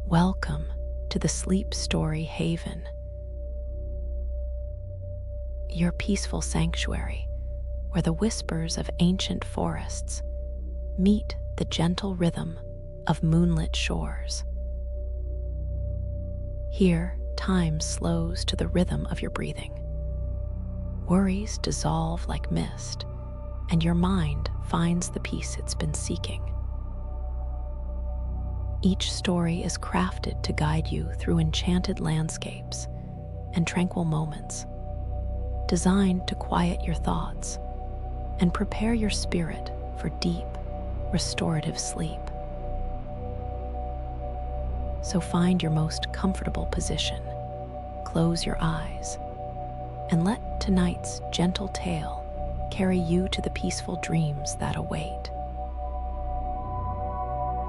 Welcome to the Sleep Story Haven, your peaceful sanctuary where the whispers of ancient forests meet the gentle rhythm of moonlit shores. Here, time slows to the rhythm of your breathing. Worries dissolve like mist, and your mind finds the peace it's been seeking. Each story is crafted to guide you through enchanted landscapes and tranquil moments, designed to quiet your thoughts and prepare your spirit for deep, restorative sleep. So find your most comfortable position, close your eyes, and let tonight's gentle tale carry you to the peaceful dreams that await.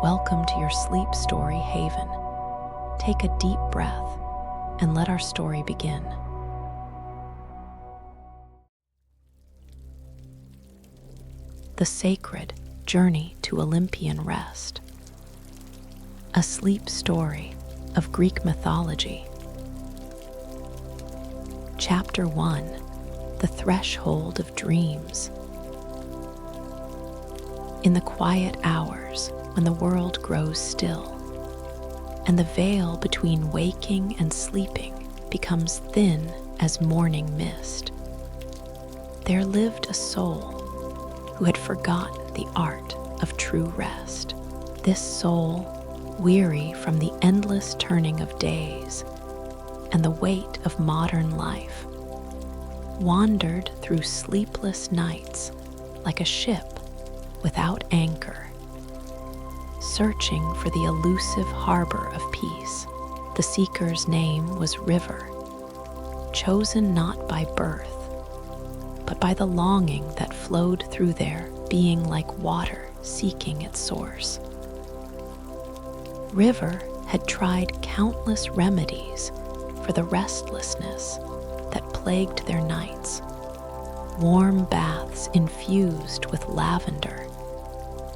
Welcome to your Sleep Story Haven. Take a deep breath and let our story begin. The Sacred Journey to Olympian Rest. A sleep story of Greek mythology. Chapter 1: The Threshold of Dreams. In the quiet hours when the world grows still, and the veil between waking and sleeping becomes thin as morning mist, there lived a soul who had forgotten the art of true rest. This soul, weary from the endless turning of days and the weight of modern life, wandered through sleepless nights like a ship without anchor, searching for the elusive harbor of peace. The seeker's name was River, chosen not by birth, but by the longing that flowed through their being like water seeking its source. River had tried countless remedies for the restlessness that plagued their nights. Warm baths infused with lavender,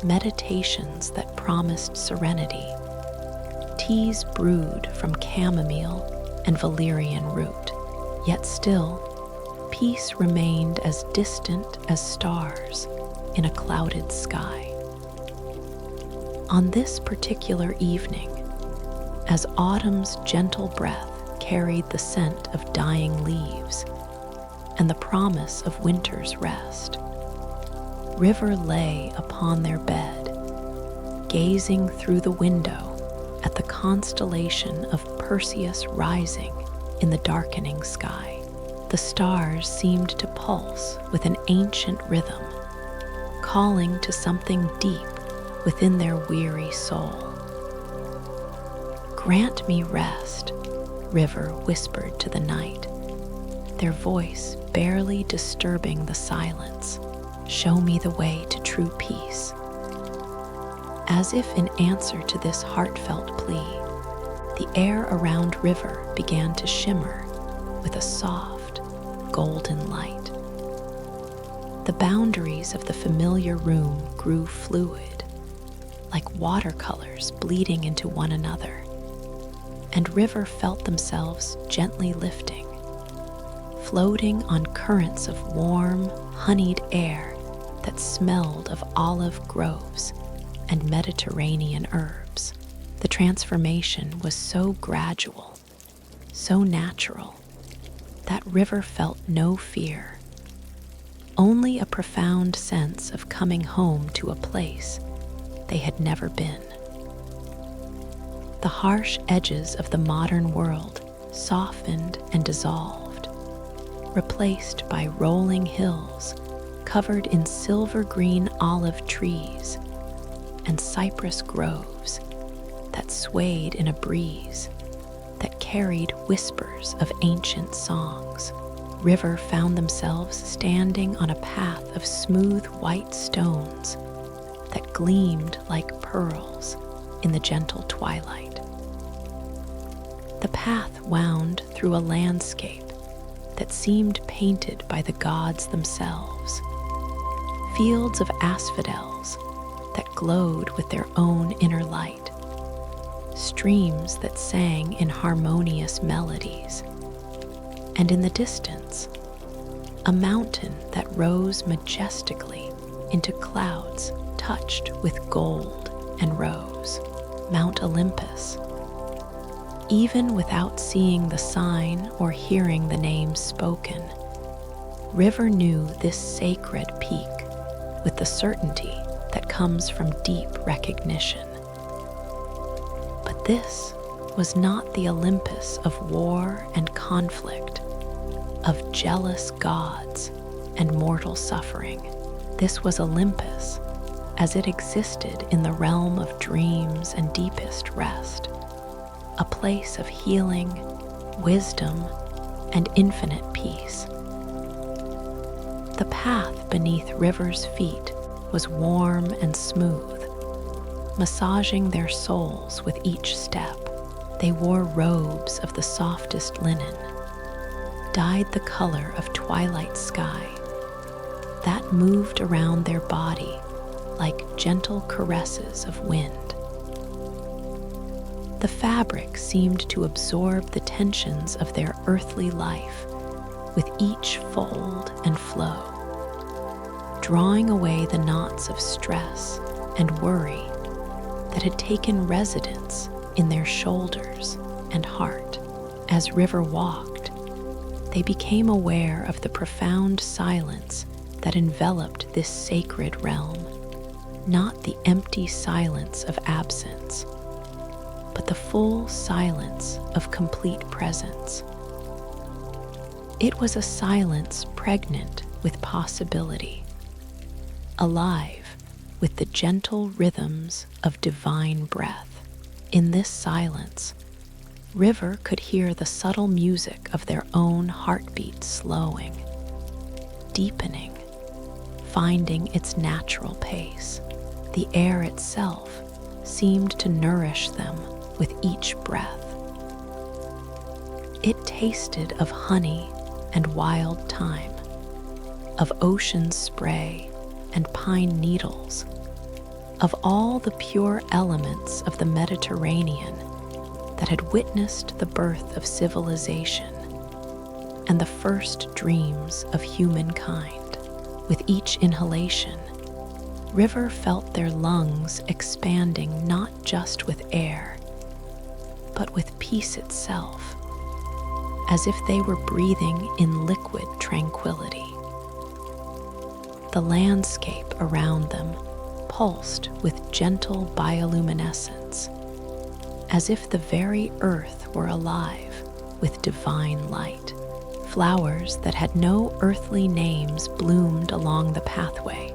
meditations that promised serenity, teas brewed from chamomile and valerian root. Yet still, peace remained as distant as stars in a clouded sky. On this particular evening, as autumn's gentle breath carried the scent of dying leaves and the promise of winter's rest, River lay upon their bed, gazing through the window at the constellation of Perseus rising in the darkening sky. The stars seemed to pulse with an ancient rhythm, calling to something deep within their weary soul. "Grant me rest," River whispered to the night, their voice barely disturbing the silence. "Show me the way to true peace." As if in answer to this heartfelt plea, the air around River began to shimmer with a soft, golden light. The boundaries of the familiar room grew fluid, like watercolors bleeding into one another, and River felt themselves gently lifting, floating on currents of warm, honeyed air that smelled of olive groves and Mediterranean herbs. The transformation was so gradual, so natural, that River felt no fear, only a profound sense of coming home to a place they had never been. The harsh edges of the modern world softened and dissolved, replaced by rolling hills covered in silver-green olive trees and cypress groves that swayed in a breeze that carried whispers of ancient songs. River found themselves standing on a path of smooth white stones that gleamed like pearls in the gentle twilight. The path wound through a landscape that seemed painted by the gods themselves. Fields of asphodels that glowed with their own inner light, streams that sang in harmonious melodies, and in the distance, a mountain that rose majestically into clouds touched with gold and rose, Mount Olympus. Even without seeing the sign or hearing the name spoken, River knew this sacred peak with the certainty that comes from deep recognition. But this was not the Olympus of war and conflict, of jealous gods and mortal suffering. This was Olympus as it existed in the realm of dreams and deepest rest, a place of healing, wisdom, and infinite peace. The path beneath River's feet was warm and smooth, massaging their souls with each step. They wore robes of the softest linen, dyed the color of twilight sky, that moved around their body like gentle caresses of wind. The fabric seemed to absorb the tensions of their earthly life with each fold and flow, drawing away the knots of stress and worry that had taken residence in their shoulders and heart. As River walked, they became aware of the profound silence that enveloped this sacred realm, not the empty silence of absence, but the full silence of complete presence. It was a silence pregnant with possibility, alive with the gentle rhythms of divine breath. In this silence, River could hear the subtle music of their own heartbeat slowing, deepening, finding its natural pace. The air itself seemed to nourish them with each breath. It tasted of honey and wild thyme, of ocean spray and pine needles, of all the pure elements of the Mediterranean that had witnessed the birth of civilization and the first dreams of humankind. With each inhalation, River felt their lungs expanding not just with air, but with peace itself, as if they were breathing in liquid tranquility. The landscape around them pulsed with gentle bioluminescence, as if the very earth were alive with divine light. Flowers that had no earthly names bloomed along the pathway,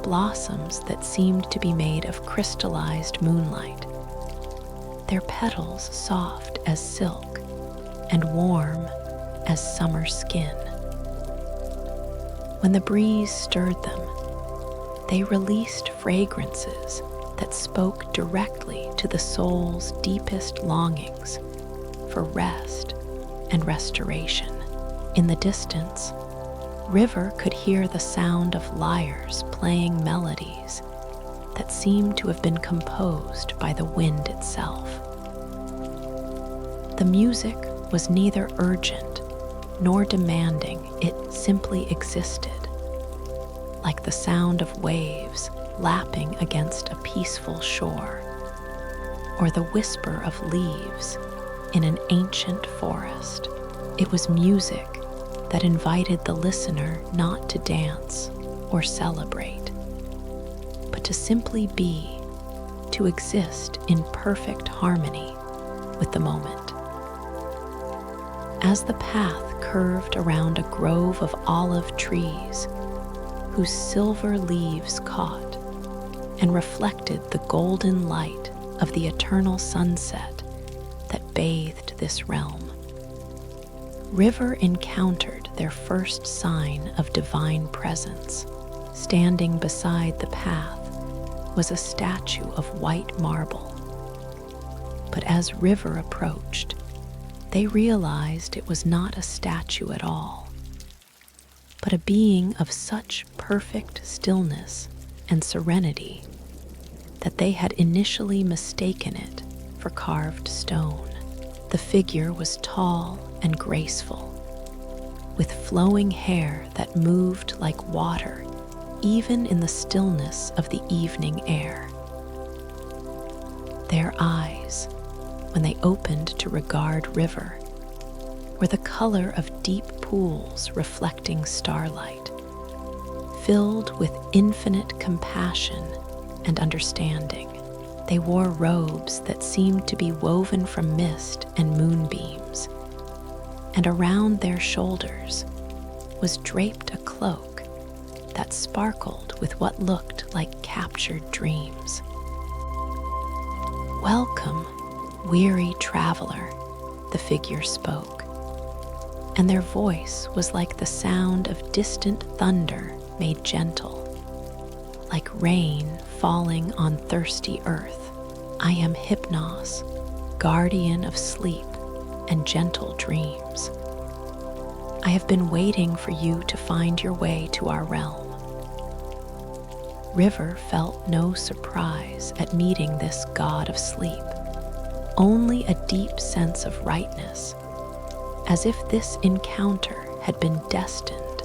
blossoms that seemed to be made of crystallized moonlight, their petals soft as silk and warm as summer skin. When the breeze stirred them, they released fragrances that spoke directly to the soul's deepest longings for rest and restoration. In the distance, River could hear the sound of lyres playing melodies that seemed to have been composed by the wind itself. The music was neither urgent nor demanding, it simply existed, like the sound of waves lapping against a peaceful shore, or the whisper of leaves in an ancient forest. It was music that invited the listener not to dance or celebrate, but to simply be, to exist in perfect harmony with the moment. As the path curved around a grove of olive trees, whose silver leaves caught and reflected the golden light of the eternal sunset that bathed this realm, River encountered their first sign of divine presence. Standing beside the path was a statue of white marble. But as River approached, they realized it was not a statue at all, but a being of such perfect stillness and serenity that they had initially mistaken it copper-carved stone. The figure was tall and graceful, with flowing hair that moved like water, even in the stillness of the evening air. Their eyes, when they opened to regard River, were the color of deep pools reflecting starlight, filled with infinite compassion and understanding. They wore robes that seemed to be woven from mist and moonbeams, and around their shoulders was draped a cloak that sparkled with what looked like captured dreams. "Welcome, weary traveler," the figure spoke, and their voice was like the sound of distant thunder made gentle, like rain falling on thirsty earth. "I am Hypnos, guardian of sleep and gentle dreams. I have been waiting for you to find your way to our realm." River felt no surprise at meeting this god of sleep, only a deep sense of rightness, as if this encounter had been destined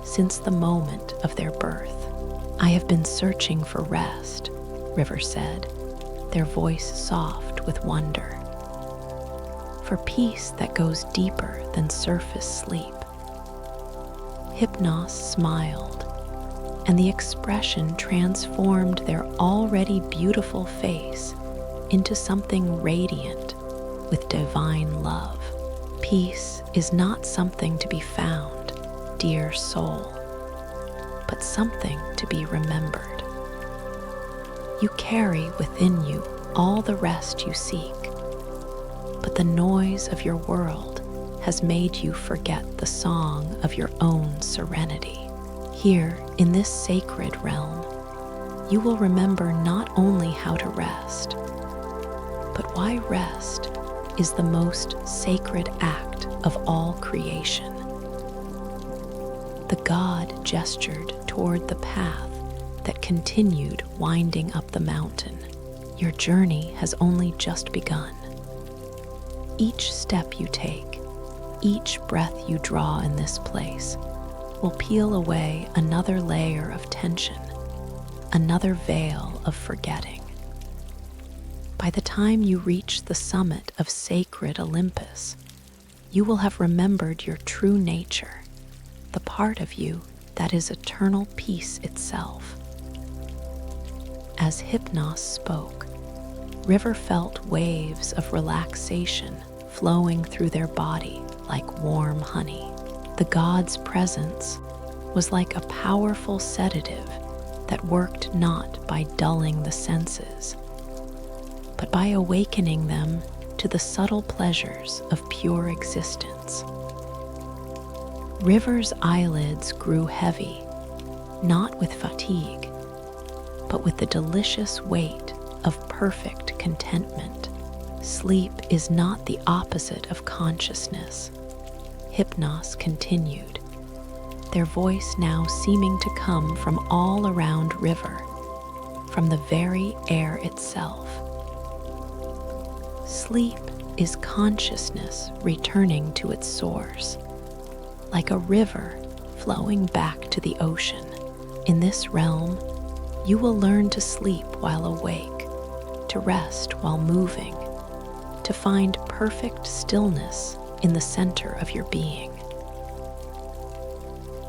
since the moment of their birth. "I have been searching for rest," River said, their voice soft with wonder, "for peace that goes deeper than surface sleep." Hypnos smiled, and the expression transformed their already beautiful face into something radiant with divine love. "Peace is not something to be found, dear soul, but something to be remembered. You carry within you all the rest you seek, but the noise of your world has made you forget the song of your own serenity. Here, in this sacred realm, you will remember not only how to rest, but why rest is the most sacred act of all creation." The god gestured toward the path that continued winding up the mountain. "Your journey has only just begun. Each step you take, each breath you draw in this place, will peel away another layer of tension, another veil of forgetting. By the time you reach the summit of sacred Olympus, you will have remembered your true nature, the part of you that is eternal peace itself." As Hypnos spoke, River felt waves of relaxation flowing through their body like warm honey. The god's presence was like a powerful sedative that worked not by dulling the senses, but by awakening them to the subtle pleasures of pure existence. River's eyelids grew heavy, not with fatigue, but with the delicious weight of perfect contentment. "Sleep is not the opposite of consciousness," Hypnos continued, their voice now seeming to come from all around River, from the very air itself. "Sleep is consciousness returning to its source, like a river flowing back to the ocean. In this realm, you will learn to sleep while awake, to rest while moving, to find perfect stillness in the center of your being."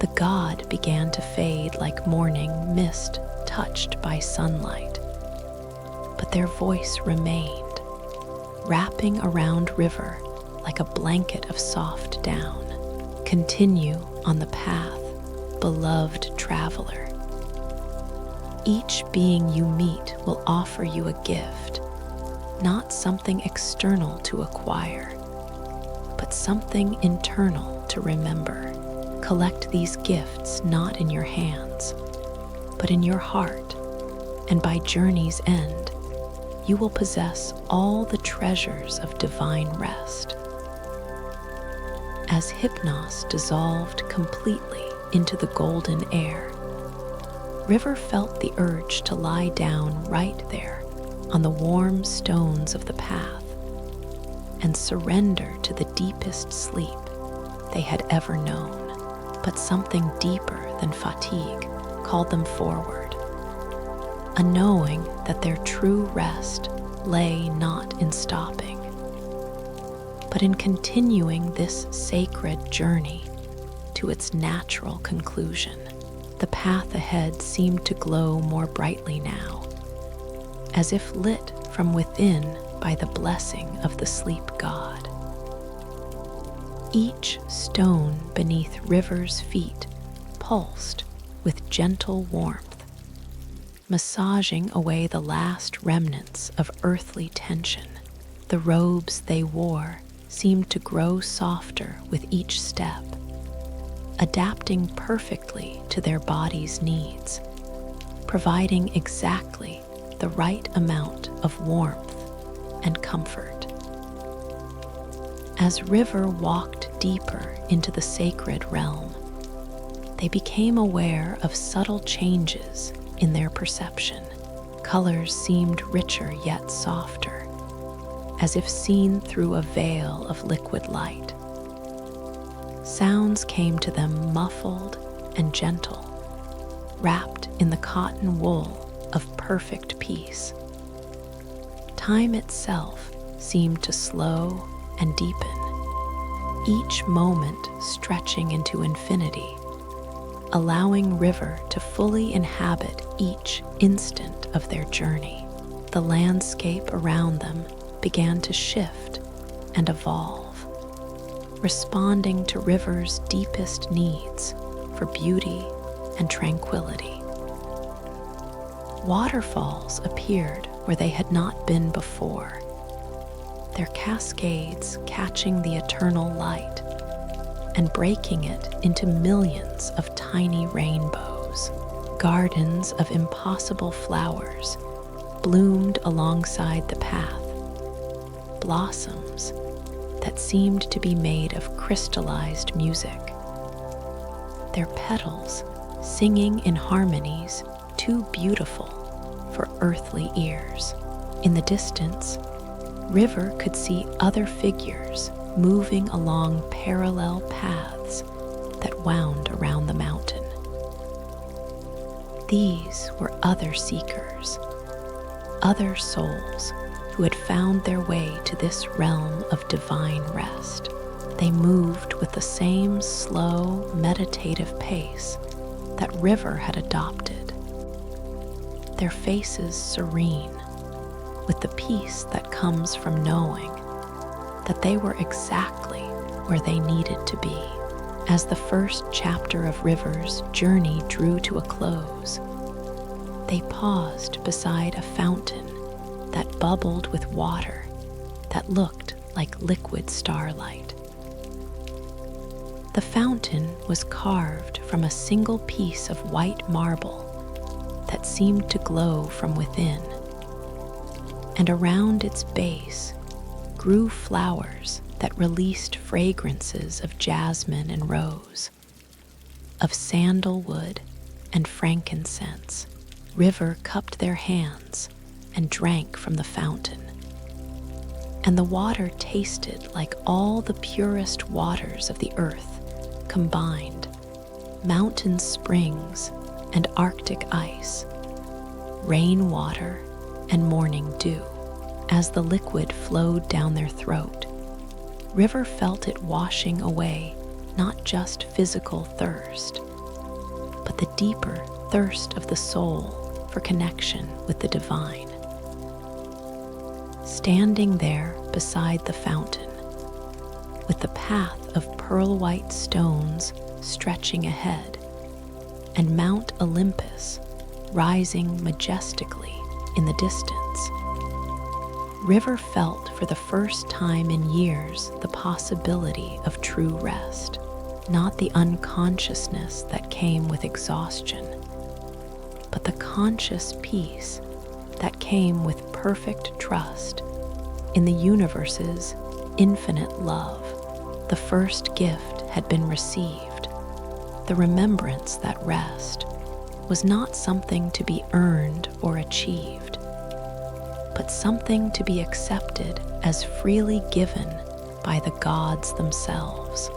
The god began to fade like morning mist touched by sunlight, but their voice remained, wrapping around River like a blanket of soft down. "Continue on the path, beloved traveler. Each being you meet will offer you a gift, not something external to acquire, but something internal to remember. Collect these gifts not in your hands, but in your heart, and by journey's end, you will possess all the treasures of divine rest." As Hypnos dissolved completely into the golden air, River felt the urge to lie down right there, on the warm stones of the path and surrender to the deepest sleep they had ever known. But something deeper than fatigue called them forward, a knowing that their true rest lay not in stopping, but in continuing this sacred journey to its natural conclusion. The path ahead seemed to glow more brightly now, as if lit from within by the blessing of the sleep god. Each stone beneath River's feet pulsed with gentle warmth, massaging away the last remnants of earthly tension. The robes they wore seemed to grow softer with each step, adapting perfectly to their body's needs, providing exactly the right amount of warmth and comfort. As River walked deeper into the sacred realm, they became aware of subtle changes in their perception. Colors seemed richer yet softer, as if seen through a veil of liquid light. Sounds came to them muffled and gentle, wrapped in the cotton wool of perfect peace. Time itself seemed to slow and deepen, each moment stretching into infinity, allowing River to fully inhabit each instant of their journey. The landscape around them began to shift and evolve, responding to River's deepest needs for beauty and tranquility. Waterfalls appeared where they had not been before, their cascades catching the eternal light and breaking it into millions of tiny rainbows. Gardens of impossible flowers bloomed alongside the path, blossoms that seemed to be made of crystallized music, their petals singing in harmonies too beautiful for earthly ears. In the distance, River could see other figures moving along parallel paths that wound around the mountain. These were other seekers, other souls who had found their way to this realm of divine rest. They moved with the same slow, meditative pace that River had adopted, their faces serene with the peace that comes from knowing that they were exactly where they needed to be. As the first chapter of River's journey drew to a close, they paused beside a fountain that bubbled with water that looked like liquid starlight. The fountain was carved from a single piece of white marble that seemed to glow from within, and around its base grew flowers that released fragrances of jasmine and rose, of sandalwood and frankincense. River cupped their hands and drank from the fountain, and the water tasted like all the purest waters of the earth combined: mountain springs and Arctic ice, rainwater and morning dew. As the liquid flowed down their throat, River felt it washing away not just physical thirst, but the deeper thirst of the soul for connection with the divine. Standing there beside the fountain, with the path of pearl-white stones stretching ahead, and Mount Olympus rising majestically in the distance, River felt for the first time in years the possibility of true rest, not the unconsciousness that came with exhaustion, but the conscious peace that came with perfect trust in the universe's infinite love. The first gift had been received, the remembrance that rest was not something to be earned or achieved, but something to be accepted as freely given by the gods themselves.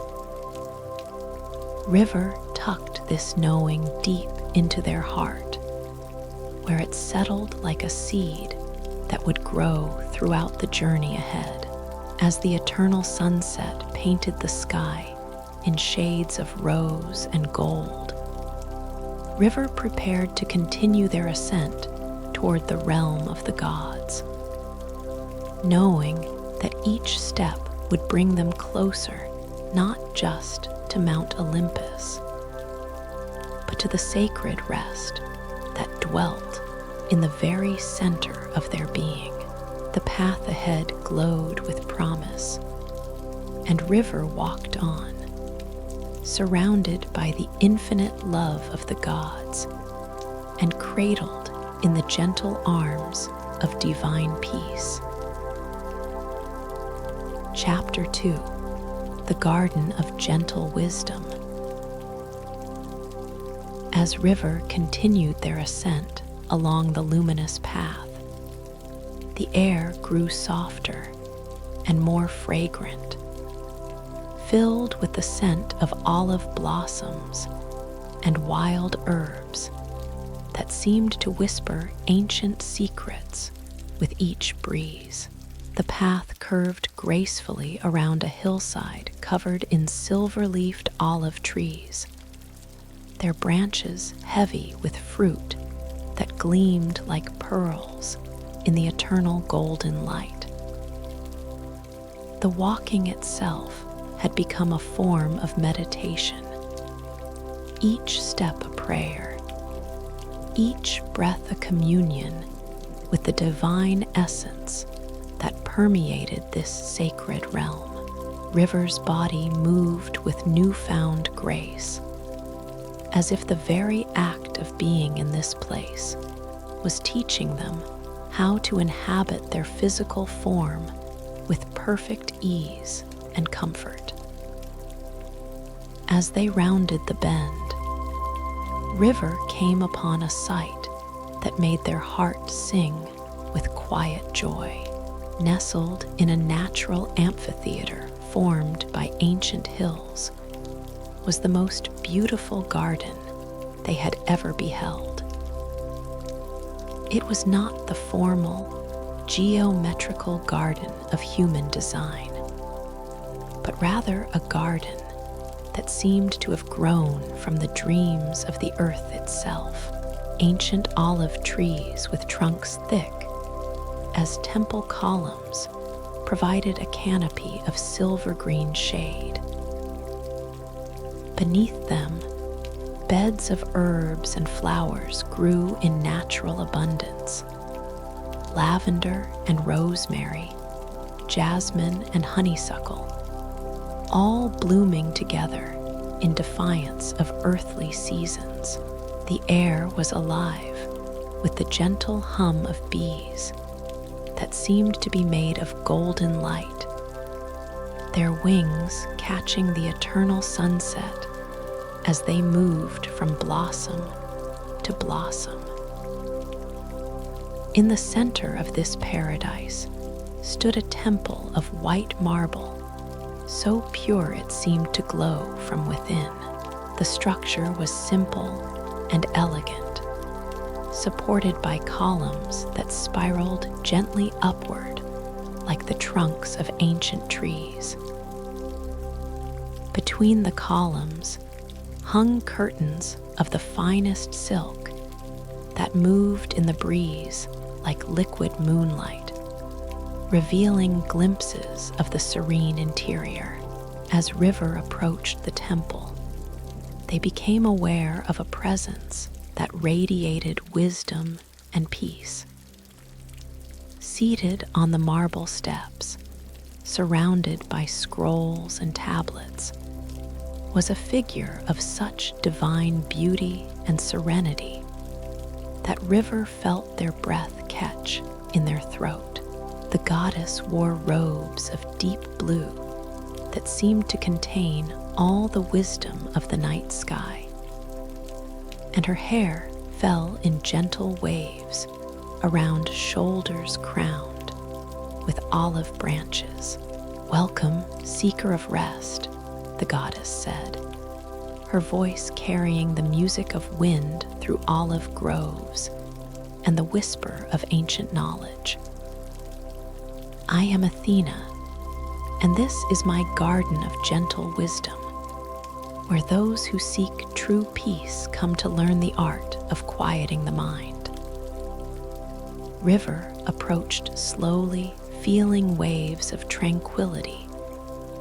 River tucked this knowing deep into their heart, where it settled like a seed that would grow throughout the journey ahead. As the eternal sunset painted the sky in shades of rose and gold, River prepared to continue their ascent toward the realm of the gods, knowing that each step would bring them closer, not just to Mount Olympus, but to the sacred rest that dwelt in the very center of their being. The path ahead glowed with promise, and River walked on, surrounded by the infinite love of the gods and cradled in the gentle arms of divine peace. Chapter 2: The Garden of Gentle Wisdom. As River continued their ascent along the luminous path, the air grew softer and more fragrant, filled with the scent of olive blossoms and wild herbs that seemed to whisper ancient secrets with each breeze. The path curved gracefully around a hillside covered in silver-leafed olive trees, their branches heavy with fruit that gleamed like pearls in the eternal golden light. The walking itself had become a form of meditation, each step a prayer, each breath a communion with the divine essence that permeated this sacred realm. River's body moved with newfound grace, as if the very act of being in this place was teaching them how to inhabit their physical form with perfect ease and comfort. As they rounded the bend, River came upon a sight that made their heart sing with quiet joy. Nestled in a natural amphitheater formed by ancient hills was the most beautiful garden they had ever beheld. It was not the formal, geometrical garden of human design, but rather a garden that seemed to have grown from the dreams of the earth itself. Ancient olive trees with trunks thick as temple columns provided a canopy of silver-green shade. Beneath them, beds of herbs and flowers grew in natural abundance. Lavender and rosemary, jasmine and honeysuckle, all blooming together in defiance of earthly seasons. The air was alive with the gentle hum of bees that seemed to be made of golden light, their wings catching the eternal sunset as they moved from blossom to blossom. In the center of this paradise stood a temple of white marble, so pure it seemed to glow from within. The structure was simple and elegant, supported by columns that spiraled gently upward like the trunks of ancient trees. Between the columns hung curtains of the finest silk that moved in the breeze like liquid moonlight, revealing glimpses of the serene interior. As River approached the temple, they became aware of a presence that radiated wisdom and peace. Seated on the marble steps, surrounded by scrolls and tablets, was a figure of such divine beauty and serenity that River felt their breath catch in their throat. The goddess wore robes of deep blue that seemed to contain all the wisdom of the night sky, and her hair fell in gentle waves around shoulders crowned with olive branches. "Welcome, seeker of rest," the goddess said, her voice carrying the music of wind through olive groves and the whisper of ancient knowledge. "I am Athena, and this is my garden of gentle wisdom, where those who seek true peace come to learn the art of quieting the mind." River approached slowly, feeling waves of tranquility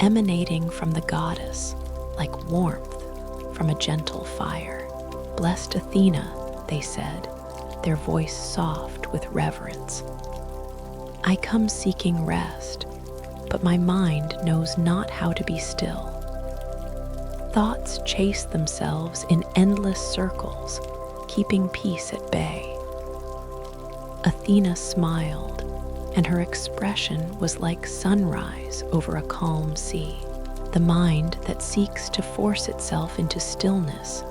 emanating from the goddess like warmth from a gentle fire. "Blessed Athena," they said, their voice soft with reverence. "I come seeking rest, but my mind knows not how to be still. Thoughts chase themselves in endless circles, keeping peace at bay." Athena smiled, and her expression was like sunrise over a calm sea. The mind that seeks to force itself into stillness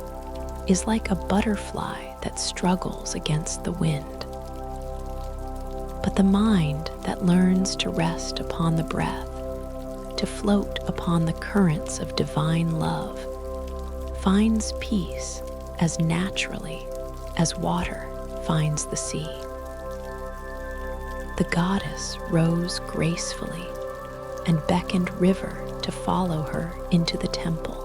is like a butterfly that struggles against the wind. But the mind that learns to rest upon the breath, to float upon the currents of divine love, finds peace as naturally as water finds the sea. The goddess rose gracefully and beckoned River to follow her into the temple.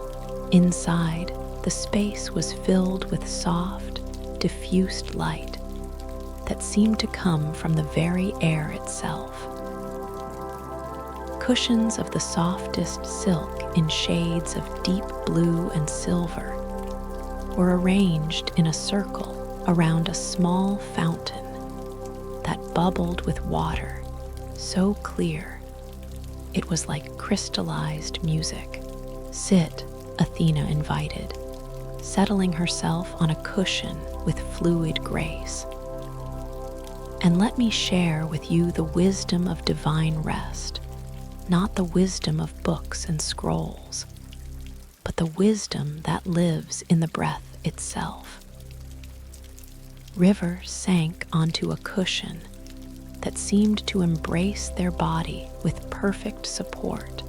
Inside, the space was filled with soft, diffused light that seemed to come from the very air itself. Cushions of the softest silk in shades of deep blue and silver were arranged in a circle around a small fountain that bubbled with water so clear it was like crystallized music. "Sit," Athena invited, settling herself on a cushion with fluid grace. "And let me share with you the wisdom of divine rest, not the wisdom of books and scrolls, but the wisdom that lives in the breath itself." River sank onto a cushion that seemed to embrace their body with perfect support,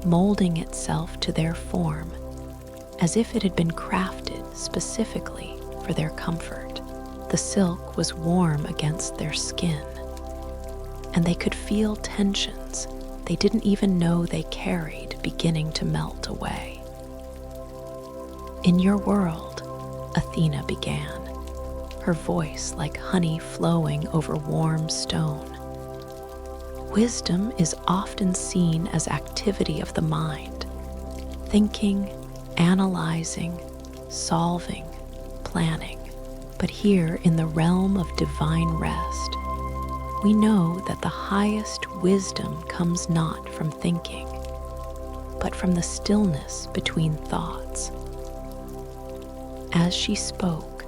molding itself to their form as if it had been crafted specifically for their comfort. The silk was warm against their skin, and they could feel tensions they didn't even know they carried beginning to melt away. "In your world," Athena began, her voice like honey flowing over warm stone, "wisdom is often seen as activity of the mind, thinking, analyzing, solving, planning. But here in the realm of divine rest, we know that the highest wisdom comes not from thinking, but from the stillness between thoughts." As she spoke,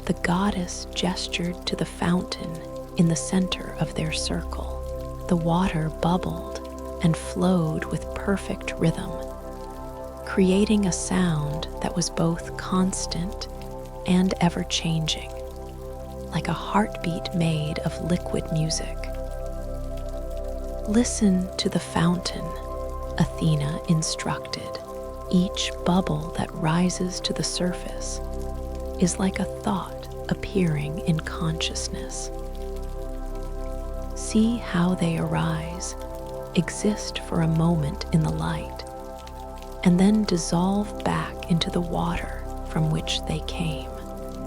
the goddess gestured to the fountain in the center of their circle. The water bubbled and flowed with perfect rhythm, creating a sound that was both constant and ever-changing, like a heartbeat made of liquid music. "Listen to the fountain," Athena instructed. "Each bubble that rises to the surface is like a thought appearing in consciousness. See how they arise, exist for a moment in the light, and then dissolve back into the water from which they came.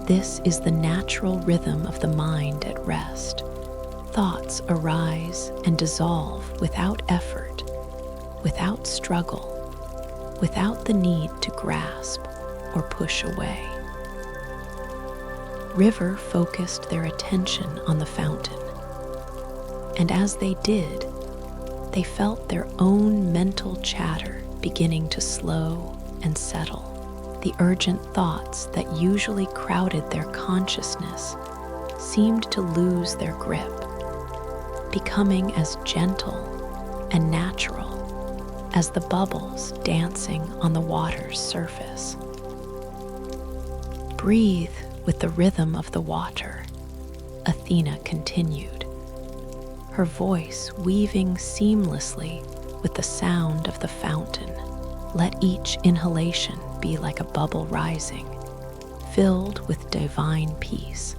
This is the natural rhythm of the mind at rest. Thoughts arise and dissolve without effort, without struggle, without the need to grasp or push away." River focused their attention on the fountain, and as they did, they felt their own mental chatter beginning to slow and settle. The urgent thoughts that usually crowded their consciousness seemed to lose their grip, becoming as gentle and natural as the bubbles dancing on the water's surface. Breathe with the rhythm of the water. Athena continued, her voice weaving seamlessly with the sound of the fountain. Let each inhalation be like a bubble rising, filled with divine peace.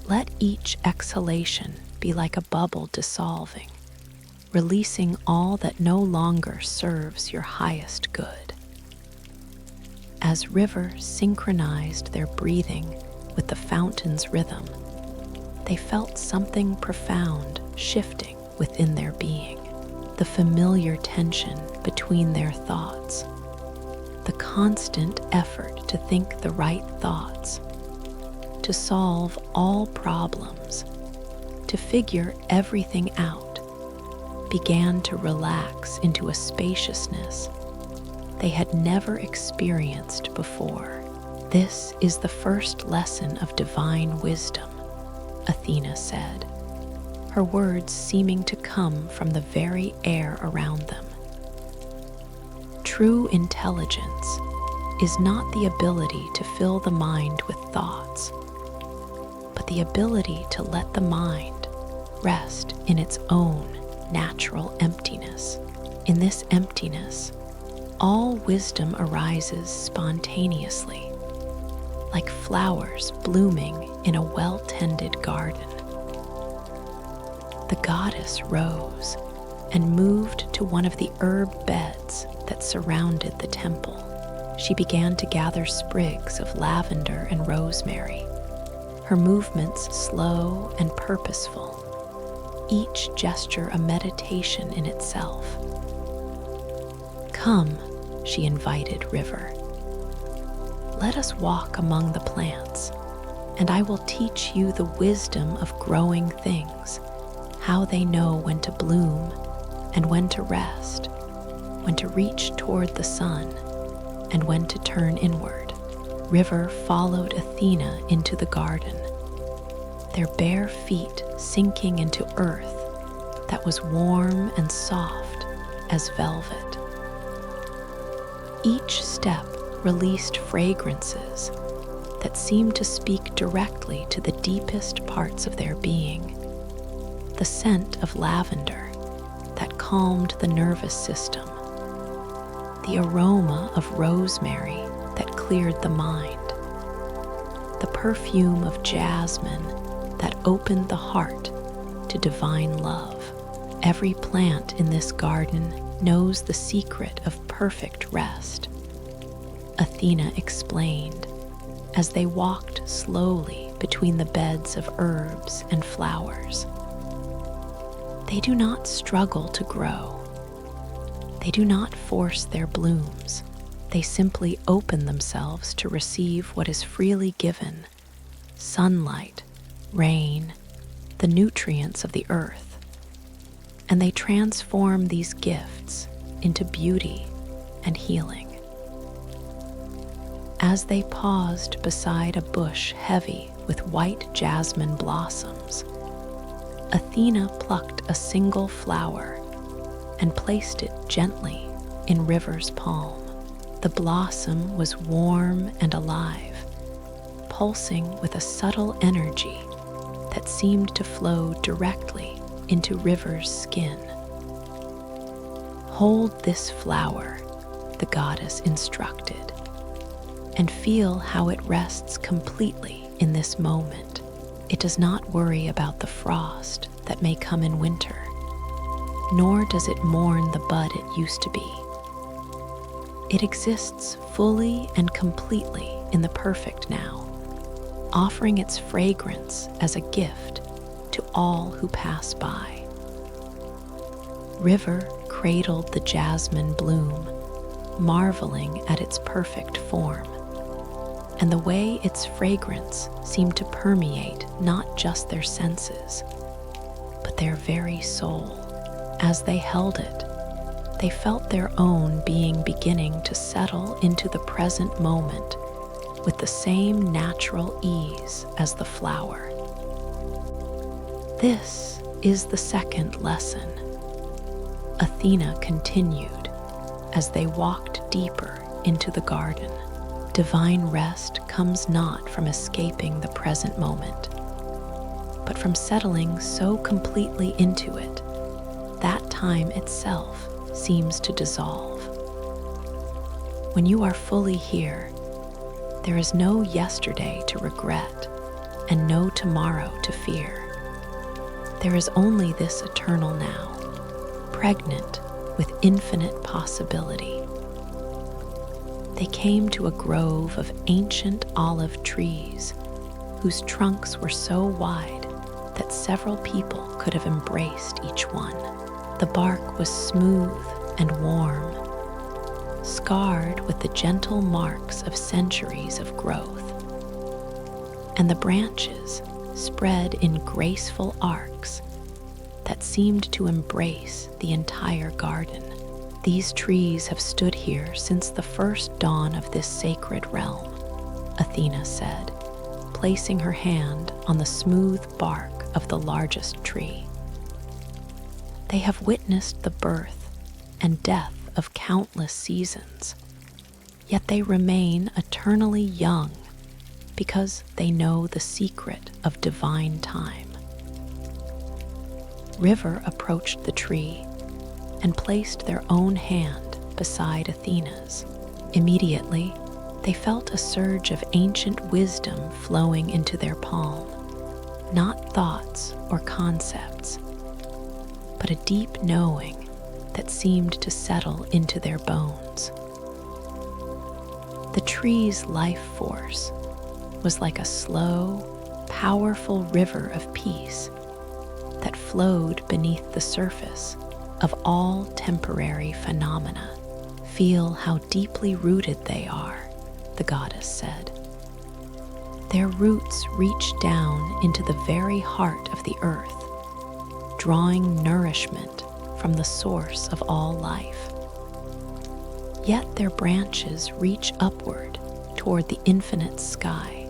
Let each exhalation be like a bubble dissolving, releasing all that no longer serves your highest good. As rivers synchronized their breathing with the fountain's rhythm, they felt something profound shifting within their being. The familiar tension between their thoughts, the constant effort to think the right thoughts, to solve all problems, to figure everything out, began to relax into a spaciousness they had never experienced before. This is the first lesson of divine wisdom, Athena said, her words seeming to come from the very air around them. True intelligence is not the ability to fill the mind with thoughts, but the ability to let the mind rest in its own natural emptiness. In this emptiness, all wisdom arises spontaneously, like flowers blooming in a well-tended garden. The goddess rose and moved to one of the herb beds that surrounded the temple. She began to gather sprigs of lavender and rosemary, her movements slow and purposeful, each gesture a meditation in itself. Come, she invited River. Let us walk among the plants, and I will teach you the wisdom of growing things, how they know when to bloom and when to rest, when to reach toward the sun and when to turn inward. River followed Athena into the garden, their bare feet sinking into earth that was warm and soft as velvet. Each step released fragrances that seemed to speak directly to the deepest parts of their being. The scent of lavender that calmed the nervous system, the aroma of rosemary that cleared the mind, the perfume of jasmine that opened the heart to divine love. Every plant in this garden knows the secret of perfect rest, Athena explained as they walked slowly between the beds of herbs and flowers. They do not struggle to grow. They do not force their blooms. They simply open themselves to receive what is freely given: sunlight, rain, the nutrients of the earth. And they transform these gifts into beauty and healing. As they paused beside a bush heavy with white jasmine blossoms, Athena plucked a single flower and placed it gently in River's palm. The blossom was warm and alive, pulsing with a subtle energy that seemed to flow directly into River's skin. Hold this flower, the goddess instructed, and feel how it rests completely in this moment. It does not worry about the frost that may come in winter, nor does it mourn the bud it used to be. It exists fully and completely in the perfect now, offering its fragrance as a gift to all who pass by. River cradled the jasmine bloom, marveling at its perfect form, and the way its fragrance seemed to permeate not just their senses, but their very soul. As they held it, they felt their own being beginning to settle into the present moment with the same natural ease as the flower. This is the second lesson, Athena continued as they walked deeper into the garden. Divine rest comes not from escaping the present moment, but from settling so completely into it, that time itself seems to dissolve. When you are fully here, there is no yesterday to regret and no tomorrow to fear. There is only this eternal now, pregnant with infinite possibility. They came to a grove of ancient olive trees whose trunks were so wide that several people could have embraced each one. The bark was smooth and warm, scarred with the gentle marks of centuries of growth, and the branches spread in graceful arcs that seemed to embrace the entire garden. These trees have stood here since the first dawn of this sacred realm, Athena said, placing her hand on the smooth bark of the largest tree. They have witnessed the birth and death of countless seasons, yet they remain eternally young because they know the secret of divine time. River approached the tree and placed their own hand beside Athena's. Immediately, they felt a surge of ancient wisdom flowing into their palm, not thoughts or concepts, but a deep knowing that seemed to settle into their bones. The tree's life force was like a slow, powerful river of peace that flowed beneath the surface of all temporary phenomena. Feel how deeply rooted they are, the goddess said. Their roots reach down into the very heart of the earth, drawing nourishment from the source of all life. Yet their branches reach upward toward the infinite sky,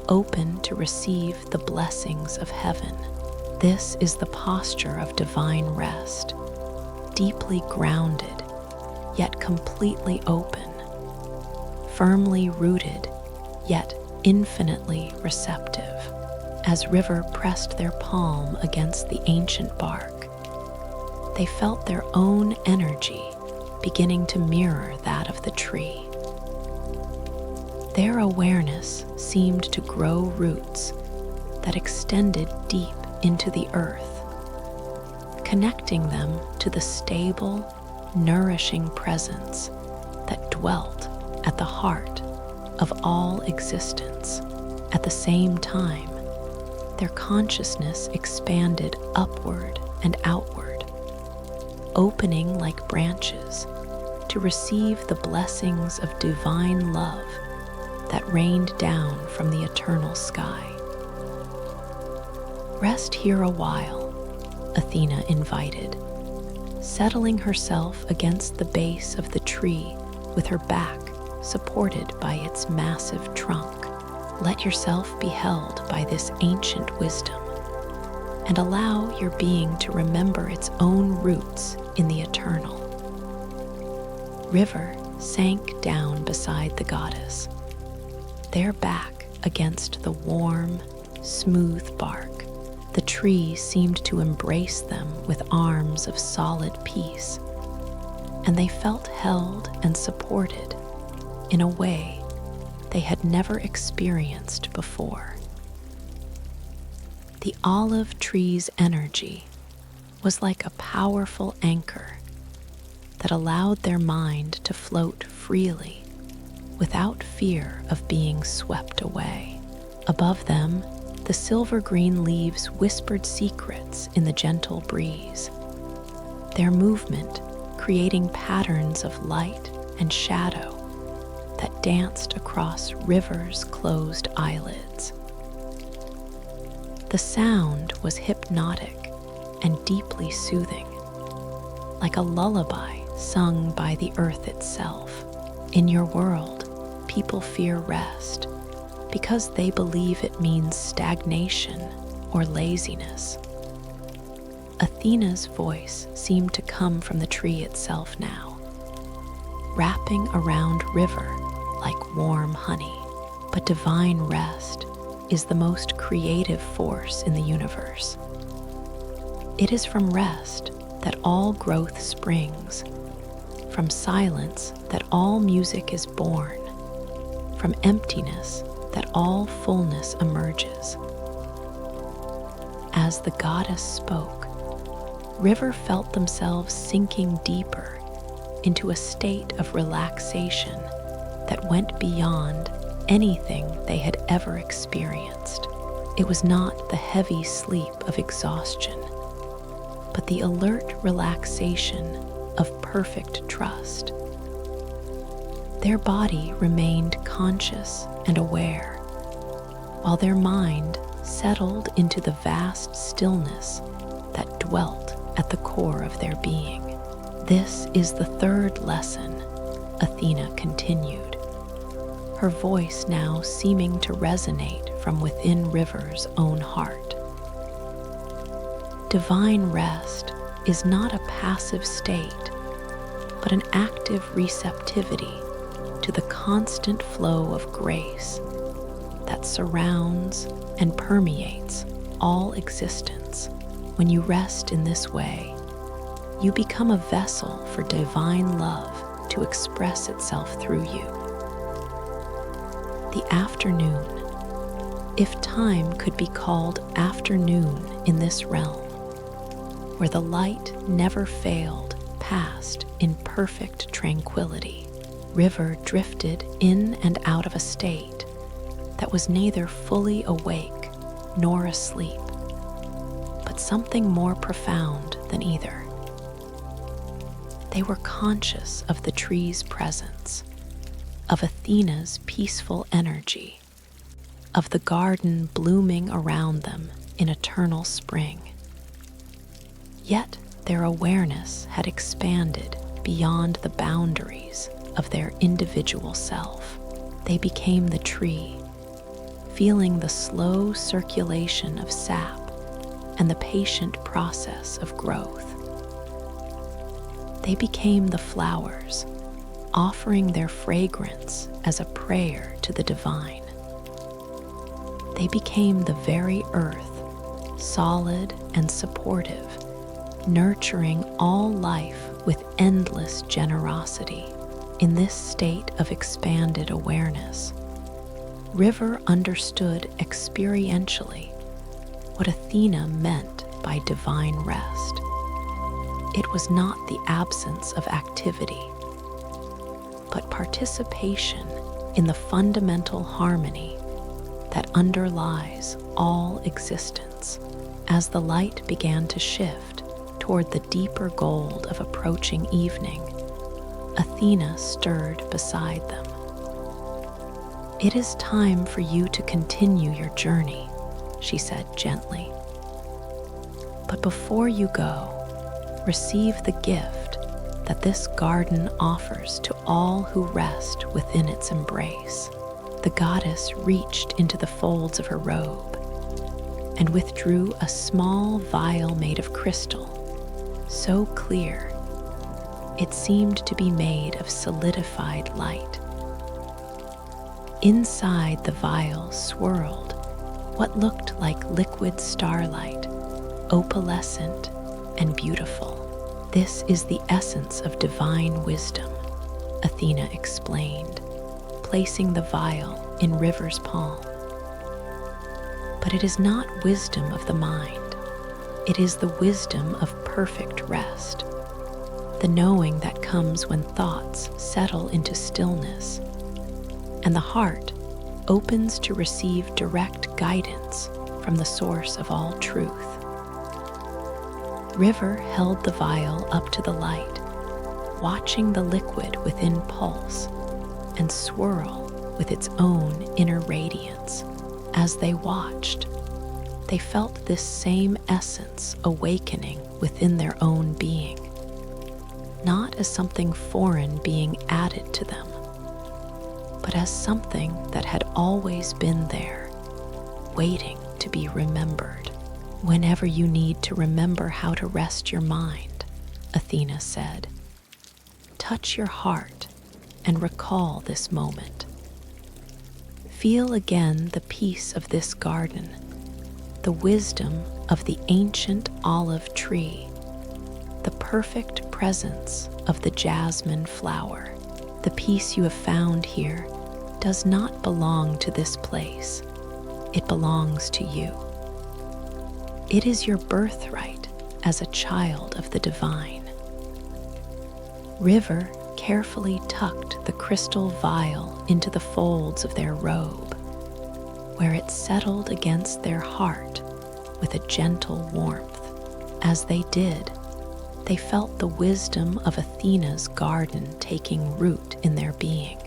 open to receive the blessings of heaven. This is the posture of divine rest, deeply grounded, yet completely open, firmly rooted, yet infinitely receptive. As River pressed their palm against the ancient bark, they felt their own energy beginning to mirror that of the tree. Their awareness seemed to grow roots that extended deep into the earth, connecting them to the stable, nourishing presence that dwelt at the heart of all existence. At the same time, their consciousness expanded upward and outward, opening like branches to receive the blessings of divine love that rained down from the eternal sky. Rest here a while, Athena invited, settling herself against the base of the tree with her back supported by its massive trunk. Let yourself be held by this ancient wisdom and allow your being to remember its own roots in the eternal. River sank down beside the goddess, their back against the warm, smooth bark. The tree seemed to embrace them with arms of solid peace, and they felt held and supported in a way they had never experienced before. The olive tree's energy was like a powerful anchor that allowed their mind to float freely without fear of being swept away. Above them, the silver-green leaves whispered secrets in the gentle breeze, their movement creating patterns of light and shadow that danced across River's closed eyelids. The sound was hypnotic and deeply soothing, like a lullaby sung by the earth itself. In your world, people fear rest because they believe it means stagnation or laziness. Athena's voice seemed to come from the tree itself now, wrapping around River like warm honey. But divine rest is the most creative force in the universe. It is from rest that all growth springs, from silence that all music is born, from emptiness that all fullness emerges. As the goddess spoke, River felt themselves sinking deeper into a state of relaxation that went beyond anything they had ever experienced. It was not the heavy sleep of exhaustion, but the alert relaxation of perfect trust. Their body remained conscious and aware, while their mind settled into the vast stillness that dwelt at the core of their being. This is the third lesson, Athena continued, her voice now seeming to resonate from within River's own heart. Divine rest is not a passive state, but an active receptivity to the constant flow of grace that surrounds and permeates all existence. When you rest in this way, you become a vessel for divine love to express itself through you. The afternoon, if time could be called afternoon in this realm, where the light never failed, passed in perfect tranquility. River drifted in and out of a state that was neither fully awake nor asleep, but something more profound than either. They were conscious of the tree's presence, of Athena's peaceful energy, of the garden blooming around them in eternal spring. Yet their awareness had expanded beyond the boundaries of their individual self. They became the tree, feeling the slow circulation of sap and the patient process of growth. They became the flowers, offering their fragrance as a prayer to the divine. They became the very earth, solid and supportive, nurturing all life with endless generosity. In this state of expanded awareness, River understood experientially what Athena meant by divine rest. It was not the absence of activity, but participation in the fundamental harmony that underlies all existence. As the light began to shift toward the deeper gold of approaching evening, Athena stirred beside them. "It is time for you to continue your journey," she said gently. "But before you go, receive the gift that this garden offers to all who rest within its embrace." The goddess reached into the folds of her robe and withdrew a small vial made of crystal, so clear it seemed to be made of solidified light. Inside the vial swirled what looked like liquid starlight, opalescent and beautiful. "This is the essence of divine wisdom," Athena explained, placing the vial in River's palm. "But it is not wisdom of the mind. It is the wisdom of perfect rest, the knowing that comes when thoughts settle into stillness and the heart opens to receive direct guidance from the source of all truth." River held the vial up to the light, watching the liquid within pulse and swirl with its own inner radiance. As they watched, they felt this same essence awakening within their own being, not as something foreign being added to them, but as something that had always been there, waiting to be remembered. "Whenever you need to remember how to rest your mind," Athena said, "touch your heart and recall this moment. Feel again the peace of this garden, the wisdom of the ancient olive tree, the perfect presence of the jasmine flower. The peace you have found here does not belong to this place. It belongs to you. It is your birthright as a child of the divine. River carefully tucked the crystal vial into the folds of their robe, where it settled against their heart with a gentle warmth. As they did, they felt the wisdom of Athena's garden taking root in their being,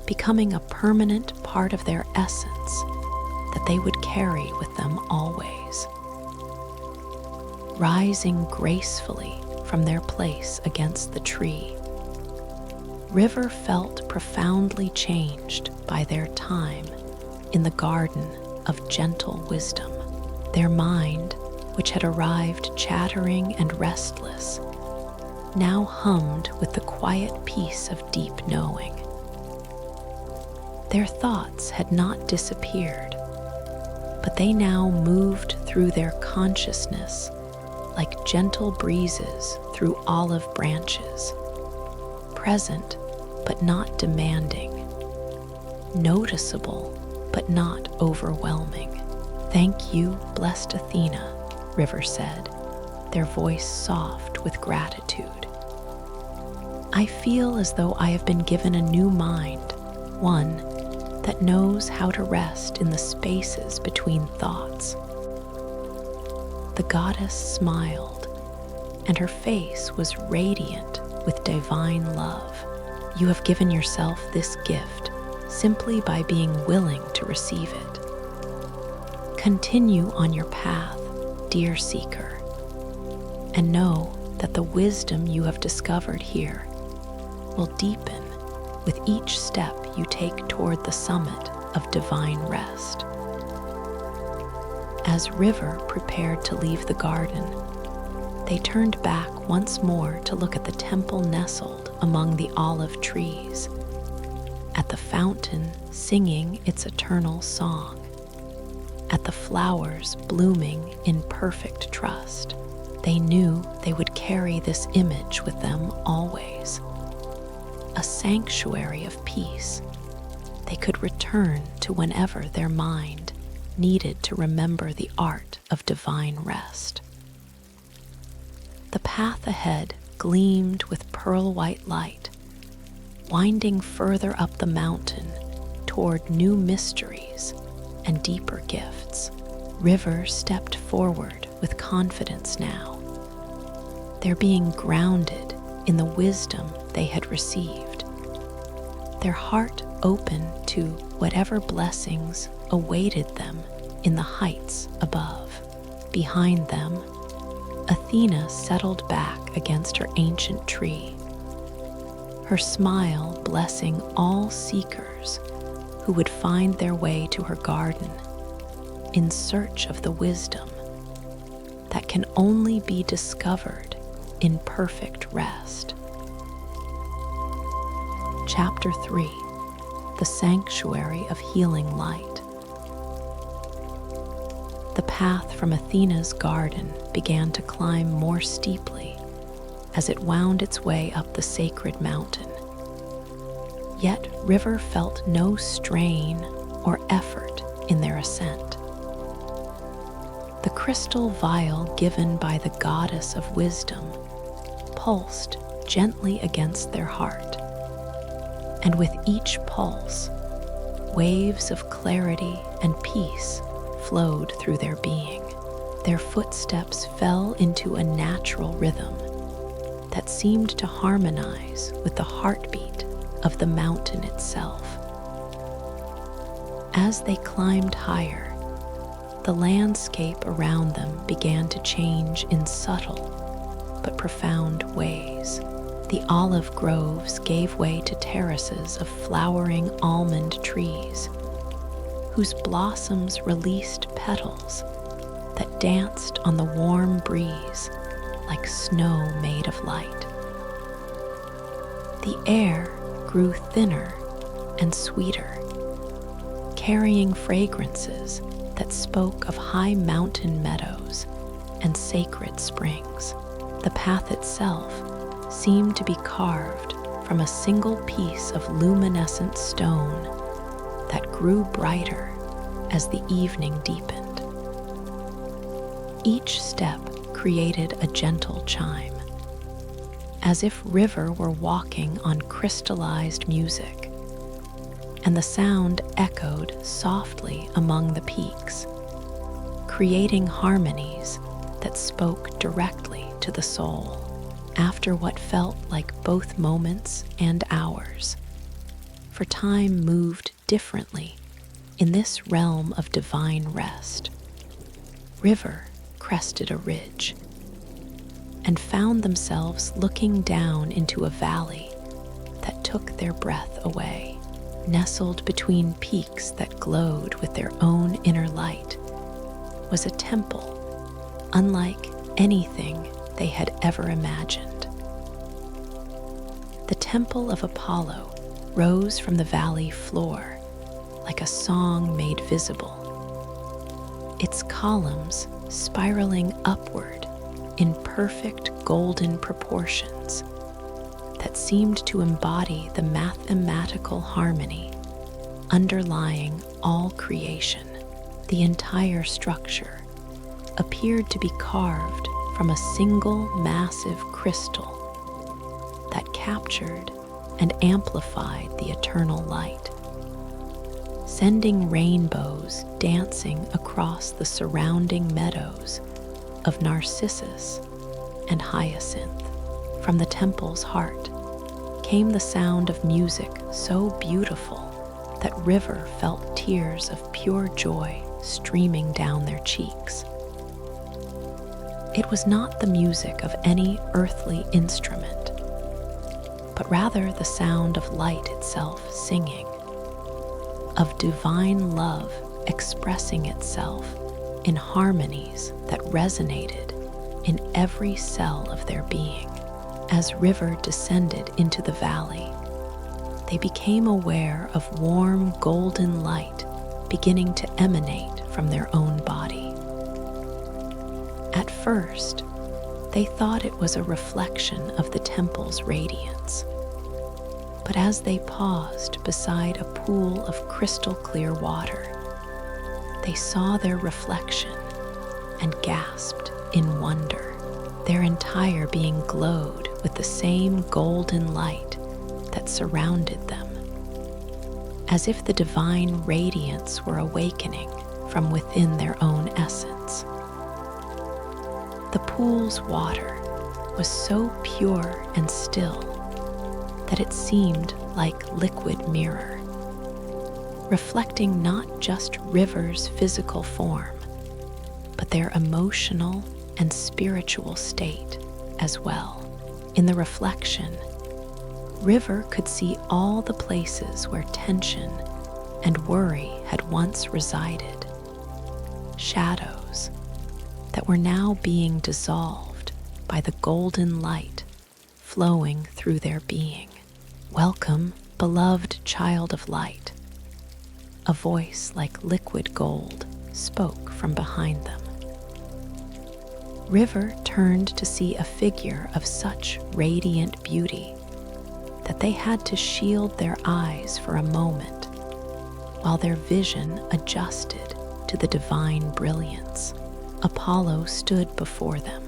becoming a permanent part of their essence that they would carry with them always. Rising gracefully from their place against the tree, River felt profoundly changed by their time in the garden of gentle wisdom. Their mind, which had arrived chattering and restless, now hummed with the quiet peace of deep knowing. Their thoughts had not disappeared, but they now moved through their consciousness like gentle breezes through olive branches, present but not demanding, noticeable but not overwhelming. "Thank you, blessed Athena," River said, their voice soft with gratitude. "I feel as though I have been given a new mind, one that knows how to rest in the spaces between thoughts." The goddess smiled, and her face was radiant with divine love. "You have given yourself this gift simply by being willing to receive it. Continue on your path, dear seeker, and know that the wisdom you have discovered here will deepen with each step you take toward the summit of divine rest." As River prepared to leave the garden, they turned back once more to look at the temple nestled among the olive trees, at the fountain singing its eternal song, at the flowers blooming in perfect trust. They knew they would carry this image with them always, a sanctuary of peace they could return to whenever their mind needed to remember the art of divine rest. The path ahead gleamed with pearl-white light, winding further up the mountain toward new mysteries and deeper gifts. River stepped forward with confidence now, their being grounded in the wisdom they had received, their heart open to whatever blessings awaited them in the heights above. Behind them, Athena settled back against her ancient tree, her smile blessing all seekers who would find their way to her garden in search of the wisdom that can only be discovered in perfect rest. Chapter 3: The Sanctuary of Healing Light. The path from Athena's garden began to climb more steeply as it wound its way up the sacred mountain. Yet River felt no strain or effort in their ascent. The crystal vial given by the goddess of wisdom pulsed gently against their heart, and with each pulse, waves of clarity and peace flowed through their being. Their footsteps fell into a natural rhythm that seemed to harmonize with the heartbeat of the mountain itself. As they climbed higher, the landscape around them began to change in subtle but profound ways. The olive groves gave way to terraces of flowering almond trees, whose blossoms released petals that danced on the warm breeze like snow made of light. The air grew thinner and sweeter, carrying fragrances that spoke of high mountain meadows and sacred springs. The path itself seemed to be carved from a single piece of luminescent stone that grew brighter as the evening deepened. Each step created a gentle chime, as if river were walking on crystallized music, and the sound echoed softly among the peaks, creating harmonies that spoke directly to the soul. After what felt like both moments and hours, for time moved differently in this realm of divine rest, river crested a ridge and found themselves looking down into a valley that took their breath away. Nestled between peaks that glowed with their own inner light was a temple unlike anything they had ever imagined. The Temple of Apollo rose from the valley floor like a song made visible, its columns spiraling upward in perfect golden proportions that seemed to embody the mathematical harmony underlying all creation. The entire structure appeared to be carved from a single massive crystal that captured and amplified the eternal light, sending rainbows dancing across the surrounding meadows of narcissus and hyacinth. From the temple's heart came the sound of music so beautiful that river felt tears of pure joy streaming down their cheeks. It was not the music of any earthly instrument, but rather the sound of light itself singing, of divine love expressing itself in harmonies that resonated in every cell of their being. As river descended into the valley, they became aware of warm golden light beginning to emanate from their own body. At first, they thought it was a reflection of the temple's radiance. But as they paused beside a pool of crystal clear water, they saw their reflection and gasped in wonder. Their entire being glowed with the same golden light that surrounded them, as if the divine radiance were awakening from within their own essence. The pool's water was so pure and still that it seemed like liquid mirror, reflecting not just rivers' physical form, but their emotional and spiritual state as well. In the reflection, river could see all the places where tension and worry had once resided, shadows that were now being dissolved by the golden light flowing through their being. "Welcome, beloved child of light," a voice like liquid gold spoke from behind them. River turned to see a figure of such radiant beauty that they had to shield their eyes for a moment while their vision adjusted to the divine brilliance. Apollo stood before them,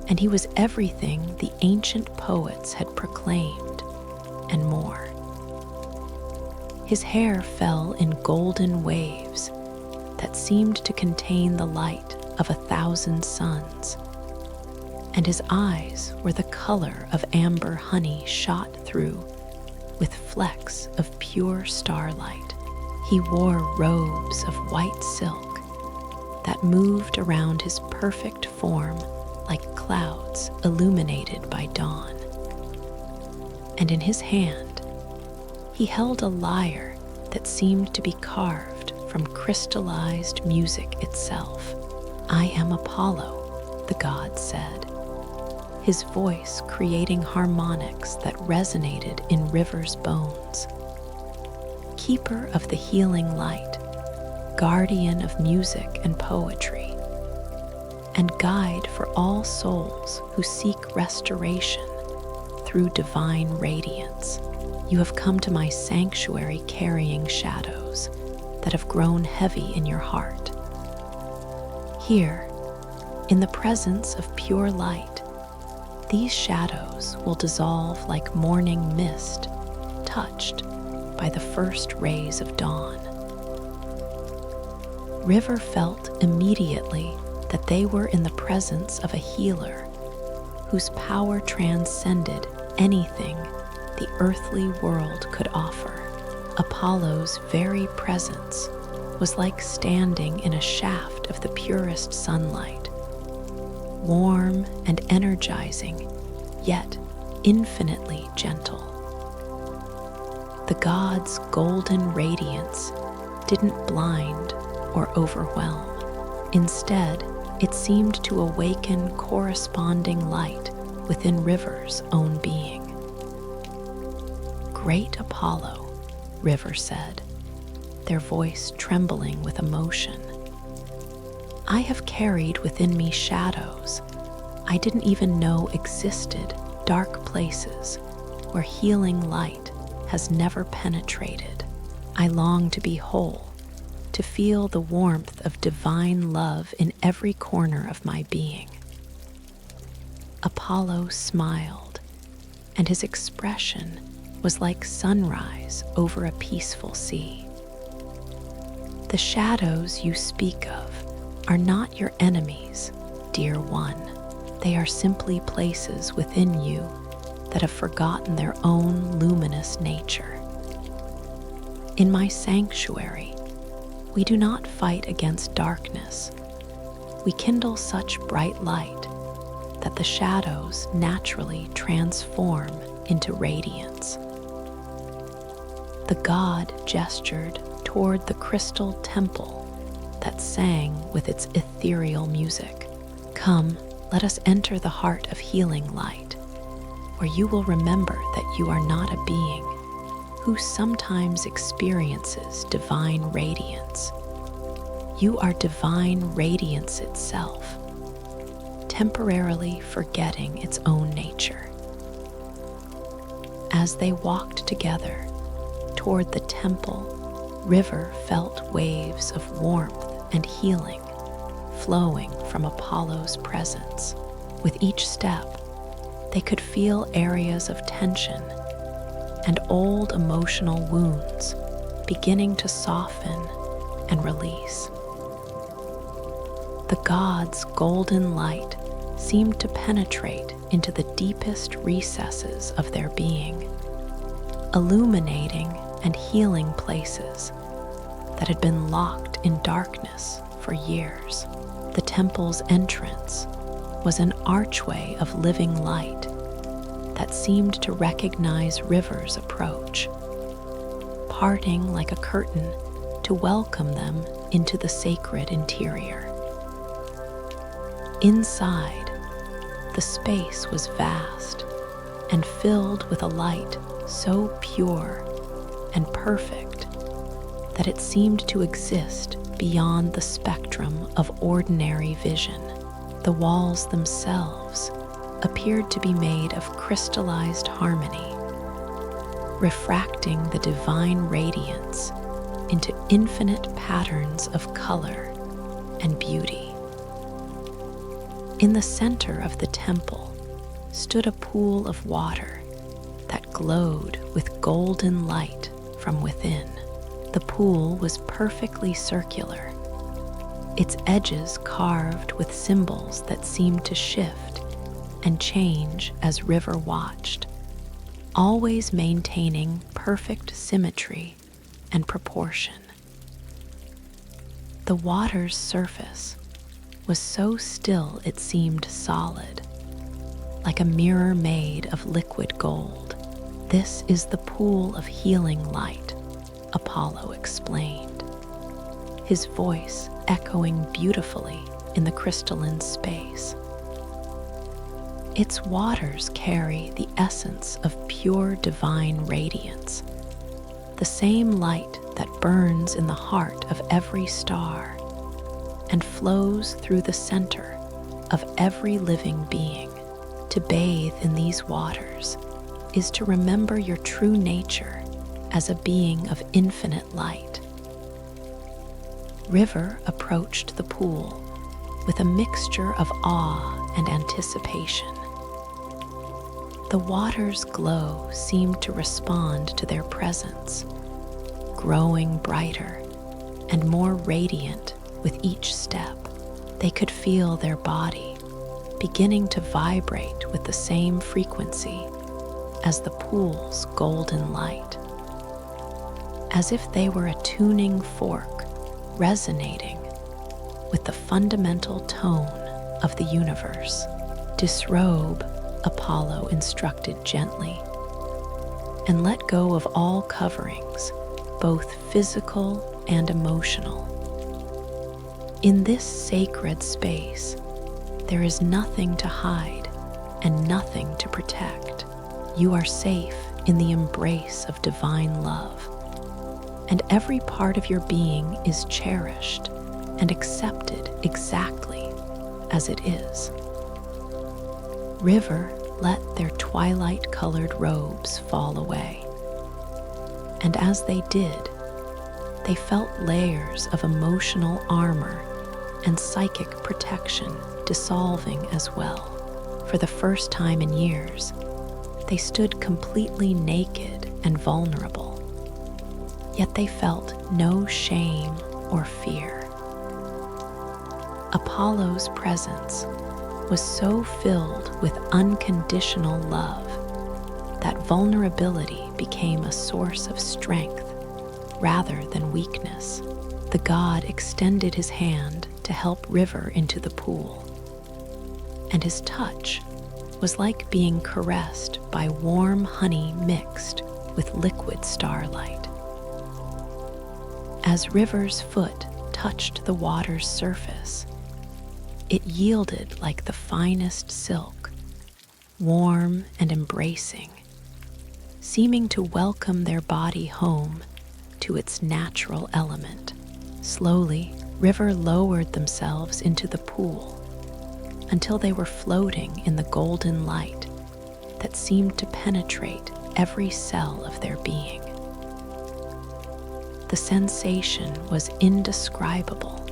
and he was everything the ancient poets had proclaimed and more. His hair fell in golden waves that seemed to contain the light of 1,000 suns, and his eyes were the color of amber honey shot through with flecks of pure starlight. He wore robes of white silk that moved around his perfect form like clouds illuminated by dawn. And in his hand, he held a lyre that seemed to be carved from crystallized music itself. "I am Apollo," the god said, his voice creating harmonics that resonated in river's bones. keeper of the healing light, guardian of music and poetry, and guide for all souls who seek restoration through divine radiance. You have come to my sanctuary carrying shadows that have grown heavy in your heart. Here, in the presence of pure light, these shadows will dissolve like morning mist touched by the first rays of dawn. River felt immediately that they were in the presence of a healer whose power transcended anything the earthly world could offer. Apollo's very presence was like standing in a shaft of the purest sunlight, warm and energizing, yet infinitely gentle. The god's golden radiance didn't blind or overwhelm. Instead, it seemed to awaken corresponding light within River's own being. "Great Apollo," River said, their voice trembling with emotion. "I have carried within me shadows I didn't even know existed, dark places where healing light has never penetrated. I long to be whole, to feel the warmth of divine love in every corner of my being." Apollo smiled, and his expression was like sunrise over a peaceful sea. "The shadows you speak of are not your enemies, dear one. They are simply places within you that have forgotten their own luminous nature. In my sanctuary, we do not fight against darkness. We kindle such bright light that the shadows naturally transform into radiance." The god gestured toward the crystal temple that sang with its ethereal music. "Come, let us enter the heart of healing light, where you will remember that you are not a being who sometimes experiences divine radiance. You are divine radiance itself, temporarily forgetting its own nature." As they walked together toward the temple, River felt waves of warmth and healing flowing from Apollo's presence. With each step, they could feel areas of tension and old emotional wounds beginning to soften and release. The god's golden light seemed to penetrate into the deepest recesses of their being, illuminating and healing places that had been locked in darkness for years. The temple's entrance was an archway of living light that seemed to recognize River's approach, parting like a curtain to welcome them into the sacred interior. Inside, the space was vast and filled with a light so pure and perfect that it seemed to exist beyond the spectrum of ordinary vision. The walls themselves appeared to be made of crystallized harmony, refracting the divine radiance into infinite patterns of color and beauty. In the center of the temple stood a pool of water that glowed with golden light from within. The pool was perfectly circular, its edges carved with symbols that seemed to shift and change as River watched, always maintaining perfect symmetry and proportion. The water's surface was so still it seemed solid, like a mirror made of liquid gold. "This is the pool of healing light," Apollo explained, his voice echoing beautifully in the crystalline space. Its waters carry the essence of pure divine radiance, the same light that burns in the heart of every star and flows through the center of every living being. To bathe in these waters is to remember your true nature as a being of infinite light. River approached the pool with a mixture of awe and anticipation. The water's glow seemed to respond to their presence, growing brighter and more radiant with each step. They could feel their body beginning to vibrate with the same frequency as the pool's golden light, as if they were a tuning fork resonating with the fundamental tone of the universe. Disrobe, Apollo instructed gently, and let go of all coverings, both physical and emotional. In this sacred space, there is nothing to hide and nothing to protect. You are safe in the embrace of divine love, and every part of your being is cherished and accepted exactly as it is. River let their twilight-colored robes fall away, and as they did, they felt layers of emotional armor and psychic protection dissolving as well. For the first time in years, they stood completely naked and vulnerable, yet they felt no shame or fear. Apollo's presence was so filled with unconditional love that vulnerability became a source of strength rather than weakness. The god extended his hand to help River into the pool, and his touch was like being caressed by warm honey mixed with liquid starlight. As River's foot touched the water's surface, it yielded like the finest silk, warm and embracing, seeming to welcome their body home to its natural element. Slowly, River lowered themselves into the pool until they were floating in the golden light that seemed to penetrate every cell of their being. The sensation was indescribable,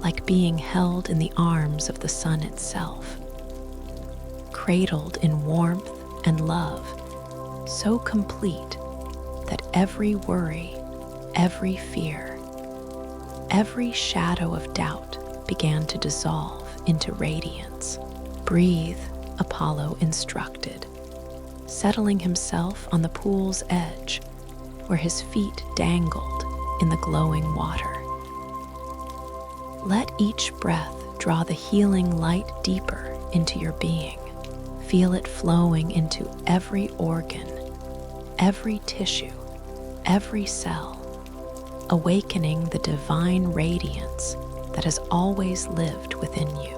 like being held in the arms of the sun itself, cradled in warmth and love, so complete that every worry, every fear, every shadow of doubt began to dissolve into radiance. Breathe, Apollo instructed, settling himself on the pool's edge where his feet dangled in the glowing water. Let each breath draw the healing light deeper into your being. Feel it flowing into every organ, every tissue, every cell, awakening the divine radiance that has always lived within you.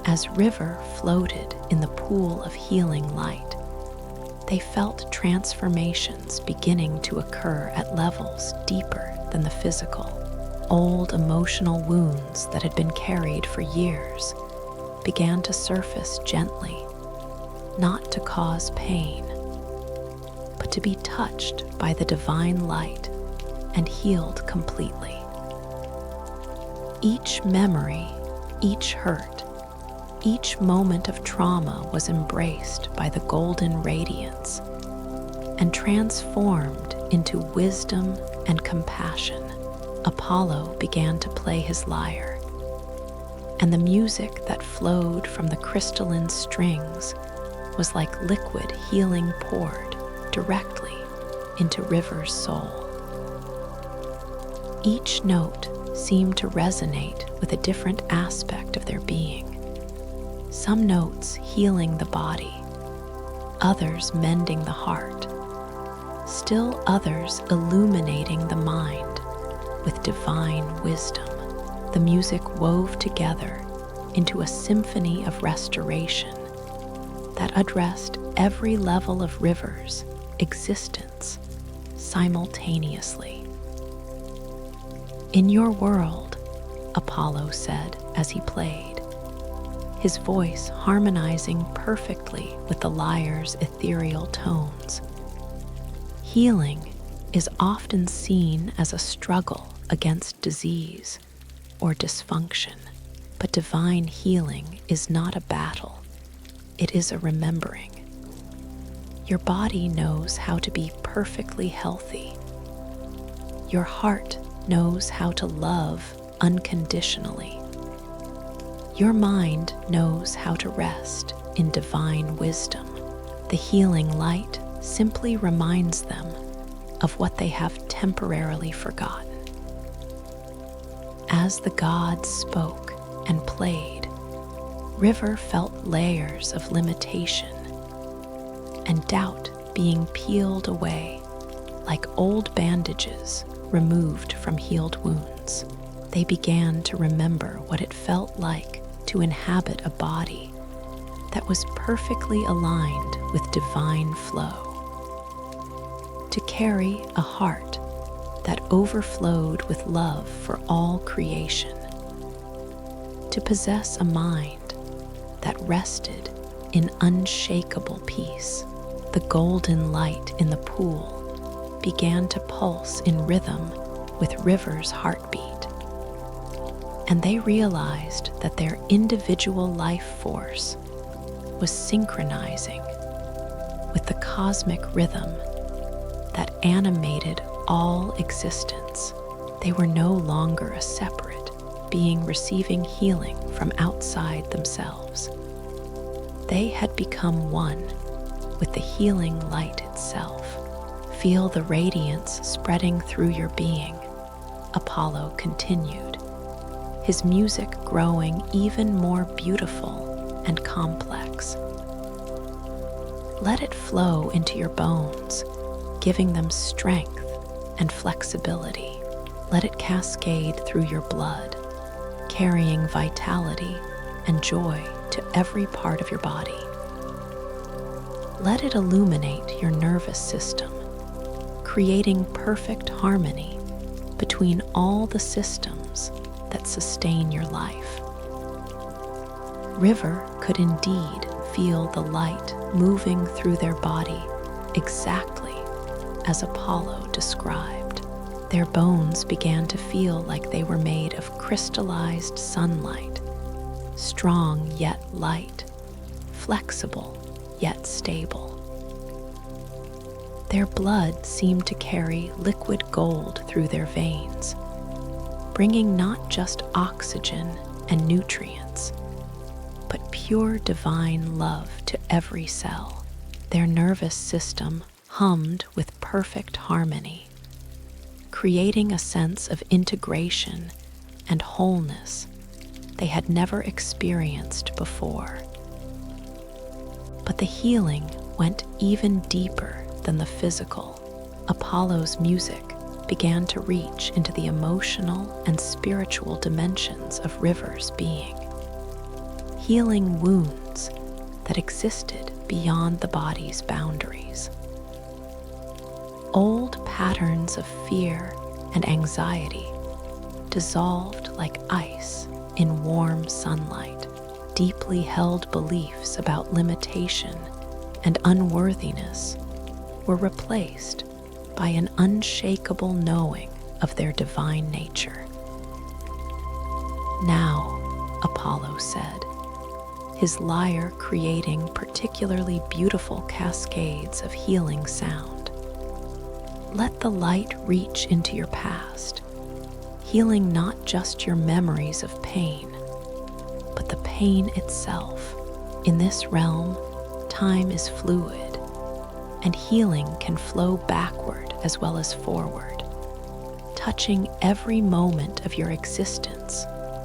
As River floated in the pool of healing light, they felt transformations beginning to occur at levels deeper than the physical. Old emotional wounds that had been carried for years began to surface gently, not to cause pain, but to be touched by the divine light and healed completely. Each memory, each hurt, each moment of trauma was embraced by the golden radiance and transformed into wisdom and compassion. Apollo began to play his lyre, and the music that flowed from the crystalline strings was like liquid healing poured directly into River's soul. Each note seemed to resonate with a different aspect of their being. Some notes healing the body, others mending the heart, still others illuminating the mind with divine wisdom. The music wove together into a symphony of restoration that addressed every level of River's existence simultaneously. "In your world," Apollo said as he played, his voice harmonizing perfectly with the lyre's ethereal tones, "healing is often seen as a struggle against disease or dysfunction, but divine healing is not a battle, it is a remembering. Your body knows how to be perfectly healthy. Your heart knows how to love unconditionally. Your mind knows how to rest in divine wisdom. The healing light simply reminds them of what they have temporarily forgotten." As the gods spoke and played, River felt layers of limitation and doubt being peeled away like old bandages removed from healed wounds. They began to remember what it felt like to inhabit a body that was perfectly aligned with divine flow, to carry a heart that overflowed with love for all creation, to possess a mind that rested in unshakable peace. The golden light in the pool began to pulse in rhythm with River's heartbeat, and they realized that their individual life force was synchronizing with the cosmic rhythm that animated all existence. They were no longer a separate being receiving healing from outside themselves. They had become one with the healing light itself. "Feel the radiance spreading through your being," Apollo continued, his music growing even more beautiful and complex. "Let it flow into your bones, giving them strength and flexibility. Let it cascade through your blood, carrying vitality and joy to every part of your body. Let it illuminate your nervous system, creating perfect harmony between all the systems that sustain your life." River could indeed feel the light moving through their body exactly as Apollo described. Their bones began to feel like they were made of crystallized sunlight, strong yet light, flexible yet stable. Their blood seemed to carry liquid gold through their veins, bringing not just oxygen and nutrients, but pure divine love to every cell. Their nervous system hummed with perfect harmony, creating a sense of integration and wholeness they had never experienced before. But the healing went even deeper than the physical. Apollo's music began to reach into the emotional and spiritual dimensions of River's being, healing wounds that existed beyond the body's boundaries. Old patterns of fear and anxiety dissolved like ice in warm sunlight. Deeply held beliefs about limitation and unworthiness were replaced by an unshakable knowing of their divine nature. "Now," Apollo said, his lyre creating particularly beautiful cascades of healing sound, "let the light reach into your past, healing not just your memories of pain, but the pain itself. In this realm, time is fluid, and healing can flow backward as well as forward, touching every moment of your existence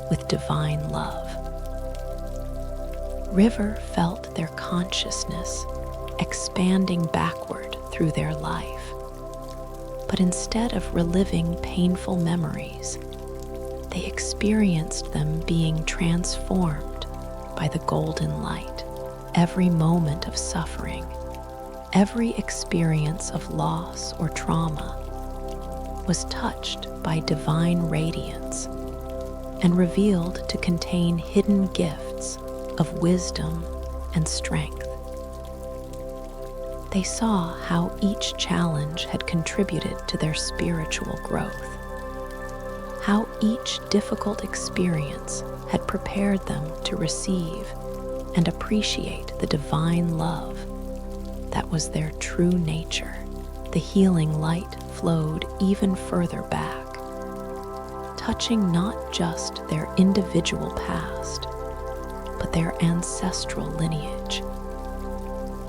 with divine love." River felt their consciousness expanding backward through their life, but instead of reliving painful memories, they experienced them being transformed by the golden light. Every moment of suffering Every experience of loss or trauma was touched by divine radiance and revealed to contain hidden gifts of wisdom and strength. They saw how each challenge had contributed to their spiritual growth, how each difficult experience had prepared them to receive and appreciate the divine love that was their true nature. The healing light flowed even further back, touching not just their individual past, but their ancestral lineage,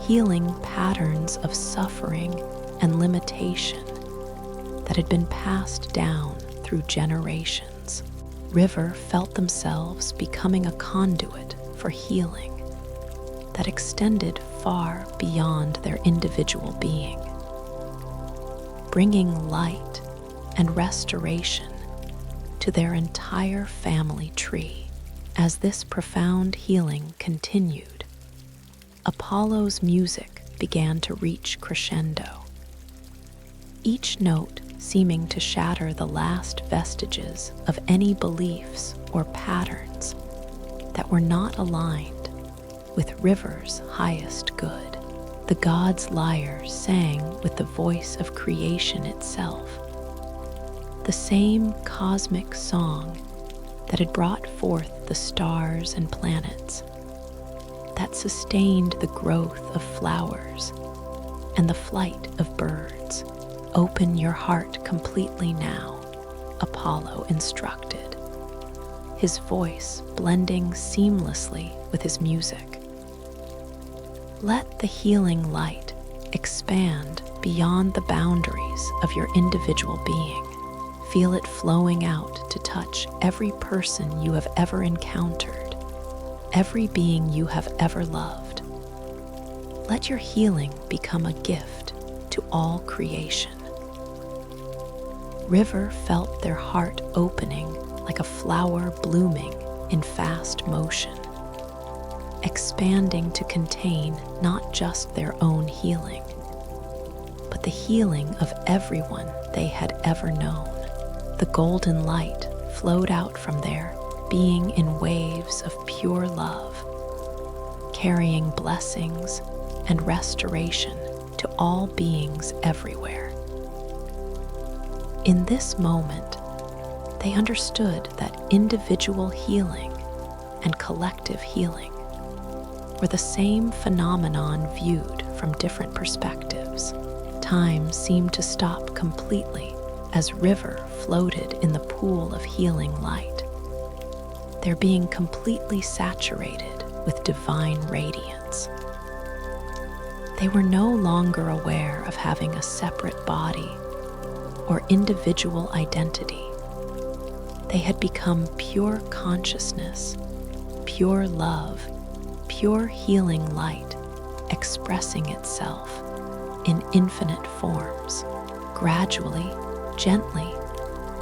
healing patterns of suffering and limitation that had been passed down through generations. River felt themselves becoming a conduit for healing that extended far beyond their individual being, bringing light and restoration to their entire family tree. As this profound healing continued, Apollo's music began to reach crescendo, each note seeming to shatter the last vestiges of any beliefs or patterns that were not aligned with River's highest good. The gods' lyre sang with the voice of creation itself, the same cosmic song that had brought forth the stars and planets, that sustained the growth of flowers and the flight of birds. Open your heart completely now, Apollo instructed, his voice blending seamlessly with his music. Let the healing light expand beyond the boundaries of your individual being. Feel it flowing out to touch every person you have ever encountered, every being you have ever loved. Let your healing become a gift to all creation. River felt their heart opening like a flower blooming in fast motion, expanding to contain not just their own healing, but the healing of everyone they had ever known. The golden light flowed out from there, being in waves of pure love, carrying blessings and restoration to all beings everywhere. In this moment, they understood that individual healing and collective healing were the same phenomenon viewed from different perspectives. Time seemed to stop completely as River floated in the pool of healing light, their being completely saturated with divine radiance. They were no longer aware of having a separate body or individual identity. They had become pure consciousness, pure love, pure healing light, expressing itself in infinite forms. Gradually, gently,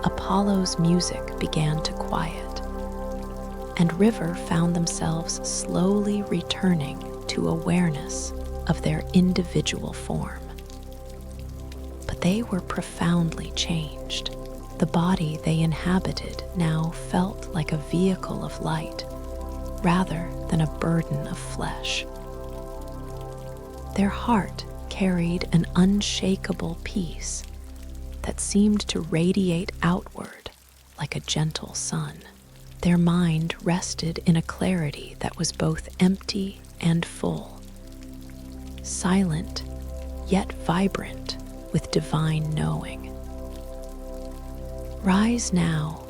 Apollo's music began to quiet, and River found themselves slowly returning to awareness of their individual form. But they were profoundly changed. The body they inhabited now felt like a vehicle of light, rather than a burden of flesh. Their heart carried an unshakable peace that seemed to radiate outward like a gentle sun. Their mind rested in a clarity that was both empty and full, silent yet vibrant with divine knowing. Rise now,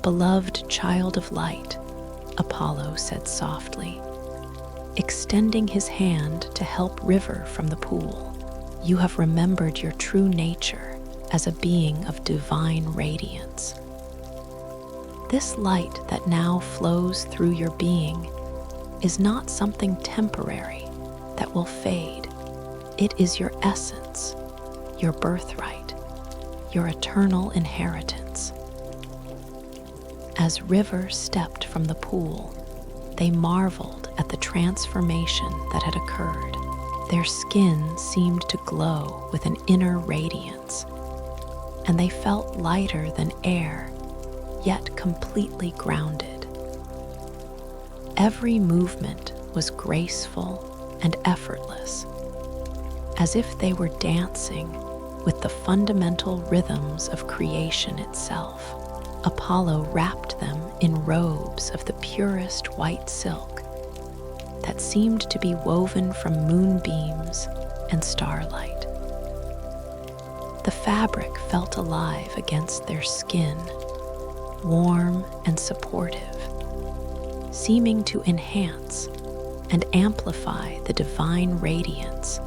beloved child of light, Apollo said softly, extending his hand to help River from the pool. You have remembered your true nature as a being of divine radiance. This light that now flows through your being is not something temporary that will fade. It is your essence, your birthright, your eternal inheritance. As River stepped from the pool, they marveled at the transformation that had occurred. Their skin seemed to glow with an inner radiance, and they felt lighter than air, yet completely grounded. Every movement was graceful and effortless, as if they were dancing with the fundamental rhythms of creation itself. Apollo wrapped them in robes of the purest white silk that seemed to be woven from moonbeams and starlight. The fabric felt alive against their skin, warm and supportive, seeming to enhance and amplify the divine radiance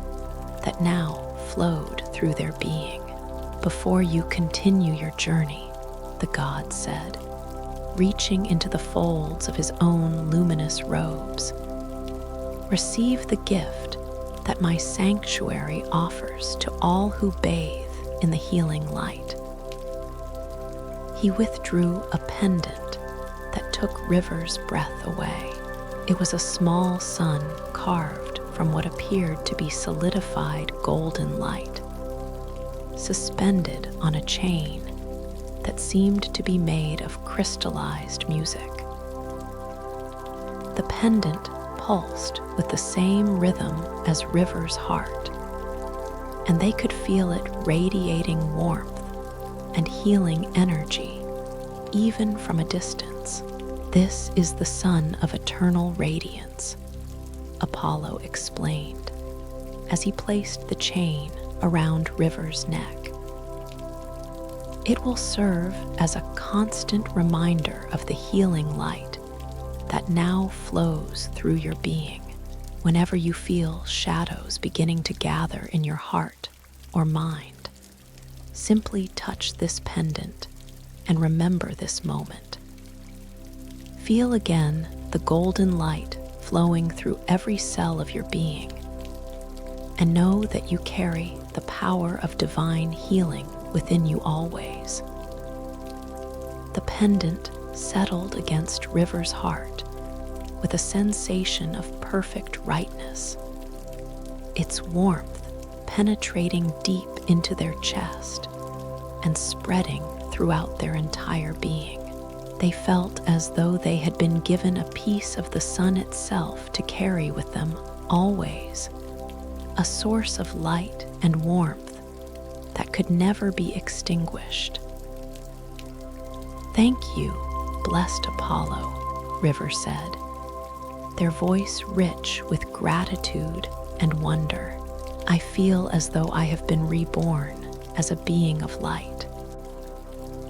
that now flowed through their being. Before you continue your journey, the god said, reaching into the folds of his own luminous robes, receive the gift that my sanctuary offers to all who bathe in the healing light. He withdrew a pendant that took River's breath away. It was a small sun carved from what appeared to be solidified golden light, suspended on a chain that seemed to be made of crystallized music. The pendant pulsed with the same rhythm as River's heart, and they could feel it radiating warmth and healing energy even from a distance. This is the sun of eternal radiance, Apollo explained as he placed the chain around River's neck. It will serve as a constant reminder of the healing light that now flows through your being. Whenever you feel shadows beginning to gather in your heart or mind, simply touch this pendant and remember this moment. Feel again the golden light flowing through every cell of your being, and know that you carry the power of divine healing within you always. The pendant settled against River's heart with a sensation of perfect rightness, its warmth penetrating deep into their chest and spreading throughout their entire being. They felt as though they had been given a piece of the sun itself to carry with them always, a source of light and warmth that could never be extinguished. Thank you, blessed Apollo, River said, their voice rich with gratitude and wonder. I feel as though I have been reborn as a being of light.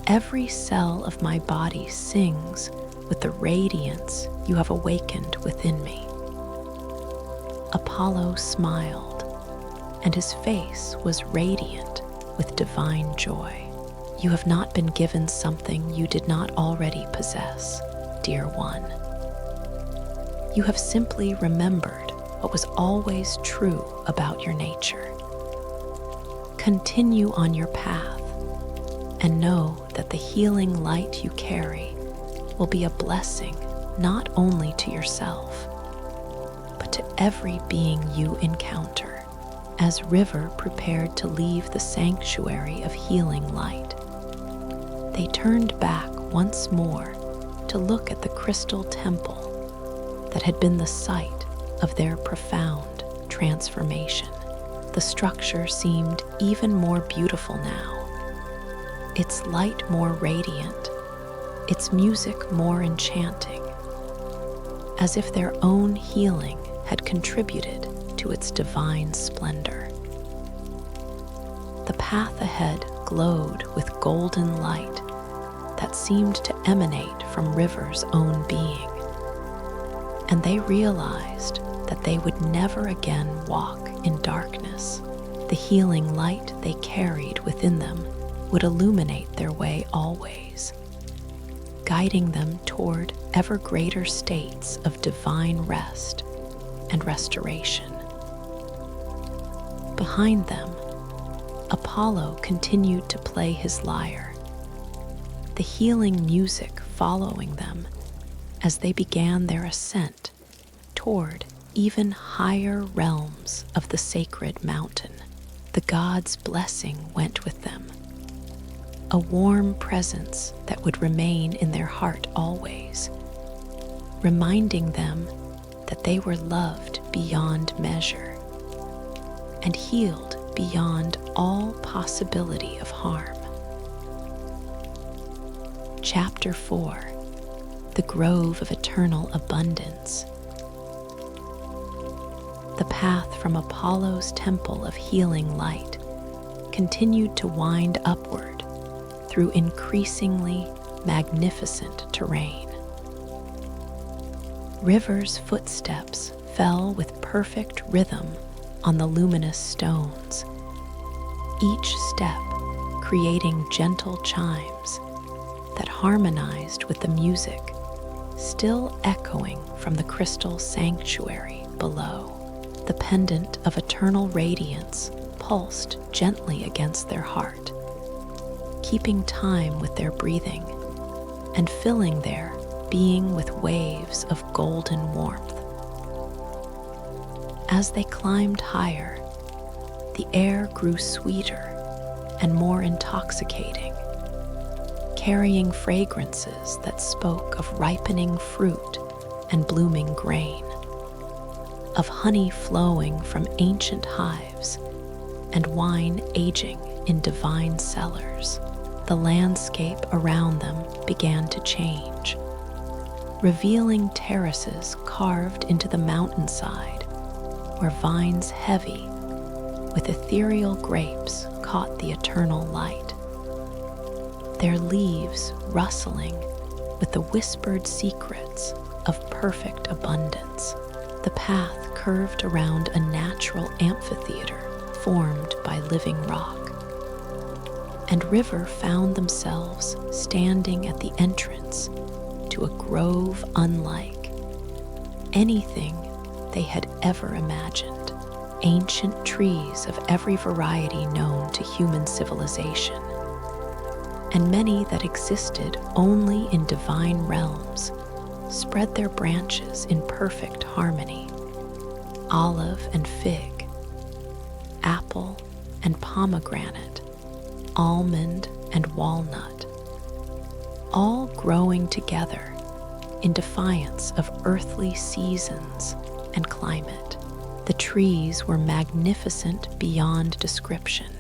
Every cell of my body sings with the radiance you have awakened within me. Apollo smiled, and his face was radiant with divine joy. You have not been given something you did not already possess, dear one. You have simply remembered what was always true about your nature. Continue on your path and know that the healing light you carry will be a blessing not only to yourself, but to every being you encounter. As River prepared to leave the sanctuary of healing light, they turned back once more to look at the crystal temple that had been the site of their profound transformation. The structure seemed even more beautiful now, its light more radiant, its music more enchanting, as if their own healing had contributed to its divine splendor. The path ahead glowed with golden light that seemed to emanate from River's own being, and they realized that they would never again walk in darkness. The healing light they carried within them would illuminate their way always, guiding them toward ever greater states of divine rest and restoration. Behind them, Apollo continued to play his lyre, the healing music following them as they began their ascent toward even higher realms of the sacred mountain. The gods' blessing went with them, a warm presence that would remain in their heart always, reminding them that they were loved beyond measure and healed beyond all possibility of harm. Chapter 4: The Grove of Eternal Abundance. The path from Apollo's temple of healing light continued to wind upward through increasingly magnificent terrain. River's footsteps fell with perfect rhythm on the luminous stones, each step creating gentle chimes that harmonized with the music still echoing from the crystal sanctuary below. The pendant of eternal radiance pulsed gently against their heart, keeping time with their breathing and filling their being with waves of golden warmth. As they climbed higher, the air grew sweeter and more intoxicating, carrying fragrances that spoke of ripening fruit and blooming grain, of honey flowing from ancient hives and wine aging in divine cellars. The landscape around them began to change, revealing terraces carved into the mountainside where vines heavy with ethereal grapes caught the eternal light, their leaves rustling with the whispered secrets of perfect abundance. The path curved around a natural amphitheater formed by living rock, and River found themselves standing at the entrance to a grove unlike anything they had ever imagined. Ancient trees of every variety known to human civilization, and many that existed only in divine realms, spread their branches in perfect harmony. Olive and fig, apple and pomegranate, almond and walnut, all growing together in defiance of earthly seasons and climate. The trees were magnificent beyond description,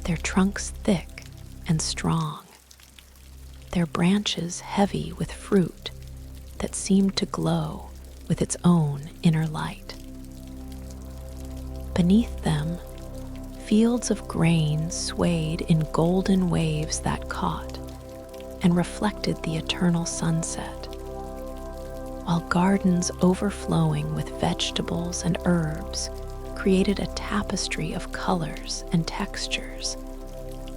their trunks thick and strong, their branches heavy with fruit that seemed to glow with its own inner light. Beneath them, fields of grain swayed in golden waves that caught and reflected the eternal sunset, while gardens overflowing with vegetables and herbs created a tapestry of colors and textures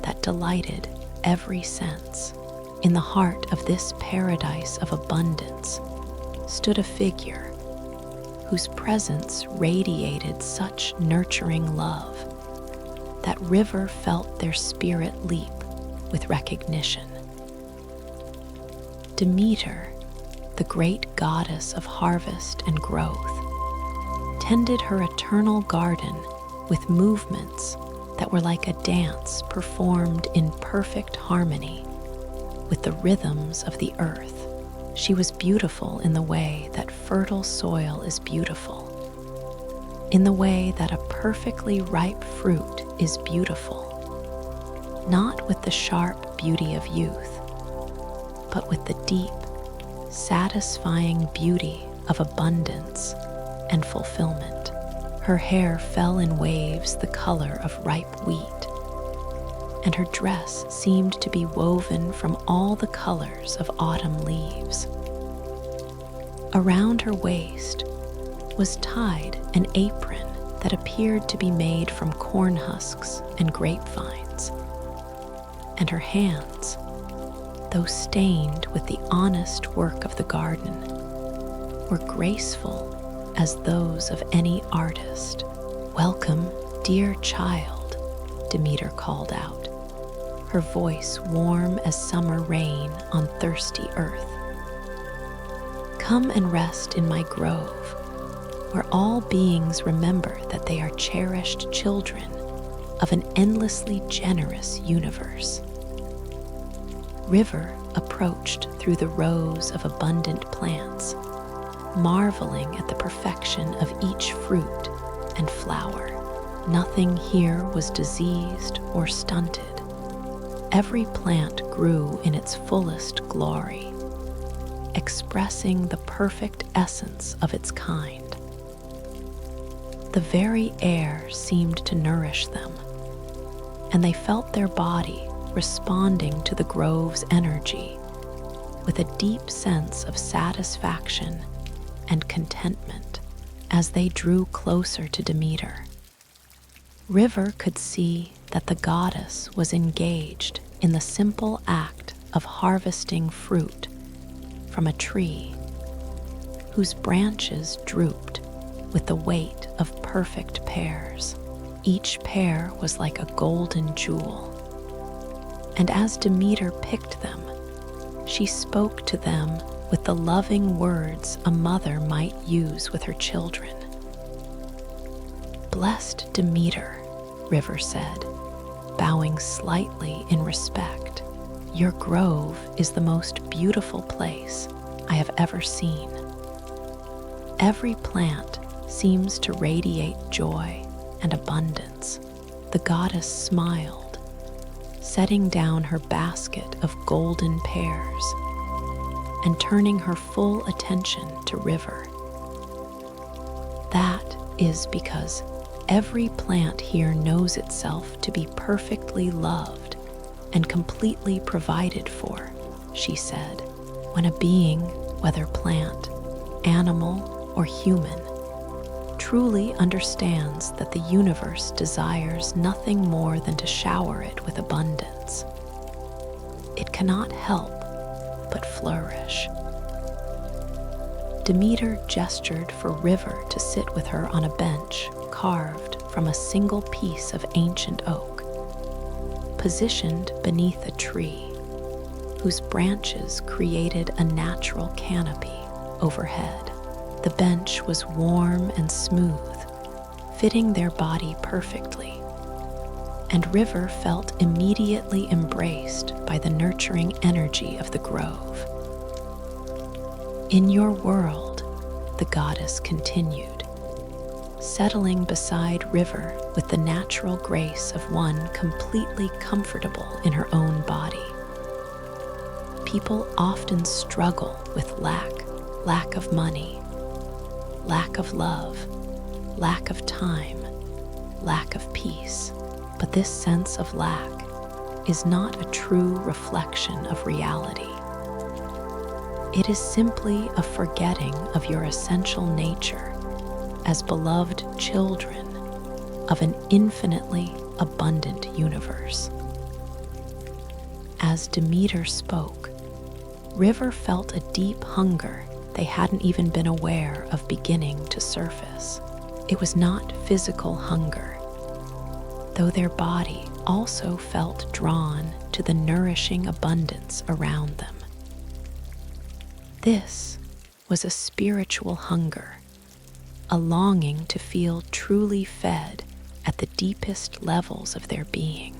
that delighted every sense. In the heart of this paradise of abundance stood a figure whose presence radiated such nurturing love that River felt their spirit leap with recognition. Demeter, the great goddess of harvest and growth, tended her eternal garden with movements that were like a dance performed in perfect harmony with the rhythms of the earth. She was beautiful in the way that fertile soil is beautiful, in the way that a perfectly ripe fruit is beautiful, not with the sharp beauty of youth, but with the deep, satisfying beauty of abundance and fulfillment. Her hair fell in waves the color of ripe wheat, and her dress seemed to be woven from all the colors of autumn leaves. Around her waist was tied an apron that appeared to be made from corn husks and grapevines, and her hands, though stained with the honest work of the garden, were graceful as those of any artist. "Welcome, dear child," Demeter called out, her voice warm as summer rain on thirsty earth. "Come and rest in my grove, where all beings remember that they are cherished children of an endlessly generous universe. River approached through the rows of abundant plants, marveling at the perfection of each fruit and flower. Nothing here was diseased or stunted. Every plant grew in its fullest glory, expressing the perfect essence of its kind. The very air seemed to nourish them, and they felt their body responding to the grove's energy with a deep sense of satisfaction and contentment as they drew closer to Demeter. River could see that the goddess was engaged in the simple act of harvesting fruit from a tree whose branches drooped with the weight of perfect pears. Each pear was like a golden jewel, and as Demeter picked them, she spoke to them with the loving words a mother might use with her children. "Blessed Demeter," River said, bowing slightly in respect, "your grove is the most beautiful place I have ever seen. Every plant seems to radiate joy and abundance." The goddess smiled, setting down her basket of golden pears and turning her full attention to River. "That is because every plant here knows itself to be perfectly loved and completely provided for," she said. "When a being, whether plant, animal, or human, truly understands that the universe desires nothing more than to shower it with abundance, it cannot help but flourish." Demeter gestured for River to sit with her on a bench carved from a single piece of ancient oak, positioned beneath a tree whose branches created a natural canopy overhead. The bench was warm and smooth, fitting their body perfectly, and River felt immediately embraced by the nurturing energy of the grove. "In your world," the goddess continued, settling beside River with the natural grace of one completely comfortable in her own body, "people often struggle with lack of money, lack of love, lack of time, lack of peace. But this sense of lack is not a true reflection of reality. It is simply a forgetting of your essential nature as beloved children of an infinitely abundant universe." As Demeter spoke, River felt a deep hunger they hadn't even been aware of beginning to surface. It was not physical hunger, though their body also felt drawn to the nourishing abundance around them. This was a spiritual hunger, a longing to feel truly fed at the deepest levels of their being.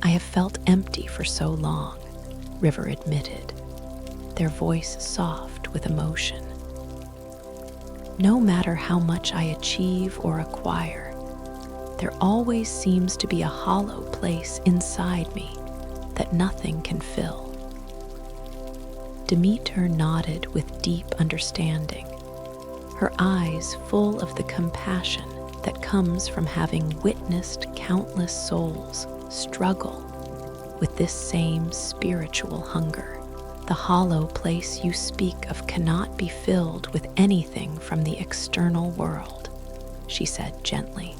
"I have felt empty for so long," River admitted, their voice soft with emotion. "No matter how much I achieve or acquire, there always seems to be a hollow place inside me that nothing can fill." Demeter nodded with deep understanding, her eyes full of the compassion that comes from having witnessed countless souls struggle with this same spiritual hunger. "The hollow place you speak of cannot be filled with anything from the external world," she said gently.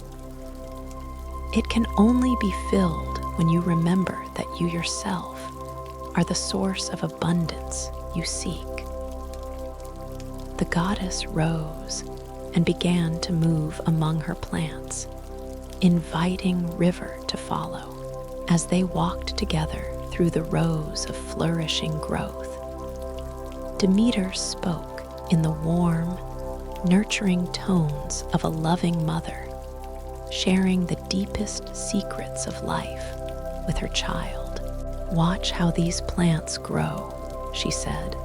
"It can only be filled when you remember that you yourself are the source of abundance you seek." The goddess rose and began to move among her plants, inviting River to follow. As they walked together through the rows of flourishing growth, Demeter spoke in the warm, nurturing tones of a loving mother, sharing the deepest secrets of life with her child. "Watch how these plants grow," she said,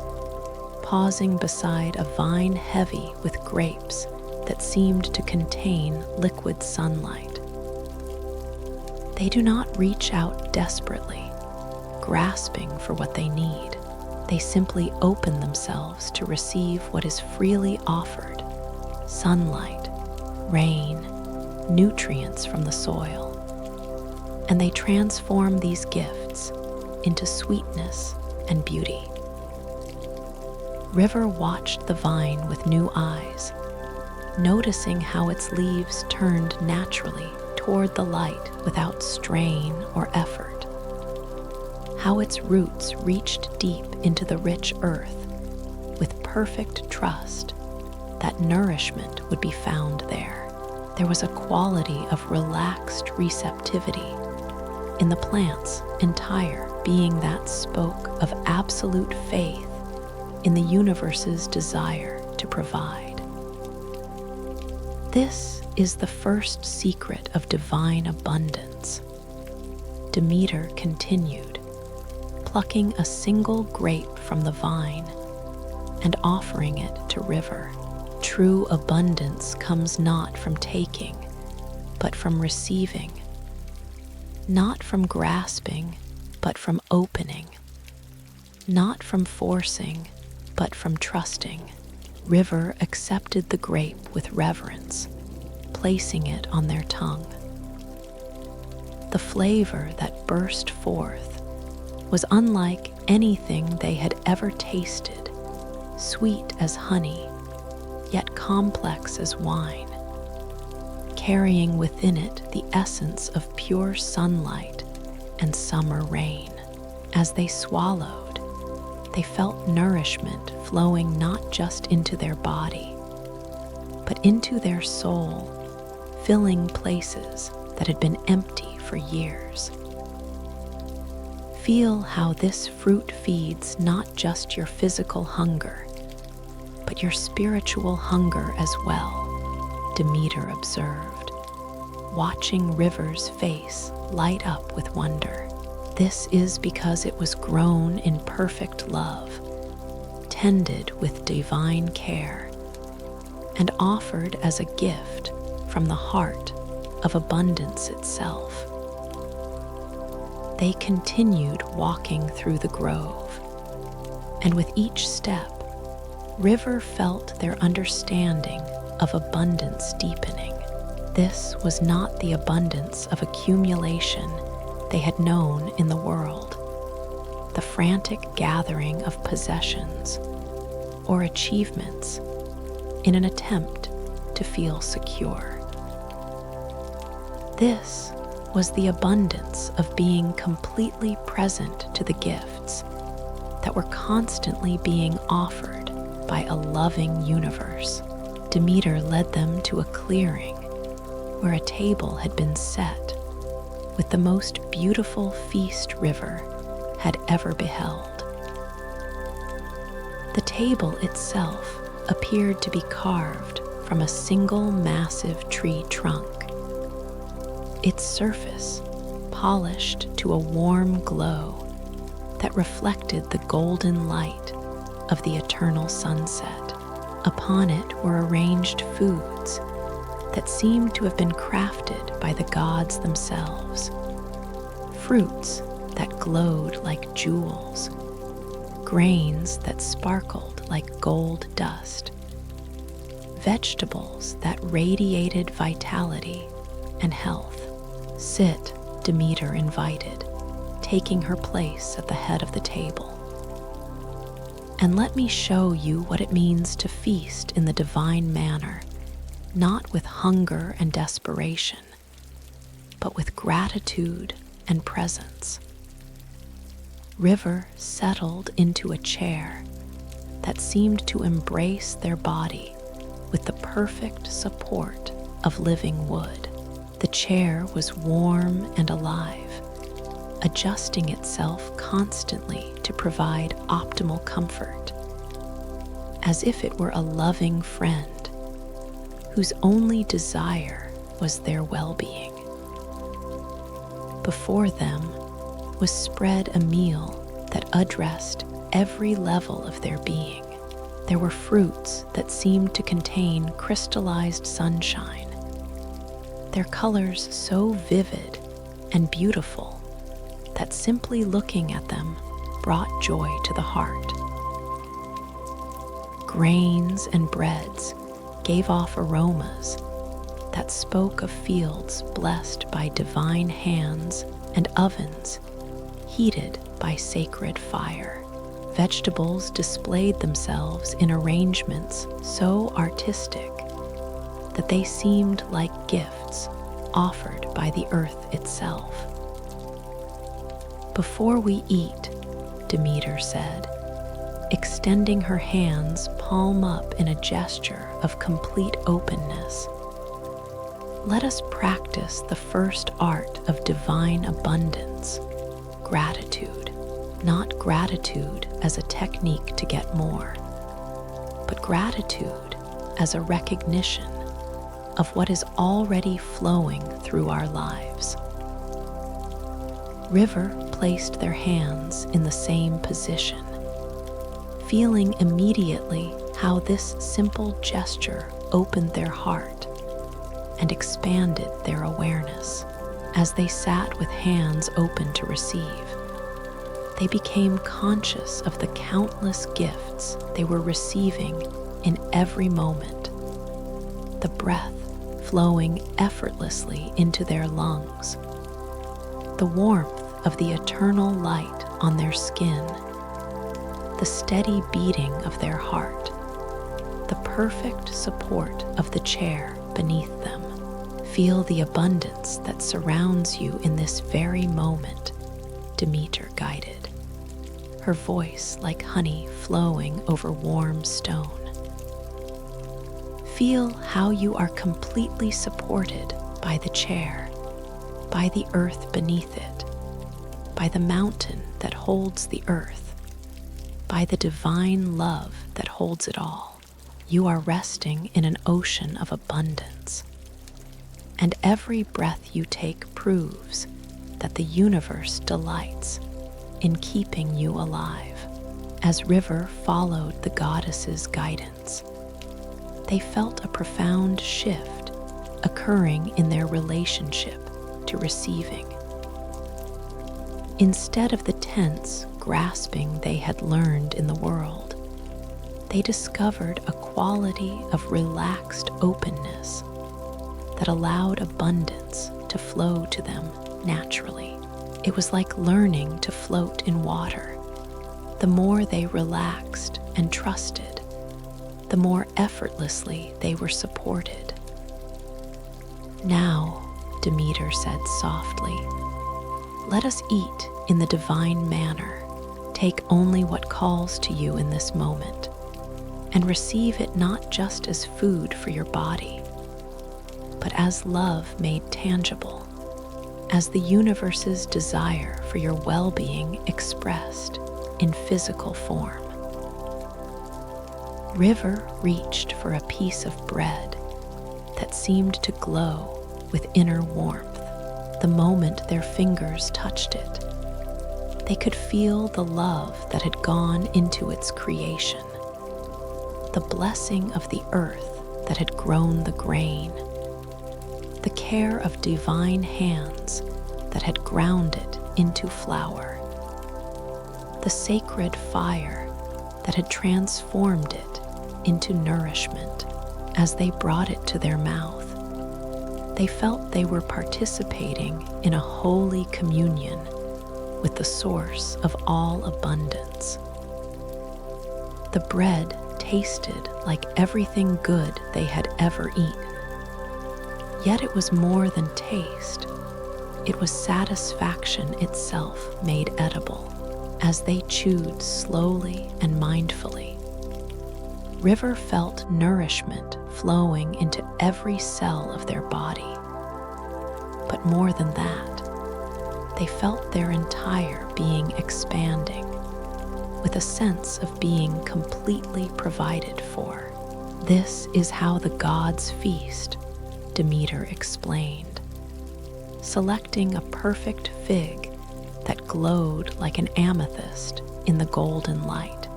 pausing beside a vine heavy with grapes that seemed to contain liquid sunlight. They do not reach out desperately, grasping for what they need. They simply open themselves to receive what is freely offered: sunlight, rain, nutrients from the soil. And they transform these gifts into sweetness and beauty. River watched the vine with new eyes, noticing how its leaves turned naturally toward the light without strain or effort, how its roots reached deep into the rich earth with perfect trust that nourishment would be found there. There was a quality of relaxed receptivity in the plant's entire being that spoke of absolute faith in the universe's desire to provide. This is the first secret of divine abundance. Demeter continued, plucking a single grape from the vine and offering it to River. True abundance comes not from taking, but from receiving. Not from grasping, but from opening. Not from forcing, but from trusting. River accepted the grape with reverence, placing it on their tongue. The flavor that burst forth was unlike anything they had ever tasted, sweet as honey, yet complex as wine, carrying within it the essence of pure sunlight and summer rain. As they swallowed, they felt nourishment flowing not just into their body, but into their soul, filling places that had been empty for years. Feel how this fruit feeds not just your physical hunger, but your spiritual hunger as well, Demeter observed, watching River's face light up with wonder. This is because it was grown in perfect love, tended with divine care, and offered as a gift from the heart of abundance itself. They continued walking through the grove, and with each step, River felt their understanding of abundance deepening. This was not the abundance of accumulation they had known in the world, the frantic gathering of possessions or achievements in an attempt to feel secure. This was the abundance of being completely present to the gifts that were constantly being offered by a loving universe. Demeter led them to a clearing where a table had been set with the most beautiful feast River had ever beheld. The table itself appeared to be carved from a single massive tree trunk, its surface polished to a warm glow that reflected the golden light of the eternal sunset. Upon it were arranged foods that seemed to have been crafted by the gods themselves. Fruits that glowed like jewels, grains that sparkled like gold dust, vegetables that radiated vitality and health. "Sit," Demeter invited, taking her place at the head of the table. "And let me show you what it means to feast in the divine manner, not with hunger and desperation, but with gratitude and presence." River settled into a chair that seemed to embrace their body with the perfect support of living wood. The chair was warm and alive, adjusting itself constantly to provide optimal comfort, as if it were a loving friend whose only desire was their well-being. Before them was spread a meal that addressed every level of their being. There were fruits that seemed to contain crystallized sunshine, their colors so vivid and beautiful that simply looking at them brought joy to the heart. Grains and breads gave off aromas that spoke of fields blessed by divine hands and ovens heated by sacred fire. Vegetables displayed themselves in arrangements so artistic that they seemed like gifts offered by the earth itself. "Before we eat," Demeter said, extending her hands palm up in a gesture of complete openness, "let us practice the first art of divine abundance, gratitude. Not gratitude as a technique to get more, but gratitude as a recognition of what is already flowing through our lives." River placed their hands in the same position, feeling immediately how this simple gesture opened their heart and expanded their awareness. As they sat with hands open to receive, they became conscious of the countless gifts they were receiving in every moment. The breath flowing effortlessly into their lungs, the warmth of the eternal light on their skin, the steady beating of their heart, the perfect support of the chair beneath them. "Feel the abundance that surrounds you in this very moment," Demeter guided, her voice like honey flowing over warm stone. "Feel how you are completely supported by the chair, by the earth beneath it, by the mountain that holds the earth, by the divine love that holds it all. You are resting in an ocean of abundance, and every breath you take proves that the universe delights in keeping you alive." As River followed the goddess's guidance, they felt a profound shift occurring in their relationship to receiving. Instead of the tense grasping they had learned in the world, they discovered a quality of relaxed openness that allowed abundance to flow to them naturally. It was like learning to float in water. The more they relaxed and trusted, the more effortlessly they were supported. "Now," Demeter said softly, "let us eat in the divine manner. Take only what calls to you in this moment, and receive it not just as food for your body, but as love made tangible, as the universe's desire for your well-being expressed in physical form." River reached for a piece of bread that seemed to glow with inner warmth. The moment their fingers touched it, they could feel the love that had gone into its creation, the blessing of the earth that had grown the grain, the care of divine hands that had ground it into flour, the sacred fire that had transformed it into nourishment. As they brought it to their mouth, they felt they were participating in a holy communion with the source of all abundance. The bread tasted like everything good they had ever eaten. Yet it was more than taste. It was satisfaction itself made edible. As they chewed slowly and mindfully, River felt nourishment flowing into every cell of their body. But more than that, they felt their entire being expanding with a sense of being completely provided for. "This is how the gods feast," Demeter explained, selecting a perfect fig that glowed like an amethyst in the golden light.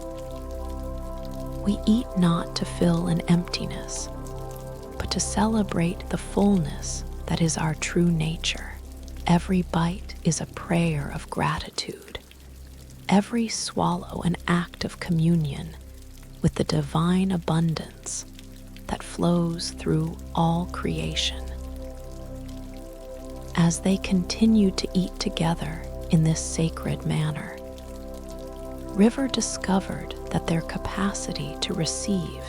"We eat not to fill an emptiness, but to celebrate the fullness that is our true nature. Every bite is a prayer of gratitude, every swallow an act of communion with the divine abundance that flows through all creation." As they continued to eat together in this sacred manner, River discovered that their capacity to receive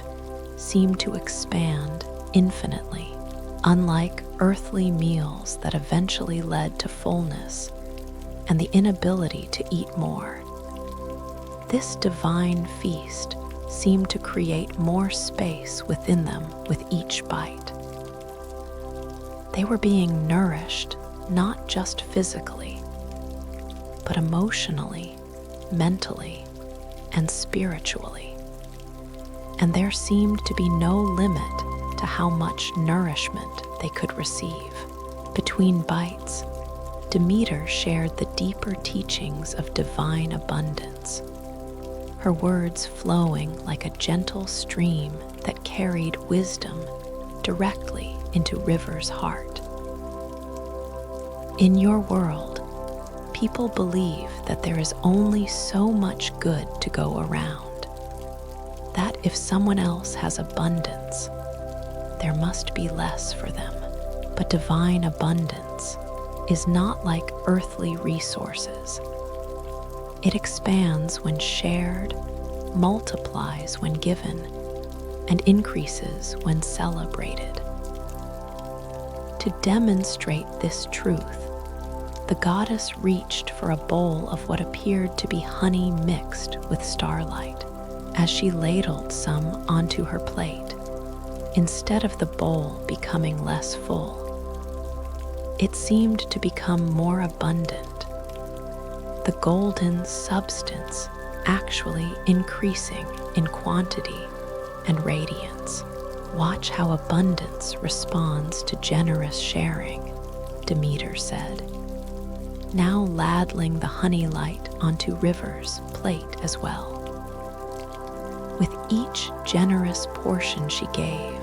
seemed to expand infinitely, unlike earthly meals that eventually led to fullness and the inability to eat more. This divine feast seemed to create more space within them with each bite. They were being nourished not just physically, but emotionally, mentally, and spiritually. And there seemed to be no limit to how much nourishment they could receive. Between bites, Demeter shared the deeper teachings of divine abundance, her words flowing like a gentle stream that carried wisdom directly into River's heart. In your world, people believe that there is only so much good to go around, that if someone else has abundance, there must be less for them. But divine abundance is not like earthly resources. It expands when shared, multiplies when given, and increases when celebrated. To demonstrate this truth, the goddess reached for a bowl of what appeared to be honey mixed with starlight. As she ladled some onto her plate, instead of the bowl becoming less full, it seemed to become more abundant, the golden substance actually increasing in quantity and radiance. "Watch how abundance responds to generous sharing," Demeter said, now ladling the honey light onto River's plate as well. With each generous portion she gave,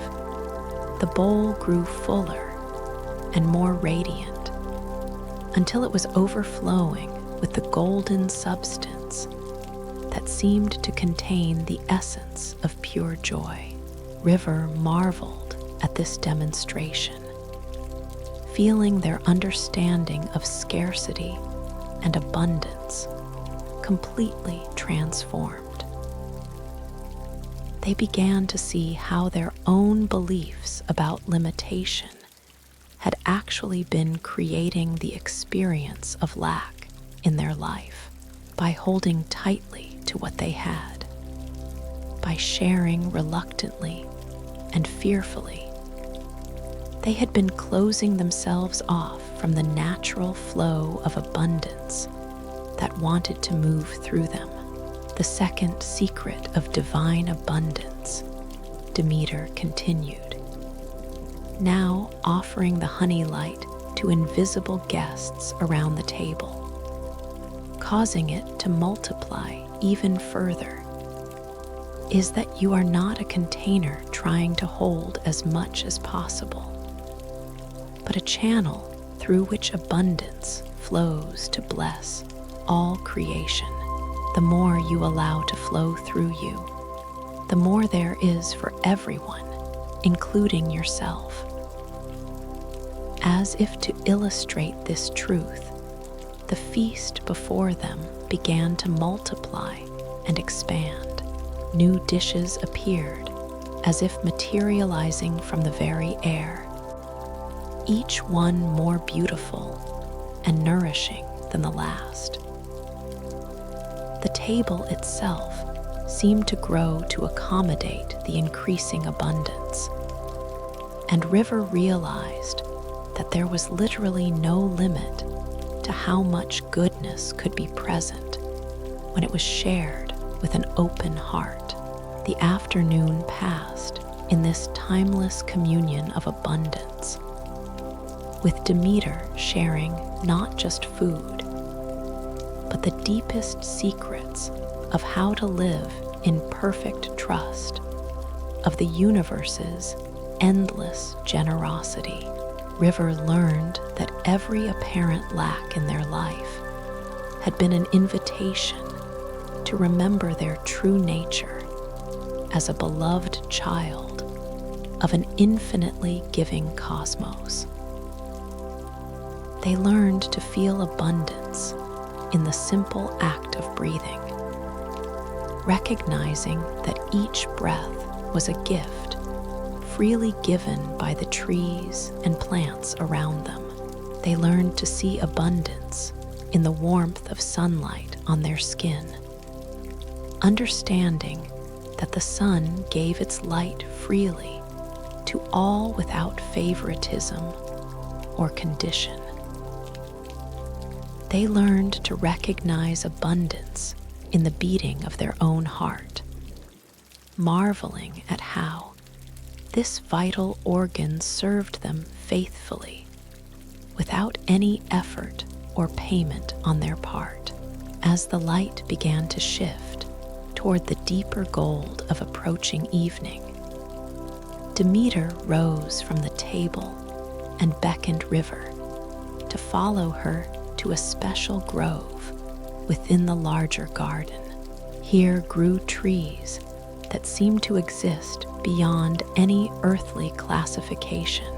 the bowl grew fuller and more radiant until it was overflowing with the golden substance that seemed to contain the essence of pure joy. River marveled at this demonstration, feeling their understanding of scarcity and abundance completely transformed. They began to see how their own beliefs about limitation had actually been creating the experience of lack in their life. By holding tightly to what they had, by sharing reluctantly and fearfully, they had been closing themselves off from the natural flow of abundance that wanted to move through them. The second secret of divine abundance, Demeter continued, now offering the honey light to invisible guests around the table, causing it to multiply even further, is that you are not a container trying to hold as much as possible, but a channel through which abundance flows to bless all creation. The more you allow to flow through you, the more there is for everyone, including yourself. As if to illustrate this truth, the feast before them began to multiply and expand. New dishes appeared, as if materializing from the very air, each one more beautiful and nourishing than the last. The table itself seemed to grow to accommodate the increasing abundance, and River realized that there was literally no limit to how much goodness could be present when it was shared with an open heart. The afternoon passed in this timeless communion of abundance, with Demeter sharing not just food, but the deepest secrets of how to live in perfect trust of the universe's endless generosity. River learned that every apparent lack in their life had been an invitation to remember their true nature as a beloved child of an infinitely giving cosmos. They learned to feel abundance in the simple act of breathing, recognizing that each breath was a gift freely given by the trees and plants around them. They learned to see abundance in the warmth of sunlight on their skin, understanding that the sun gave its light freely to all without favoritism or condition. They learned to recognize abundance in the beating of their own heart, marveling at how this vital organ served them faithfully, without any effort or payment on their part. As the light began to shift toward the deeper gold of approaching evening, Demeter rose from the table and beckoned River to follow her to a special grove within the larger garden. Here grew trees that seemed to exist beyond any earthly classification.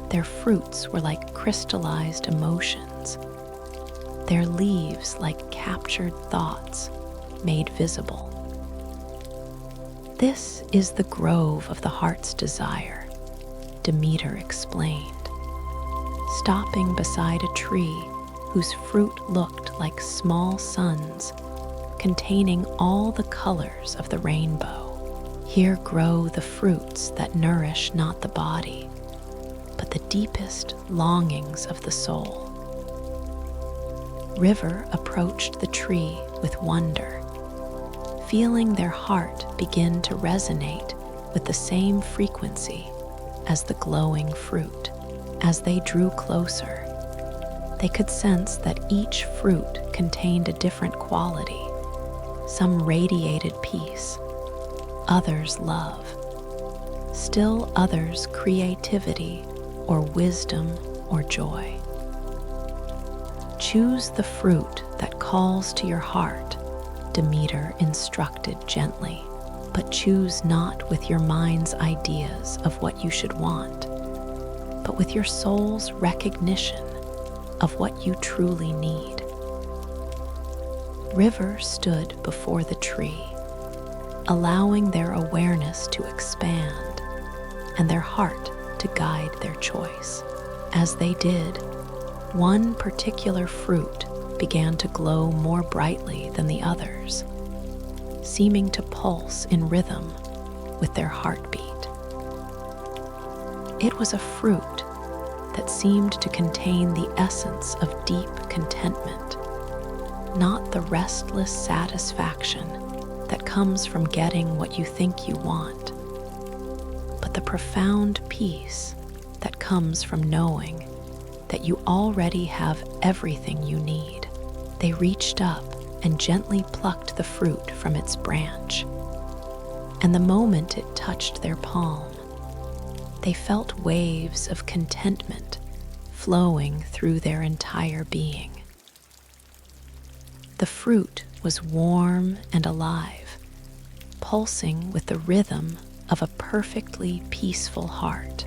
Their fruits were like crystallized emotions, their leaves like captured thoughts made visible. This is the grove of the heart's desire, Demeter explained, stopping beside a tree whose fruit looked like small suns containing all the colors of the rainbow. Here grow the fruits that nourish not the body, but the deepest longings of the soul. River approached the tree with wonder, feeling their heart begin to resonate with the same frequency as the glowing fruit. As they drew closer, they could sense that each fruit contained a different quality. Some radiated peace, others love, still others creativity or wisdom or joy. Choose the fruit that calls to your heart, Demeter instructed gently, but choose not with your mind's ideas of what you should want, but with your soul's recognition of what you truly need. River stood before the tree, allowing their awareness to expand and their heart to guide their choice. As they did, one particular fruit began to glow more brightly than the others, seeming to pulse in rhythm with their heartbeat. It was a fruit that seemed to contain the essence of deep contentment, not the restless satisfaction that comes from getting what you think you want, but the profound peace that comes from knowing that you already have everything you need. They reached up and gently plucked the fruit from its branch, and the moment it touched their palm, they felt waves of contentment flowing through their entire being. The fruit was warm and alive, pulsing with the rhythm of a perfectly peaceful heart.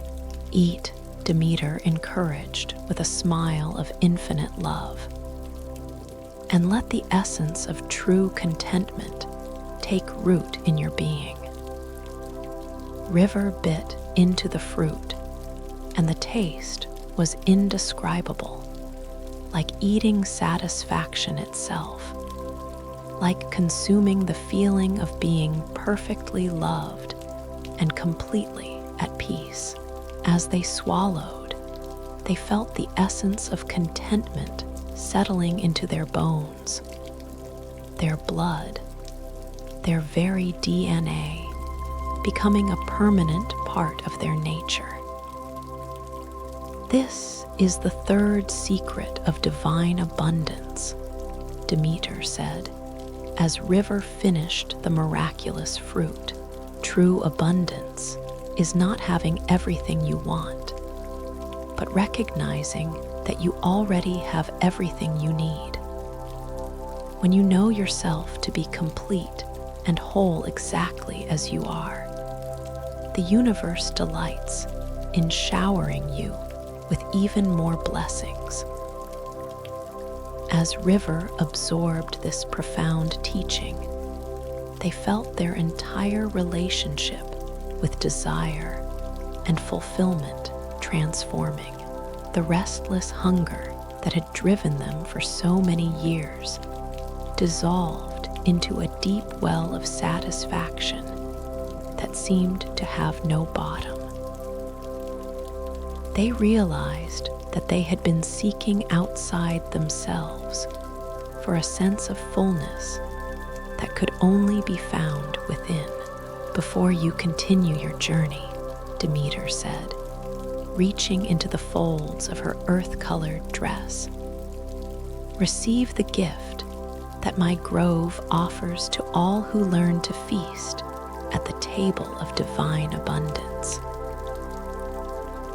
Eat, Demeter encouraged with a smile of infinite love, and let the essence of true contentment take root in your being. River bit into the fruit, and the taste was indescribable, like eating satisfaction itself, like consuming the feeling of being perfectly loved and completely at peace. As they swallowed, they felt the essence of contentment settling into their bones, their blood, their very DNA becoming a permanent part of their nature. This is the third secret of divine abundance, Demeter said, as River finished the miraculous fruit. True abundance is not having everything you want, but recognizing that you already have everything you need. When you know yourself to be complete and whole exactly as you are, the universe delights in showering you with even more blessings. As River absorbed this profound teaching, they felt their entire relationship with desire and fulfillment transforming. The restless hunger that had driven them for so many years dissolved into a deep well of satisfaction that seemed to have no bottom. They realized that they had been seeking outside themselves for a sense of fullness that could only be found within. Before you continue your journey, Demeter said, reaching into the folds of her earth-colored dress, receive the gift that my grove offers to all who learn to feast at the table of divine abundance.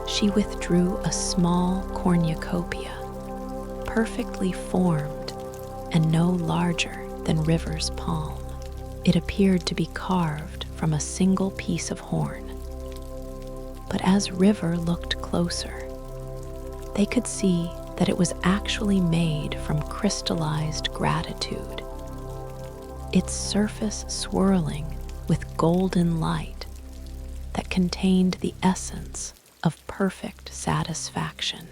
She withdrew a small cornucopia, perfectly formed and no larger than River's palm. It appeared to be carved from a single piece of horn. But as River looked closer, they could see that it was actually made from crystallized gratitude, its surface swirling with golden light that contained the essence of perfect satisfaction.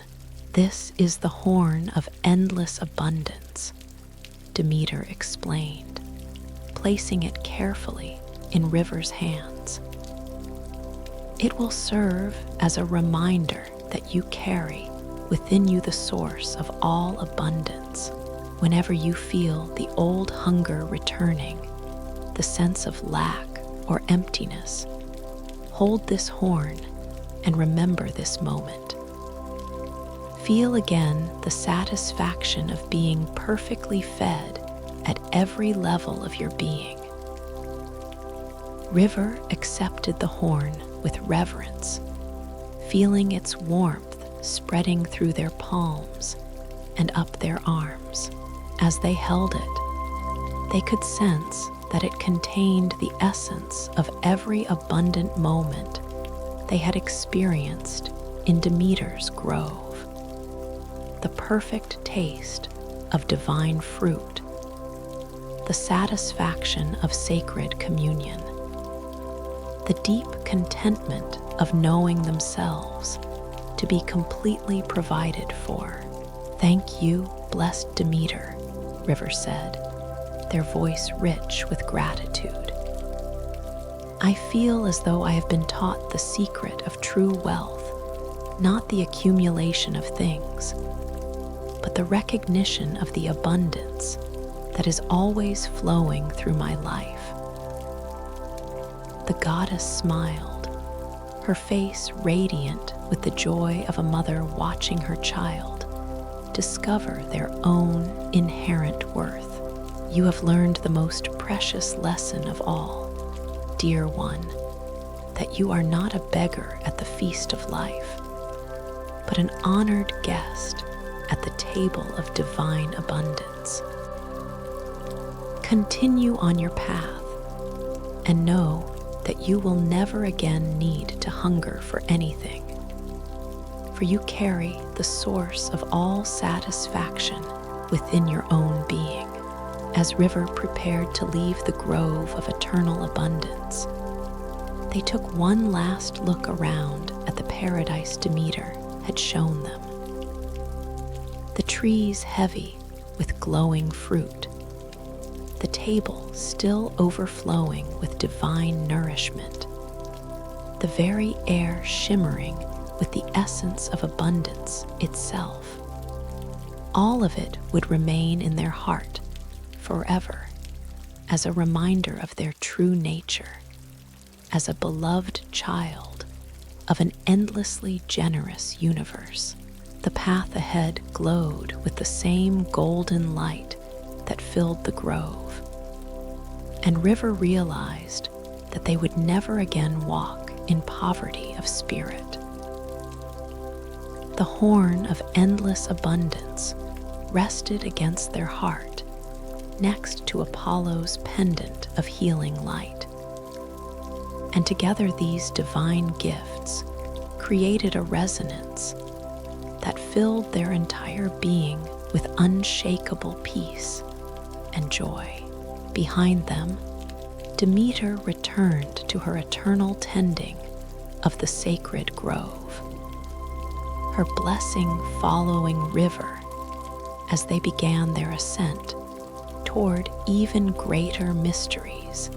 This is the horn of endless abundance, Demeter explained, placing it carefully in River's hands. It will serve as a reminder that you carry within you the source of all abundance. Whenever you feel the old hunger returning, the sense of lack or emptiness, hold this horn and remember this moment. Feel again the satisfaction of being perfectly fed at every level of your being. River accepted the horn with reverence, feeling its warmth spreading through their palms and up their arms. As they held it, they could sense that it contained the essence of every abundant moment they had experienced in Demeter's grove. The perfect taste of divine fruit, the satisfaction of sacred communion, the deep contentment of knowing themselves to be completely provided for. Thank you, blessed Demeter, River said, their voice rich with gratitude. I feel as though I have been taught the secret of true wealth, not the accumulation of things, but the recognition of the abundance that is always flowing through my life. The goddess smiled, her face radiant with the joy of a mother watching her child discover their own inherent worth. You have learned the most precious lesson of all, dear one, that you are not a beggar at the feast of life, but an honored guest at the table of divine abundance. Continue on your path and know that you will never again need to hunger for anything, for you carry the source of all satisfaction within your own being. As River prepared to leave the grove of eternal abundance, they took one last look around at the paradise Demeter had shown them. The trees heavy with glowing fruit, the table still overflowing with divine nourishment, the very air shimmering with the essence of abundance itself. All of it would remain in their heart forever as a reminder of their true nature, as a beloved child of an endlessly generous universe. The path ahead glowed with the same golden light that filled the grove, and River realized that they would never again walk in poverty of spirit. The horn of endless abundance rested against their heart, next to Apollo's pendant of healing light. And together these divine gifts created a resonance that filled their entire being with unshakable peace and joy. Behind them, Demeter returned to her eternal tending of the sacred grove, her blessing following River as they began their ascent toward even greater mysteries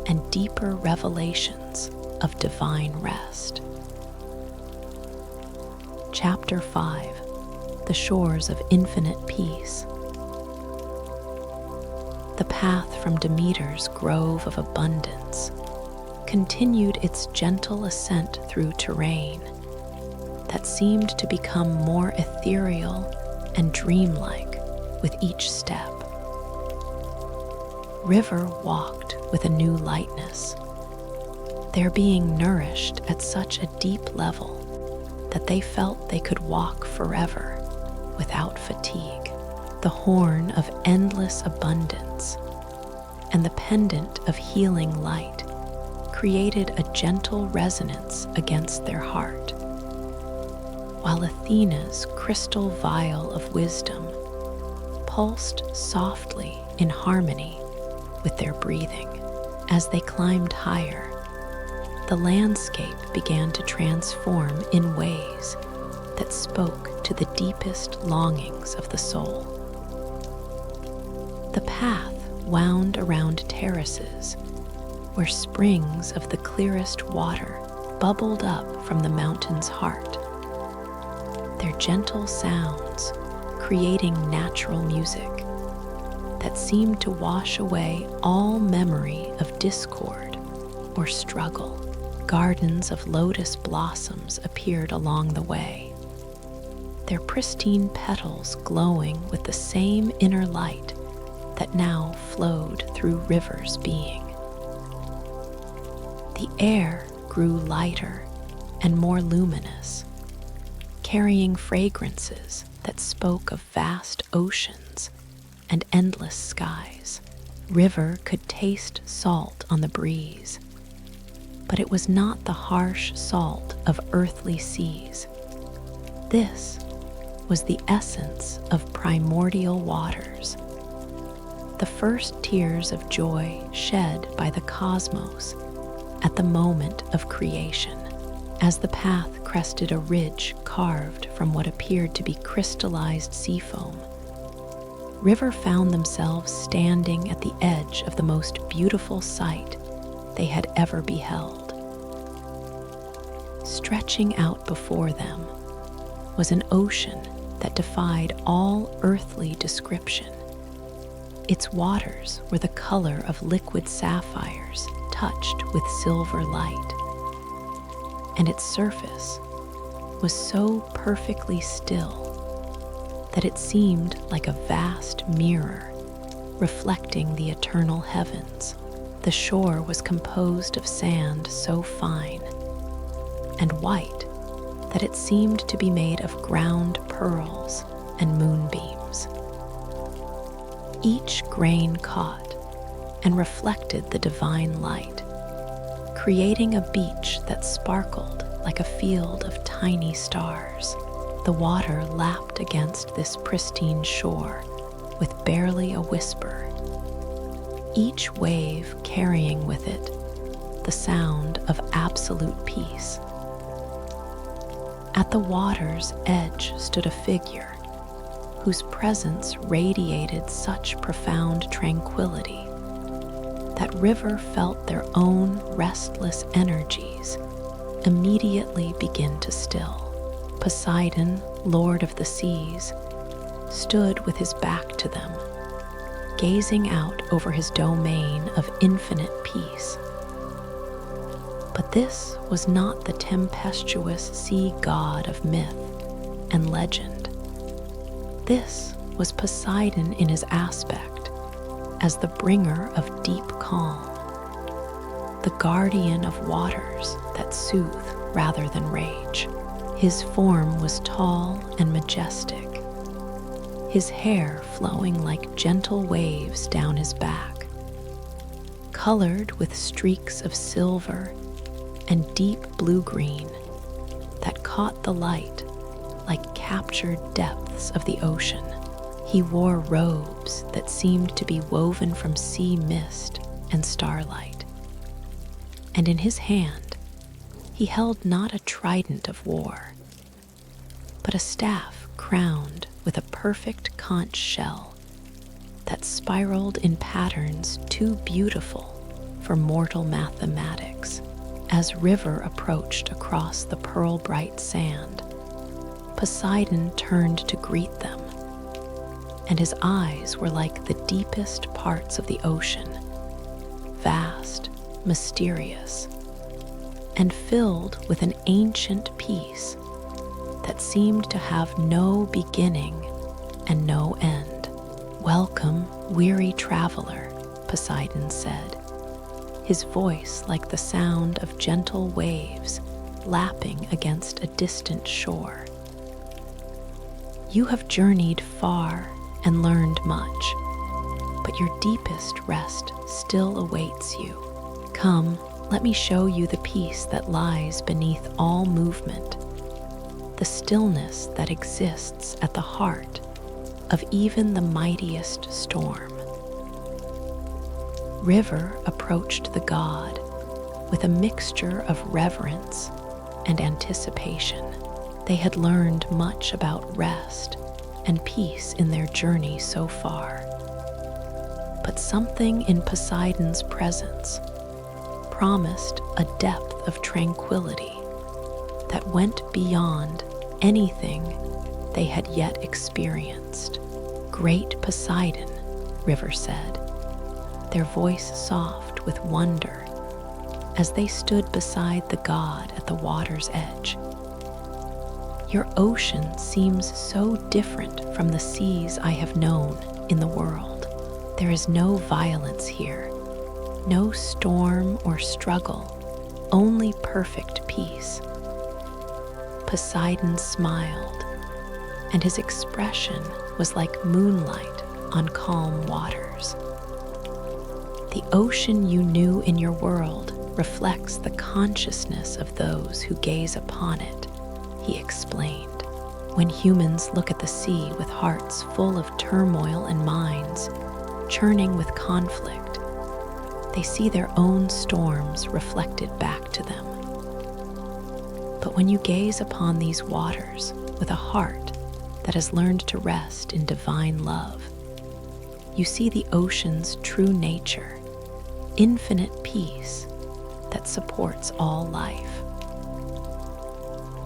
and deeper revelations of divine rest. Chapter 5: The Shores of Infinite Peace. The path from Demeter's grove of abundance continued its gentle ascent through terrain that seemed to become more ethereal and dreamlike with each step. River walked with a new lightness, their being nourished at such a deep level that they felt they could walk forever without fatigue. The horn of endless abundance and the pendant of healing light created a gentle resonance against their heart, while Athena's crystal vial of wisdom pulsed softly in harmony with their breathing. As they climbed higher, the landscape began to transform in ways that spoke to the deepest longings of the soul. The path wound around terraces where springs of the clearest water bubbled up from the mountain's heart, their gentle sounds creating natural music that seemed to wash away all memory of discord or struggle. Gardens of lotus blossoms appeared along the way, their pristine petals glowing with the same inner light that now flowed through River's being. The air grew lighter and more luminous, carrying fragrances that spoke of vast oceans and endless skies. River could taste salt on the breeze, but it was not the harsh salt of earthly seas. This was the essence of primordial waters, the first tears of joy shed by the cosmos at the moment of creation. As the path crested a ridge carved from what appeared to be crystallized seafoam, River found themselves standing at the edge of the most beautiful sight they had ever beheld. Stretching out before them was an ocean that defied all earthly description. Its waters were the color of liquid sapphires touched with silver light, and its surface was so perfectly still that it seemed like a vast mirror reflecting the eternal heavens. The shore was composed of sand so fine and white that it seemed to be made of ground pearls and moonbeams. Each grain caught and reflected the divine light, creating a beach that sparkled like a field of tiny stars. The water lapped against this pristine shore with barely a whisper, each wave carrying with it the sound of absolute peace. At the water's edge stood a figure whose presence radiated such profound tranquility that River felt their own restless energies immediately begin to still. Poseidon, lord of the seas, stood with his back to them, gazing out over his domain of infinite peace. But this was not the tempestuous sea god of myth and legend. This was Poseidon in his aspect as the bringer of deep calm, the guardian of waters that soothe rather than rage. His form was tall and majestic, his hair flowing like gentle waves down his back, colored with streaks of silver and deep blue-green that caught the light like captured depths of the ocean. He wore robes that seemed to be woven from sea mist and starlight, and in his hand he held not a trident of war, but a staff crowned with a perfect conch shell that spiraled in patterns too beautiful for mortal mathematics. As River approached across the pearl-bright sand, Poseidon turned to greet them, and his eyes were like the deepest parts of the ocean, vast, mysterious, and filled with an ancient peace that seemed to have no beginning and no end. "Welcome, weary traveler," Poseidon said, his voice like the sound of gentle waves lapping against a distant shore. "You have journeyed far and learned much, but your deepest rest still awaits you. Come, let me show you the peace that lies beneath all movement, the stillness that exists at the heart of even the mightiest storm." River approached the god with a mixture of reverence and anticipation. They had learned much about rest and peace in their journey so far. But something in Poseidon's presence promised a depth of tranquility that went beyond anything they had yet experienced. "Great Poseidon," River said, their voice soft with wonder as they stood beside the god at the water's edge. "Your ocean seems so different from the seas I have known in the world. There is no violence here, no storm or struggle, only perfect peace." Poseidon smiled, and his expression was like moonlight on calm waters. "The ocean you knew in your world reflects the consciousness of those who gaze upon it," he explained. "When humans look at the sea with hearts full of turmoil and minds churning with conflict, they see their own storms reflected back to them. But when you gaze upon these waters with a heart that has learned to rest in divine love, you see the ocean's true nature, infinite peace that supports all life."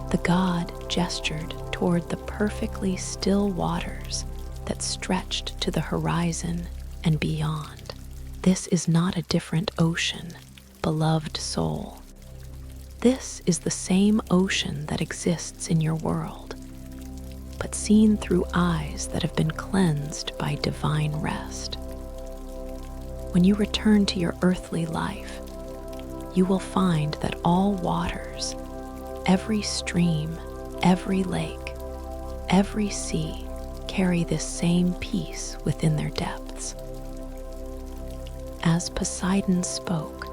The god gestured toward the perfectly still waters that stretched to the horizon and beyond. "This is not a different ocean, beloved soul. This is the same ocean that exists in your world, but seen through eyes that have been cleansed by divine rest. When you return to your earthly life, you will find that all waters, every stream, every lake, every sea, carry this same peace within their depths." As Poseidon spoke,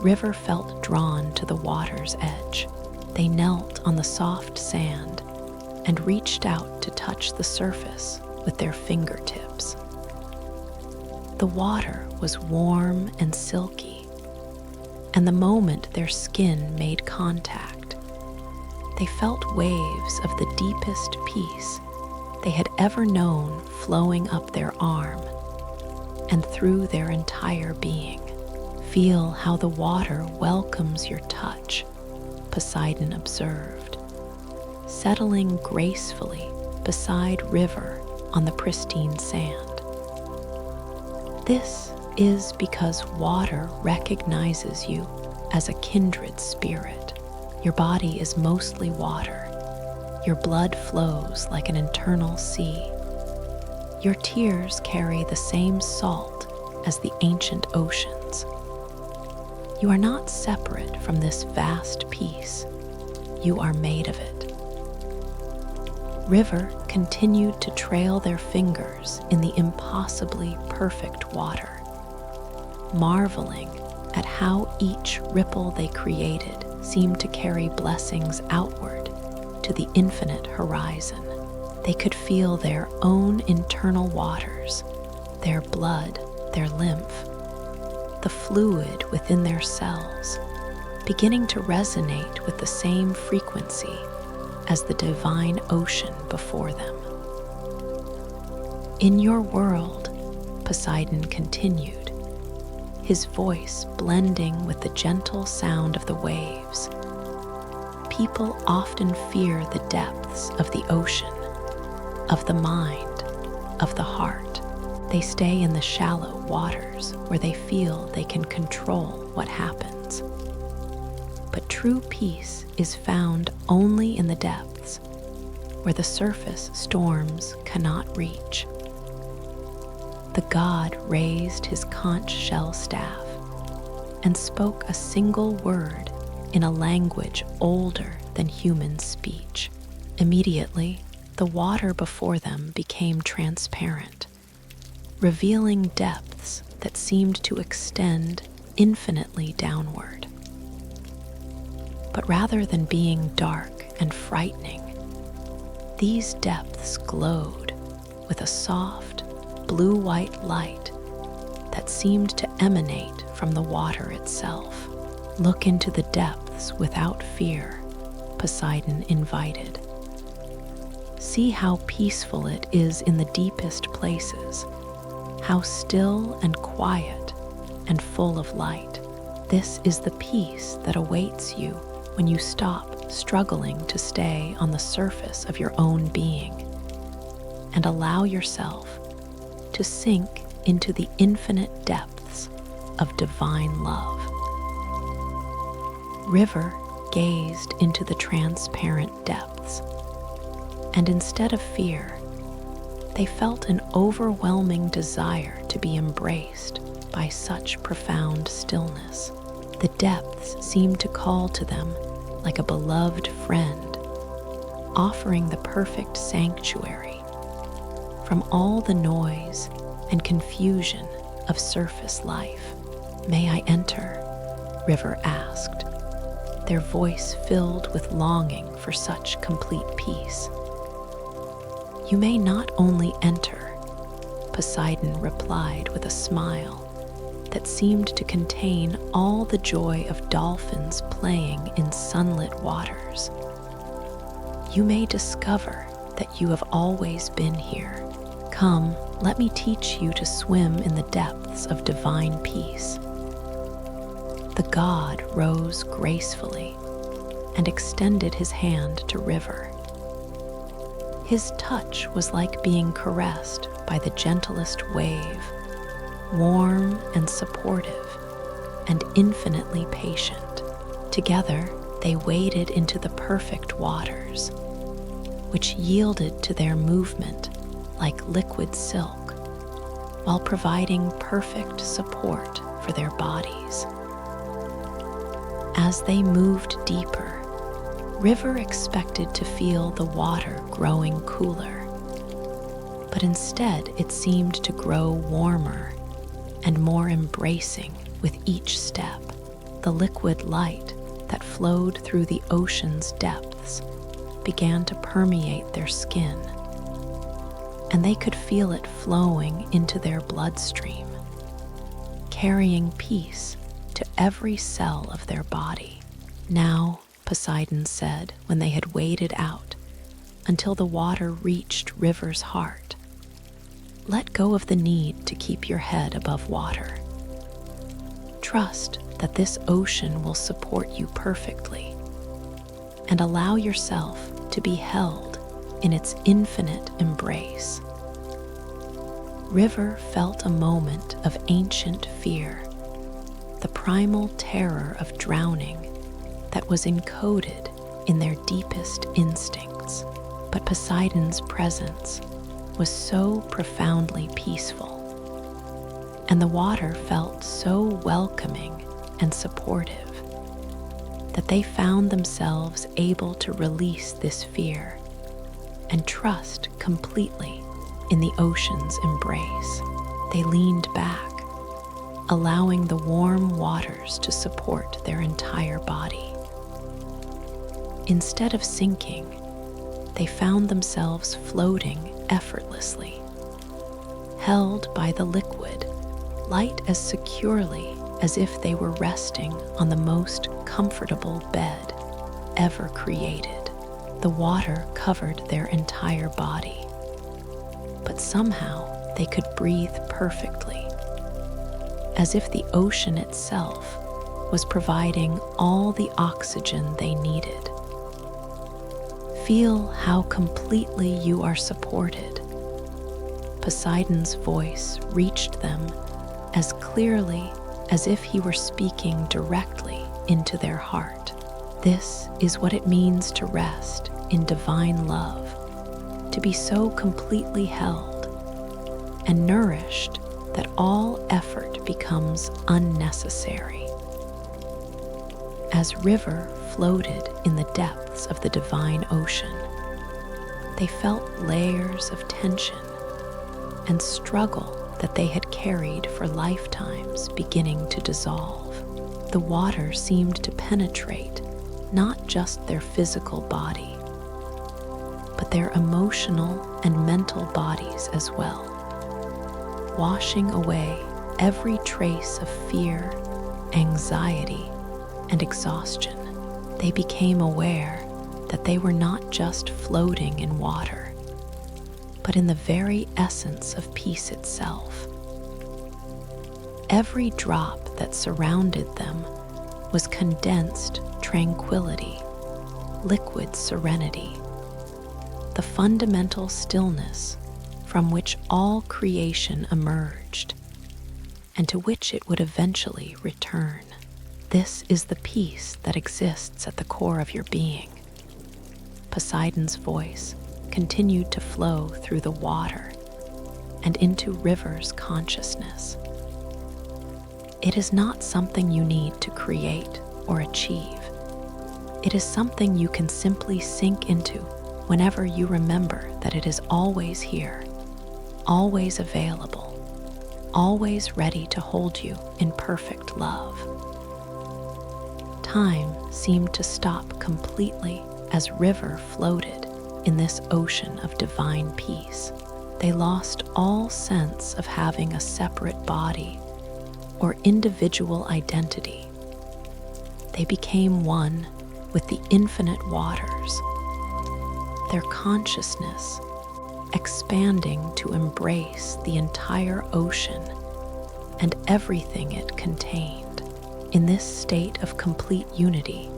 River felt drawn to the water's edge. They knelt on the soft sand and reached out to touch the surface with their fingertips. The water was warm and silky, and the moment their skin made contact, they felt waves of the deepest peace they had ever known flowing up their arm and through their entire being. "Feel how the water welcomes your touch," Poseidon observed, settling gracefully beside River on the pristine sand. "This is because water recognizes you as a kindred spirit. Your body is mostly water. Your blood flows like an internal sea. Your tears carry the same salt as the ancient oceans. You are not separate from this vast peace. You are made of it. River continued to trail their fingers in the impossibly perfect water, marveling at how each ripple they created seemed to carry blessings outward to the infinite horizon. They could feel their own internal waters, their blood, their lymph, the fluid within their cells, beginning to resonate with the same frequency as the divine ocean before them. In your world, Poseidon continued, his voice blending with the gentle sound of the waves. People often fear the depths of the ocean, of the mind, of the heart. They stay in the shallow waters where they feel they can control what happens. But true peace is found only in the depths, where the surface storms cannot reach. The god raised his conch shell staff and spoke a single word in a language older than human speech. Immediately, the water before them became transparent, revealing depths that seemed to extend infinitely downward. But rather than being dark and frightening, these depths glowed with a soft, blue-white light that seemed to emanate from the water itself. Look into the depths without fear, Poseidon invited. See how peaceful it is in the deepest places, how still and quiet and full of light. This is the peace that awaits you when you stop struggling to stay on the surface of your own being and allow yourself to sink into the infinite depths of divine love. River gazed into the transparent depths, and instead of fear, they felt an overwhelming desire to be embraced by such profound stillness. The depths seemed to call to them like a beloved friend, offering the perfect sanctuary from all the noise and confusion of surface life. "May I enter?" River asked, their voice filled with longing for such complete peace. "You may not only enter," Poseidon replied with a smile that seemed to contain all the joy of dolphins playing in sunlit waters. "You may discover that you have always been here. Come, let me teach you to swim in the depths of divine peace." The god rose gracefully and extended his hand to River. His touch was like being caressed by the gentlest wave, warm and supportive and infinitely patient. Together, they waded into the perfect waters, which yielded to their movement like liquid silk, while providing perfect support for their bodies. As they moved deeper, River expected to feel the water growing cooler, but instead it seemed to grow warmer and more embracing with each step. The liquid light that flowed through the ocean's depths began to permeate their skin, and they could feel it flowing into their bloodstream, carrying peace to every cell of their body. "Now," Poseidon said when they had waded out until the water reached River's heart, "let go of the need to keep your head above water. Trust that this ocean will support you perfectly, and allow yourself to be held in its infinite embrace." River felt a moment of ancient fear the primal terror of drowning that was encoded in their deepest instincts. But Poseidon's presence was so profoundly peaceful, and the water felt so welcoming and supportive that they found themselves able to release this fear and trust completely in the ocean's embrace. They leaned back, allowing the warm waters to support their entire body. Instead of sinking, they found themselves floating effortlessly, held by the liquid, light as securely as if they were resting on the most comfortable bed ever created. The water covered their entire body, but somehow they could breathe perfectly, as if the ocean itself was providing all the oxygen they needed. Feel how completely you are supported. Poseidon's voice reached them as clearly as if he were speaking directly into their heart. This is what it means to rest in divine love, to be so completely held and nourished that all effort becomes unnecessary. As river floated in the depths of the divine ocean, they felt layers of tension and struggle that they had carried for lifetimes beginning to dissolve. The water seemed to penetrate not just their physical body, but their emotional and mental bodies as well, washing away every trace of fear, anxiety, and exhaustion. They became aware that they were not just floating in water, but in the very essence of peace itself. Every drop that surrounded them was condensed tranquility, liquid serenity, the fundamental stillness from which all creation emerged, and to which it would eventually return. This is the peace that exists at the core of your being. Poseidon's voice continued to flow through the water and into River's consciousness. It is not something you need to create or achieve. It is something you can simply sink into whenever you remember that it is always here, always available, always ready to hold you in perfect love. Time seemed to stop completely as River floated in this ocean of divine peace. They lost all sense of having a separate body or individual identity. They became one with the infinite waters, their consciousness expanding to embrace the entire ocean and everything it contained. In this state of complete unity,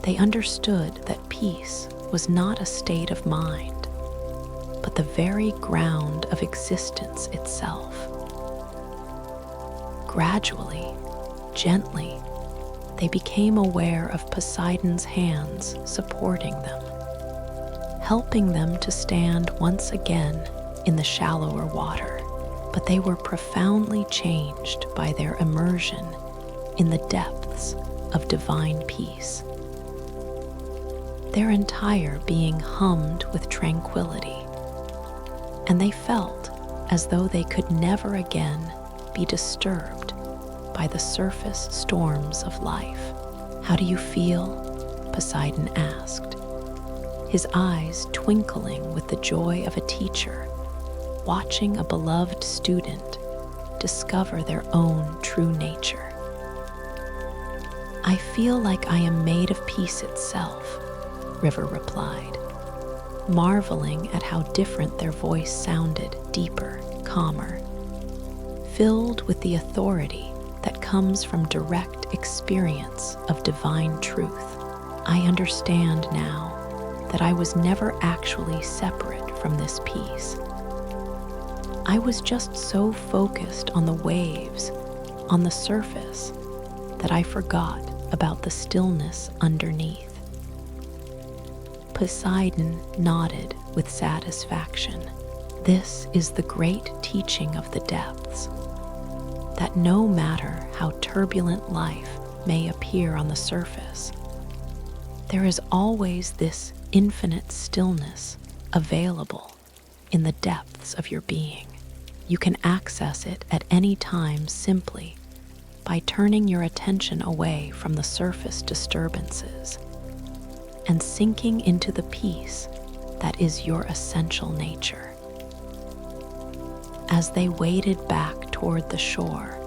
they understood that peace was not a state of mind, but the very ground of existence itself. Gradually, gently, they became aware of Poseidon's hands supporting them, helping them to stand once again in the shallower water. But they were profoundly changed by their immersion in the depths of divine peace. Their entire being hummed with tranquility, and they felt as though they could never again be disturbed by the surface storms of life. "How do you feel?" Poseidon asked, his eyes twinkling with the joy of a teacher watching a beloved student discover their own true nature. "I feel like I am made of peace itself," River replied, marveling at how different their voice sounded, deeper, calmer, filled with the authority that comes from direct experience of divine truth. "I understand now that I was never actually separate from this peace. I was just so focused on the waves, on the surface, that I forgot about the stillness underneath. Poseidon nodded with satisfaction. This is the great teaching of the depths, that no matter how turbulent life may appear on the surface, there is always this infinite stillness available in the depths of your being. You can access it at any time simply by turning your attention away from the surface disturbances and sinking into the peace that is your essential nature. As they waded back toward the shore,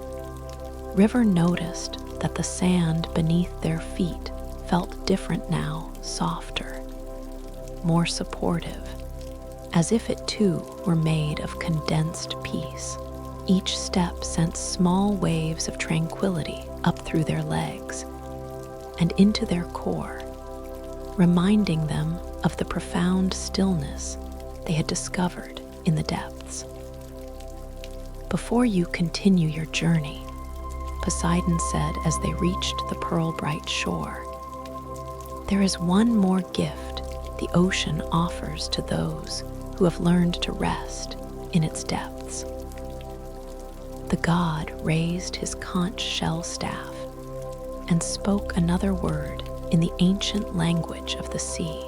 River noticed that the sand beneath their feet felt different now, softer, more supportive, as if it too were made of condensed peace. Each step sent small waves of tranquility up through their legs and into their core, reminding them of the profound stillness they had discovered in the depths. Before you continue your journey, Poseidon said as they reached the pearl-bright shore, there is one more gift the ocean offers to those who have learned to rest in its depths. The god raised his conch shell staff and spoke another word in the ancient language of the sea.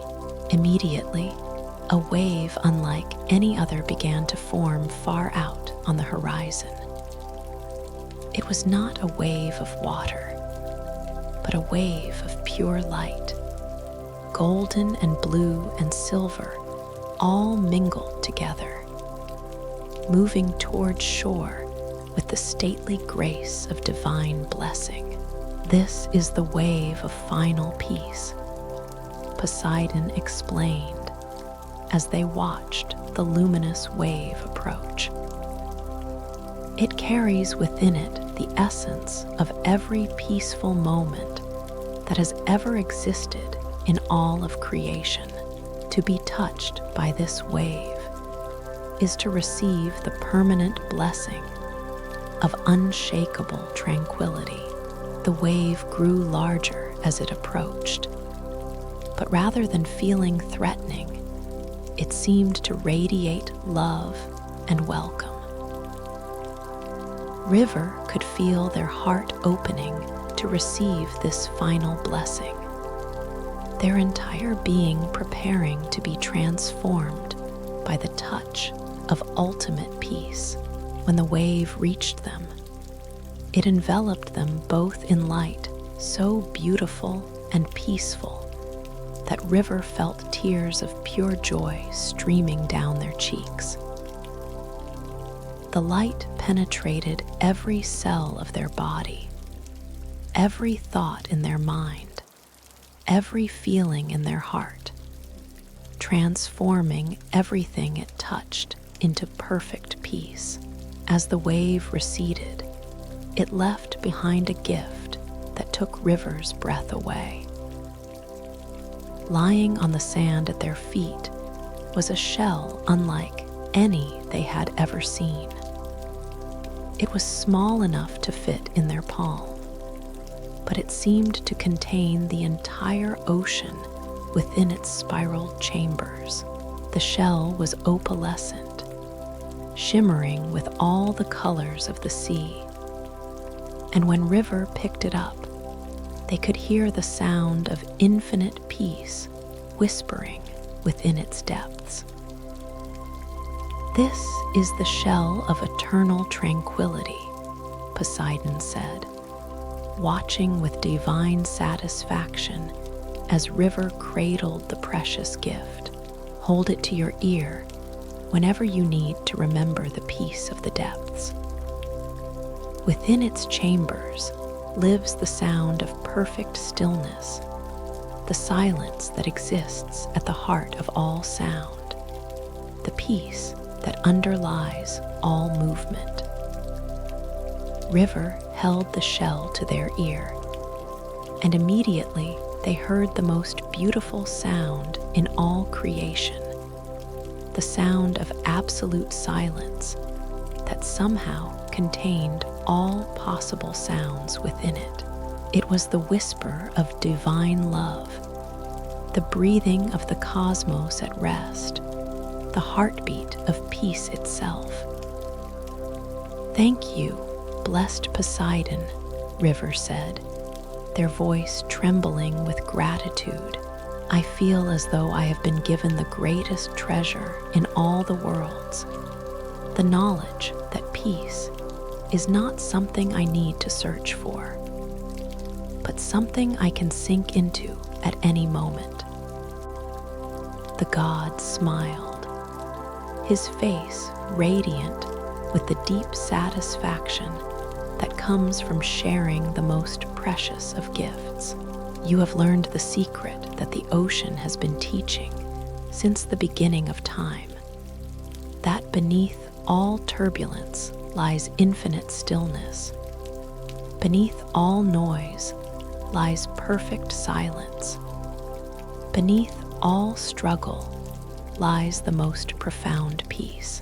Immediately, a wave unlike any other began to form far out on the horizon. It was not a wave of water, but a wave of pure light. Golden and blue and silver all mingled together, moving toward shore with the stately grace of divine blessing. This is the wave of final peace, Poseidon explained as they watched the luminous wave approach. It carries within it the essence of every peaceful moment that has ever existed in all of creation. To be touched by this wave is to receive the permanent blessing of unshakable tranquility. The wave grew larger as it approached, but rather than feeling threatening, it seemed to radiate love and welcome. River could feel their heart opening to receive this final blessing, their entire being preparing to be transformed by the touch of ultimate peace. When the wave reached them, it enveloped them both in light so beautiful and peaceful that River felt tears of pure joy streaming down their cheeks. The light penetrated every cell of their body, every thought in their mind, every feeling in their heart, transforming everything it touched into perfect peace. As the wave receded, it left behind a gift that took River's breath away. Lying on the sand at their feet was a shell unlike any they had ever seen. It was small enough to fit in their palm, but it seemed to contain the entire ocean within its spiral chambers. The shell was opalescent, shimmering with all the colors of the sea. And when River picked it up, they could hear the sound of infinite peace whispering within its depths. This is the shell of eternal tranquility, Poseidon said, watching with divine satisfaction as River cradled the precious gift. Hold it to your ear whenever you need to remember the peace of the depths. Within its chambers lives the sound of perfect stillness, the silence that exists at the heart of all sound, the peace that underlies all movement. River held the shell to their ear, and immediately they heard the most beautiful sound in all creation, the sound of absolute silence that somehow contained all possible sounds within it. It was the whisper of divine love, the breathing of the cosmos at rest, the heartbeat of peace itself. "Thank you, blessed Poseidon," River said, their voice trembling with gratitude. "I feel as though I have been given the greatest treasure in all the worlds, the knowledge that peace is not something I need to search for, but something I can sink into at any moment." The god smiled, his face radiant with the deep satisfaction that comes from sharing the most precious of gifts. "You have learned the secret that the ocean has been teaching since the beginning of time, that beneath all turbulence lies infinite stillness. Beneath all noise lies perfect silence. Beneath all struggle lies the most profound peace."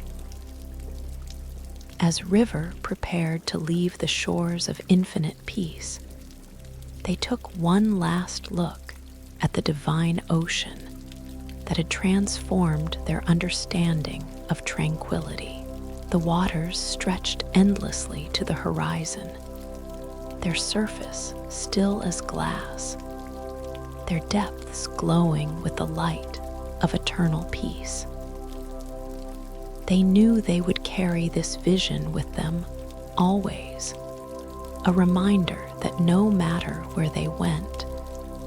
As River prepared to leave the shores of infinite peace, they took one last look at the divine ocean that had transformed their understanding of tranquility. The waters stretched endlessly to the horizon, their surface still as glass, their depths glowing with the light of eternal peace. They knew they would carry this vision with them always, a reminder that no matter where they went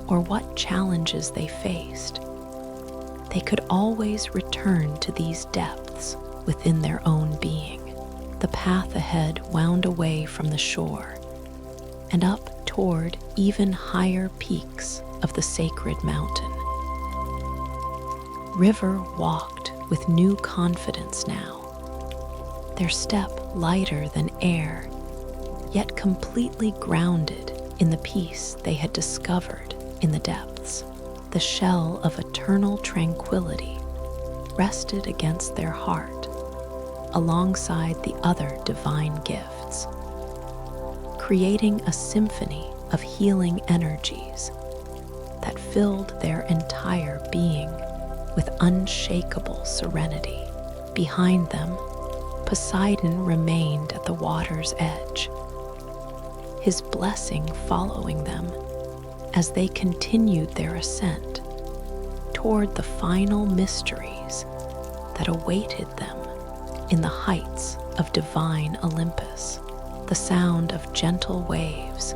or what challenges they faced, they could always return to these depths within their own being. The path ahead wound away from the shore and up toward even higher peaks of the sacred mountain. River walked with new confidence now, their step lighter than air, yet completely grounded in the peace they had discovered in the depths. The shell of eternal tranquility rested against their heart, alongside the other divine gifts, creating a symphony of healing energies that filled their entire being with unshakable serenity. Behind them, Poseidon remained at the water's edge, his blessing following them as they continued their ascent toward the final mysteries that awaited them in the heights of divine Olympus. The sound of gentle waves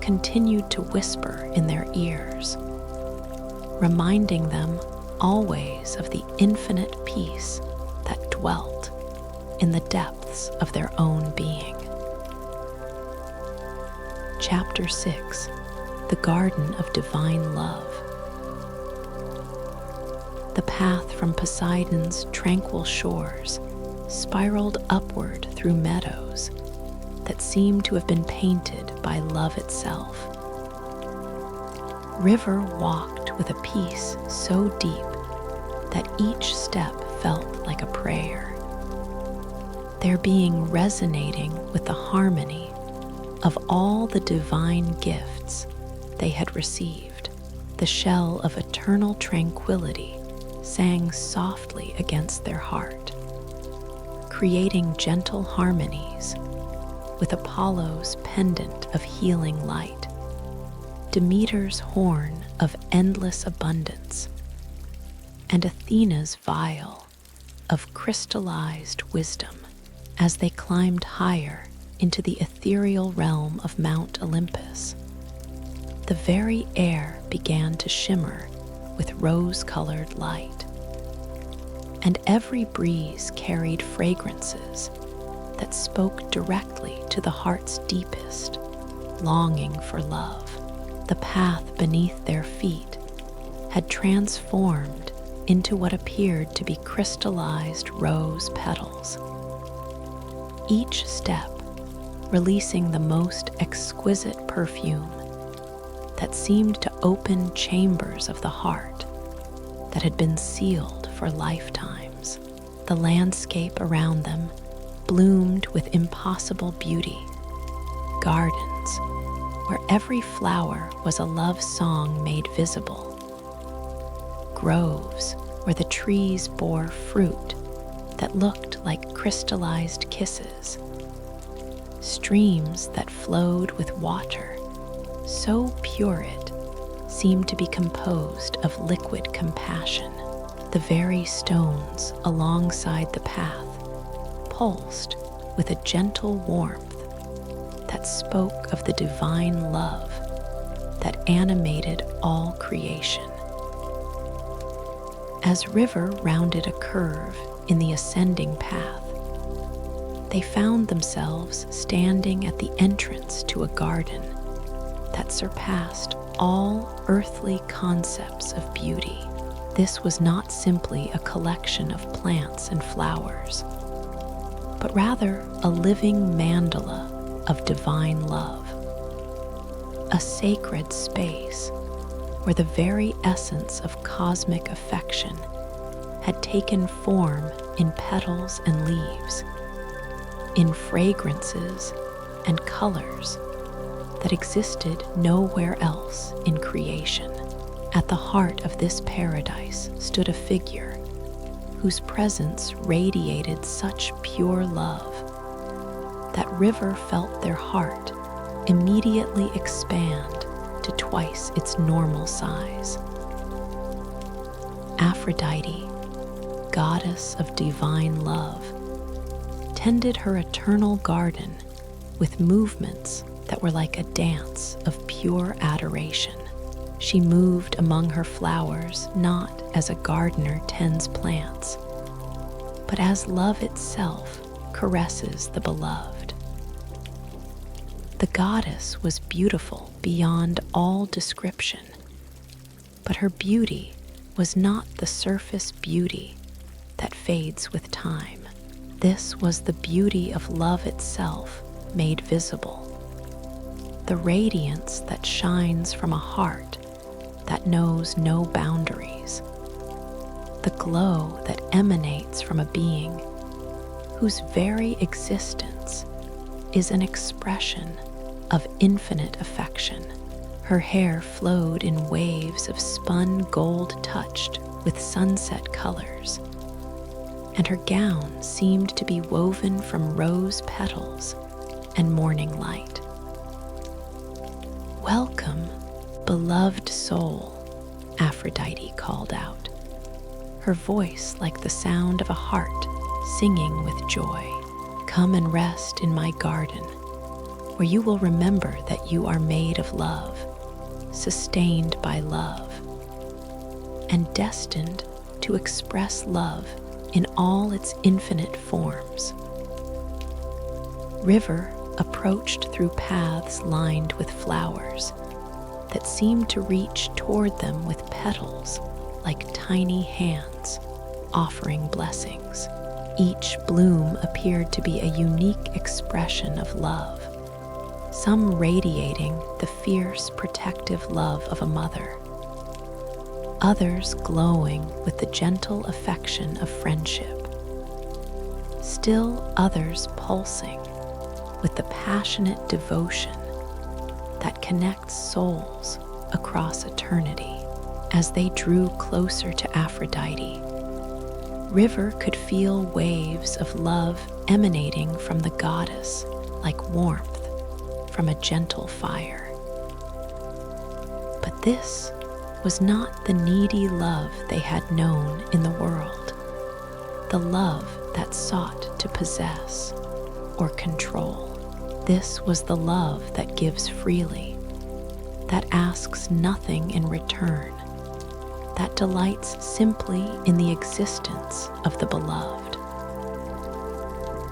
continued to whisper in their ears, reminding them always of the infinite peace that dwelt in the depths of their own being. Chapter 6: The Garden of Divine Love. The path from Poseidon's tranquil shores spiraled upward through meadows that seemed to have been painted by love itself. River walked with a peace so deep that each step felt like a prayer, their being resonating with the harmony of all the divine gifts they had received. The shell of eternal tranquility sang softly against their heart, creating gentle harmonies with Apollo's pendant of healing light, Demeter's horn of endless abundance, and Athena's vial of crystallized wisdom. As they climbed higher into the ethereal realm of Mount Olympus, the very air began to shimmer with rose-colored light, and every breeze carried fragrances that spoke directly to the heart's deepest longing for love. The path beneath their feet had transformed into what appeared to be crystallized rose petals, each step releasing the most exquisite perfume that seemed to open chambers of the heart that had been sealed for lifetimes. The landscape around them bloomed with impossible beauty: gardens, where every flower was a love song made visible. Groves where the trees bore fruit that looked like crystallized kisses. Streams that flowed with water, so pure it seemed to be composed of liquid compassion. The very stones alongside the path pulsed with a gentle warmth that spoke of the divine love that animated all creation. As River rounded a curve in the ascending path, they found themselves standing at the entrance to a garden that surpassed all earthly concepts of beauty. This was not simply a collection of plants and flowers, but rather a living mandala of divine love, a sacred space where the very essence of cosmic affection had taken form in petals and leaves, in fragrances and colors that existed nowhere else in creation. At the heart of this paradise stood a figure whose presence radiated such pure love that River felt their heart immediately expand to twice its normal size. Aphrodite, goddess of divine love, tended her eternal garden with movements that were like a dance of pure adoration. She moved among her flowers not as a gardener tends plants, but as love itself caresses the beloved. The goddess was beautiful beyond all description, but her beauty was not the surface beauty that fades with time. This was the beauty of love itself made visible, the radiance that shines from a heart that knows no boundaries, the glow that emanates from a being whose very existence is an expression of infinite affection. Her hair flowed in waves of spun gold touched with sunset colors, and her gown seemed to be woven from rose petals and morning light. "Welcome, beloved soul," Aphrodite called out, her voice like the sound of a heart singing with joy. "Come and rest in my garden, where you will remember that you are made of love, sustained by love, and destined to express love in all its infinite forms." River approached through paths lined with flowers that seemed to reach toward them with petals like tiny hands offering blessings. Each bloom appeared to be a unique expression of love, some radiating the fierce protective love of a mother, others glowing with the gentle affection of friendship, still others pulsing with the passionate devotion that connects souls across eternity. As they drew closer to Aphrodite, River could feel waves of love emanating from the goddess like warmth from a gentle fire. But this was not the needy love they had known in the world, the love that sought to possess or control. This was the love that gives freely, that asks nothing in return, that delights simply in the existence of the beloved.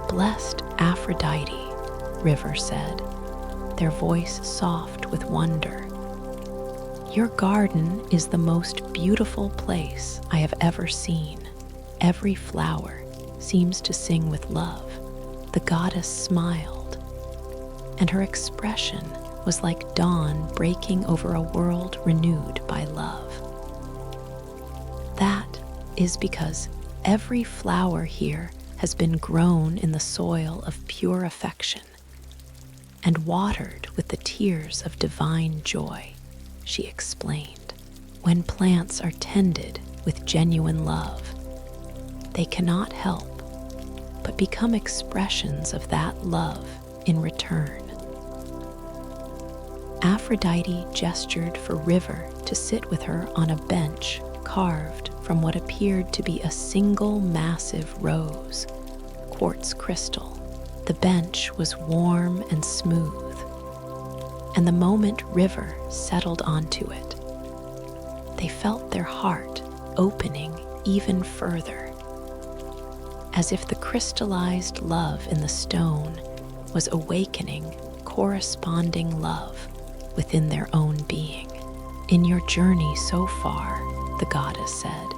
"Blessed Aphrodite," River said, their voice soft with wonder. "Your garden is the most beautiful place I have ever seen. Every flower seems to sing with love." The goddess smiled, and her expression was like dawn breaking over a world renewed by love. "That is because every flower here has been grown in the soil of pure affection, and watered with the tears of divine joy, she explained. When plants are tended with genuine love, they cannot help but become expressions of that love in return. Aphrodite gestured for River to sit with her on a bench carved from what appeared to be a single massive rose, quartz crystal. The bench was warm and smooth, and the moment River settled onto it, they felt their heart opening even further, as if the crystallized love in the stone was awakening corresponding love within their own being. In your journey so far, the goddess said,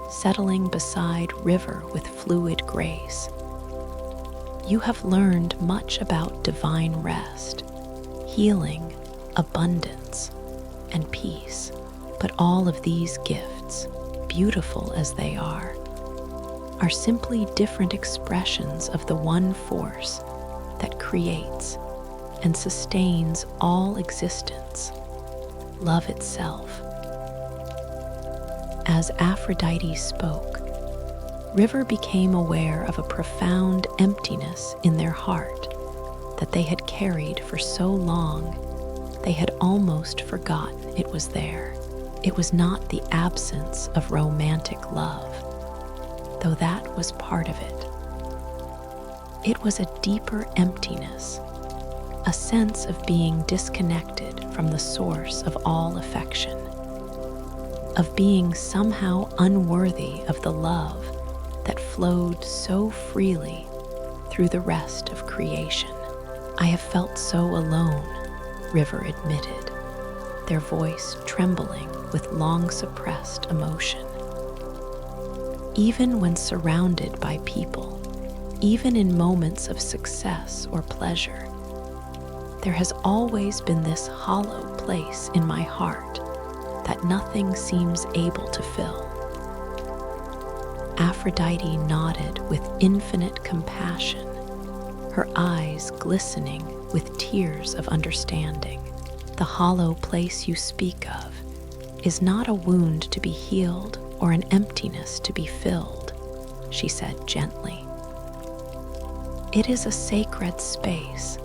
settling beside River with fluid grace, you have learned much about divine rest, healing, abundance, and peace. But all of these gifts, beautiful as they are simply different expressions of the one force that creates and sustains all existence, love itself. As Aphrodite spoke, River became aware of a profound emptiness in their heart that they had carried for so long they had almost forgotten it was there. It was not the absence of romantic love, though that was part of it. It was a deeper emptiness, a sense of being disconnected from the source of all affection, of being somehow unworthy of the love that flowed so freely through the rest of creation. I have felt so alone, River admitted, their voice trembling with long-suppressed emotion. Even when surrounded by people, even in moments of success or pleasure, there has always been this hollow place in my heart that nothing seems able to fill. Aphrodite nodded with infinite compassion, her eyes glistening with tears of understanding. The hollow place you speak of is not a wound to be healed or an emptiness to be filled, she said gently. It is a sacred space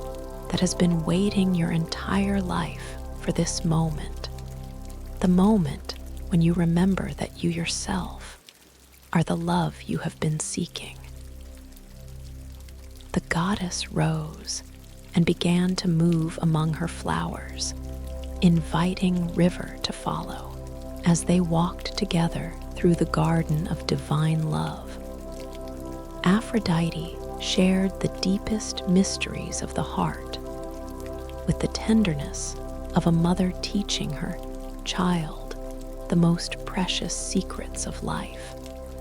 that has been waiting your entire life for this moment, the moment when you remember that you yourself are the love you have been seeking. The goddess rose and began to move among her flowers, inviting River to follow. As they walked together through the garden of divine love, Aphrodite shared the deepest mysteries of the heart with the tenderness of a mother teaching her child the most precious secrets of life.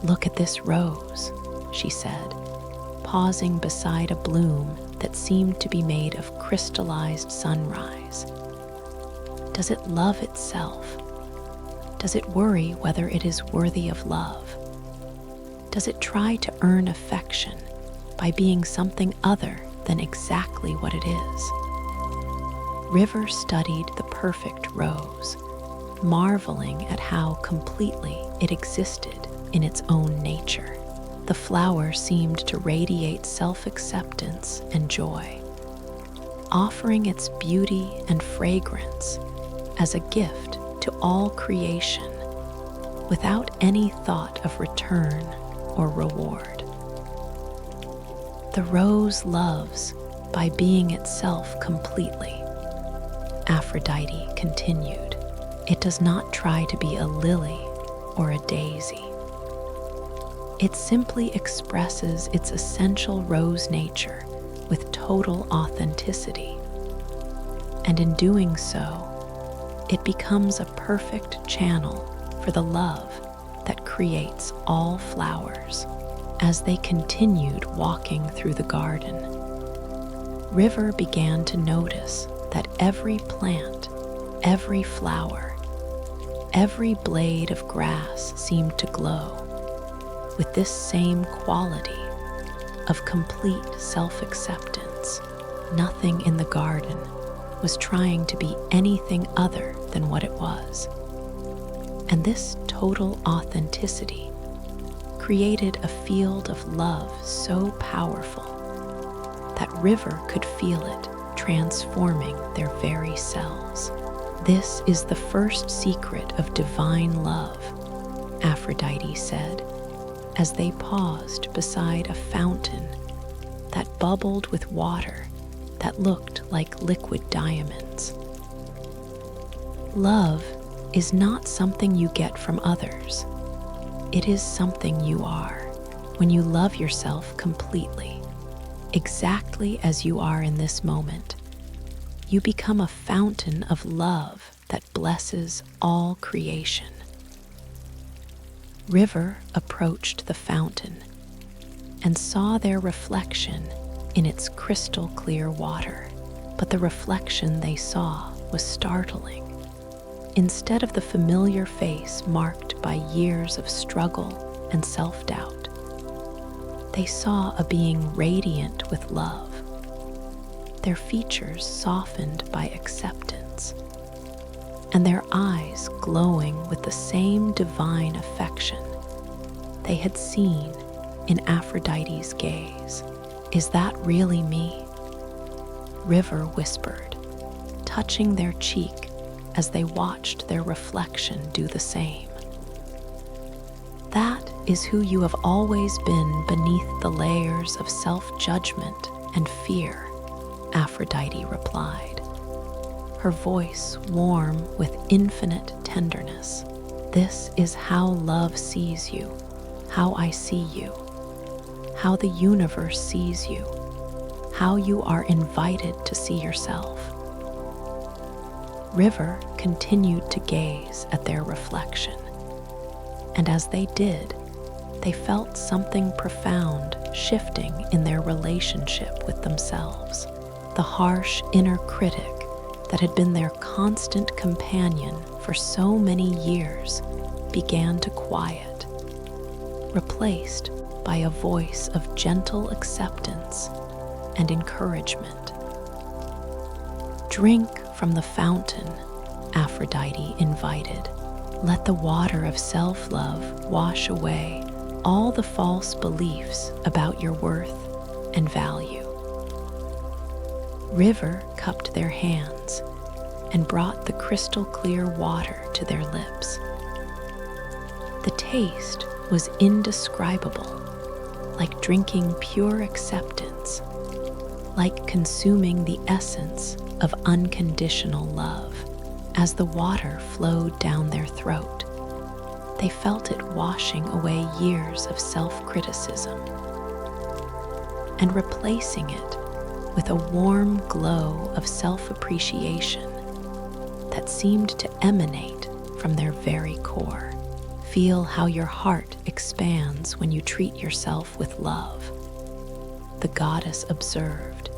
Look at this rose, she said, pausing beside a bloom that seemed to be made of crystallized sunrise. Does it love itself? Does it worry whether it is worthy of love? Does it try to earn affection by being something other than exactly what it is? River studied the perfect rose, marveling at how completely it existed in its own nature. The flower seemed to radiate self-acceptance and joy, offering its beauty and fragrance as a gift to all creation without any thought of return or reward. The rose loves by being itself completely, Aphrodite continued. It does not try to be a lily or a daisy. It simply expresses its essential rose nature with total authenticity. And in doing so, it becomes a perfect channel for the love that creates all flowers. As they continued walking through the garden, River began to notice that every plant, every flower, every blade of grass seemed to glow with this same quality of complete self-acceptance Nothing in the garden was trying to be anything other than what it was. And this total authenticity created a field of love so powerful that River could feel it transforming their very selves. This is the first secret of divine love, Aphrodite said, as they paused beside a fountain that bubbled with water that looked like liquid diamonds. Love is not something you get from others. It is something you are when you love yourself completely, exactly as you are in this moment. You become a fountain of love that blesses all creation. River approached the fountain and saw their reflection in its crystal clear water, but the reflection they saw was startling. Instead of the familiar face marked by years of struggle and self-doubt, they saw a being radiant with love, their features softened by acceptance, and their eyes glowing with the same divine affection they had seen in Aphrodite's gaze. "Is that really me?" River whispered, touching their cheek as they watched their reflection do the same. "That is who you have always been beneath the layers of self-judgment and fear," Aphrodite replied, her voice warm with infinite tenderness. "This is how love sees you, how I see you, how the universe sees you, how you are invited to see yourself." River continued to gaze at their reflection, and as they did, they felt something profound shifting in their relationship with themselves. The harsh inner critic that had been their constant companion for so many years began to quiet, replaced by a voice of gentle acceptance and encouragement. "Drink from the fountain," Aphrodite invited. "Let the water of self-love wash away all the false beliefs about your worth and value." River cupped their hands and brought the crystal clear water to their lips. The taste was indescribable, like drinking pure acceptance, like consuming the essence of unconditional love. As the water flowed down their throat, they felt it washing away years of self-criticism and replacing it with a warm glow of self-appreciation that seemed to emanate from their very core. "Feel how your heart expands when you treat yourself with love," the goddess observed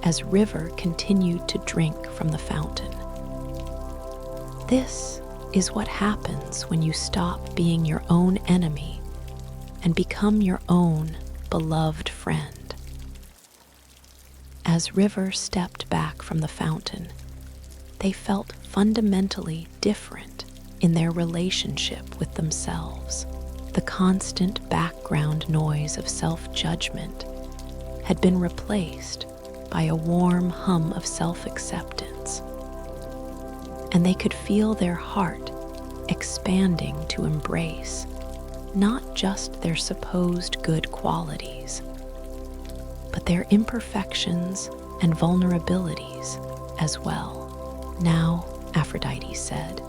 as River continued to drink from the fountain. "This is what happens when you stop being your own enemy and become your own beloved friend." As River stepped back from the fountain, they felt fundamentally different in their relationship with themselves. The constant background noise of self-judgment had been replaced by a warm hum of self-acceptance, and they could feel their heart expanding to embrace not just their supposed good qualities, but their imperfections and vulnerabilities as well. "Now," Aphrodite said,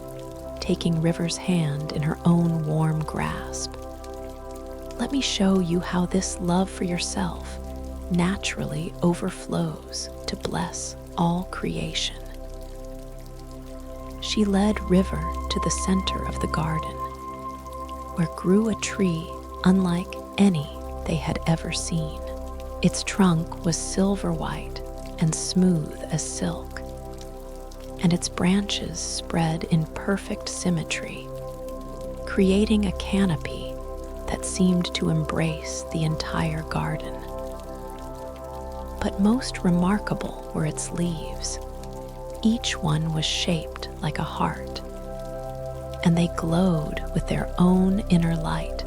taking River's hand in her own warm grasp, "let me show you how this love for yourself naturally overflows to bless all creation." She led River to the center of the garden, where grew a tree unlike any they had ever seen. Its trunk was silver white and smooth as silk, and its branches spread in perfect symmetry, creating a canopy that seemed to embrace the entire garden. But most remarkable were its leaves. Each one was shaped like a heart, and they glowed with their own inner light,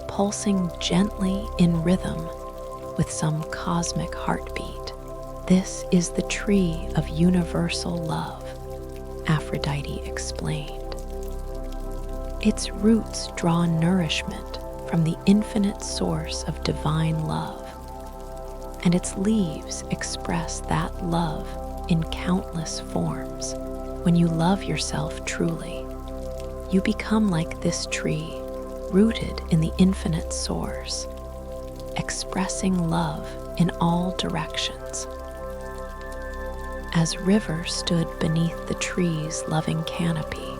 pulsing gently in rhythm with some cosmic heartbeat. This is the tree of universal love, Aphrodite explained. Its roots draw nourishment from the infinite source of divine love, and its leaves express that love in countless forms. When you love yourself truly, you become like this tree, rooted in the infinite source, expressing love in all directions. As River stood beneath the tree's loving canopy,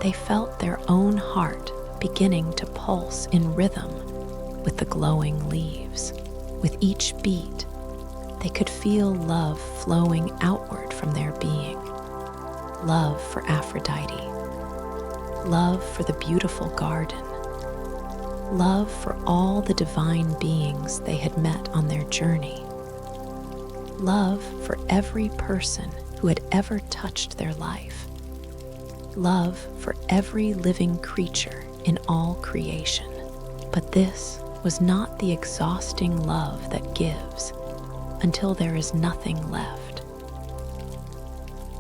they felt their own heart beginning to pulse in rhythm with the glowing leaves. With each beat, they could feel love flowing outward from their being. Love for Aphrodite, love for the beautiful garden, love for all the divine beings they had met on their journey, love for every person who had ever touched their life, love for every living creature in all creation. But this was not the exhausting love that gives until there is nothing left.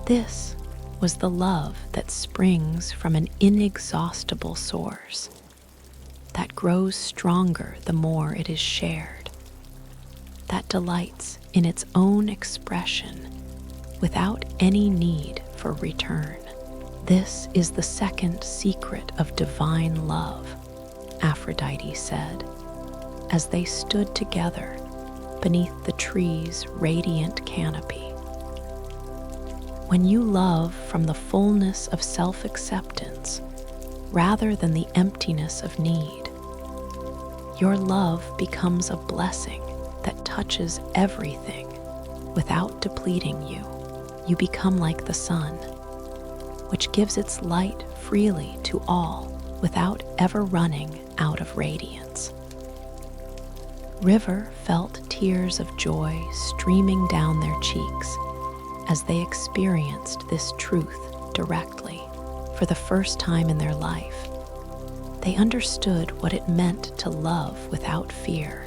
This was the love that springs from an inexhaustible source, that grows stronger the more it is shared, that delights in its own expression without any need for return. This is the second secret of divine love, Aphrodite said, as they stood together beneath the tree's radiant canopy. When you love from the fullness of self-acceptance rather than the emptiness of need, your love becomes a blessing that touches everything without depleting you. You become like the sun, which gives its light freely to all without ever running out of radiance. River felt tears of joy streaming down their cheeks as they experienced this truth directly for the first time in their life. They understood what it meant to love without fear,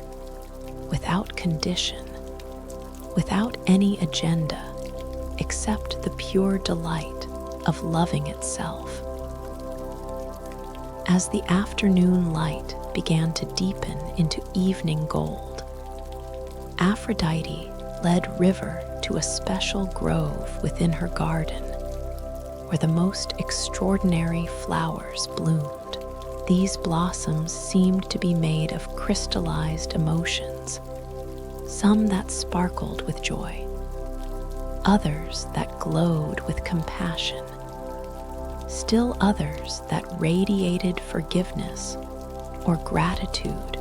without condition, without any agenda, except the pure delight of loving itself. As the afternoon light began to deepen into evening gold, Aphrodite led River to a special grove within her garden, where the most extraordinary flowers bloomed. These blossoms seemed to be made of crystallized emotions, some that sparkled with joy, others that glowed with compassion, still others that radiated forgiveness or gratitude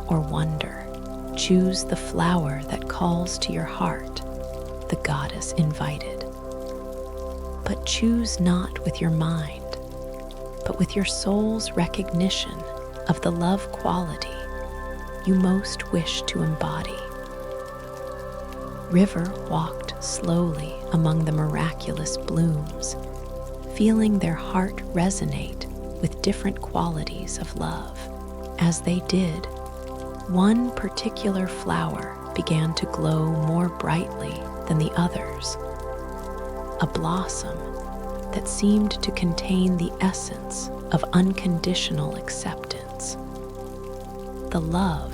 or wonder. Choose the flower that calls to your heart, the goddess invited. But choose not with your mind, but with your soul's recognition of the love quality you most wish to embody. River walked slowly among the miraculous blooms, feeling their heart resonate with different qualities of love. As they did, one particular flower began to glow more brightly than the others, a blossom that seemed to contain the essence of unconditional acceptance, the love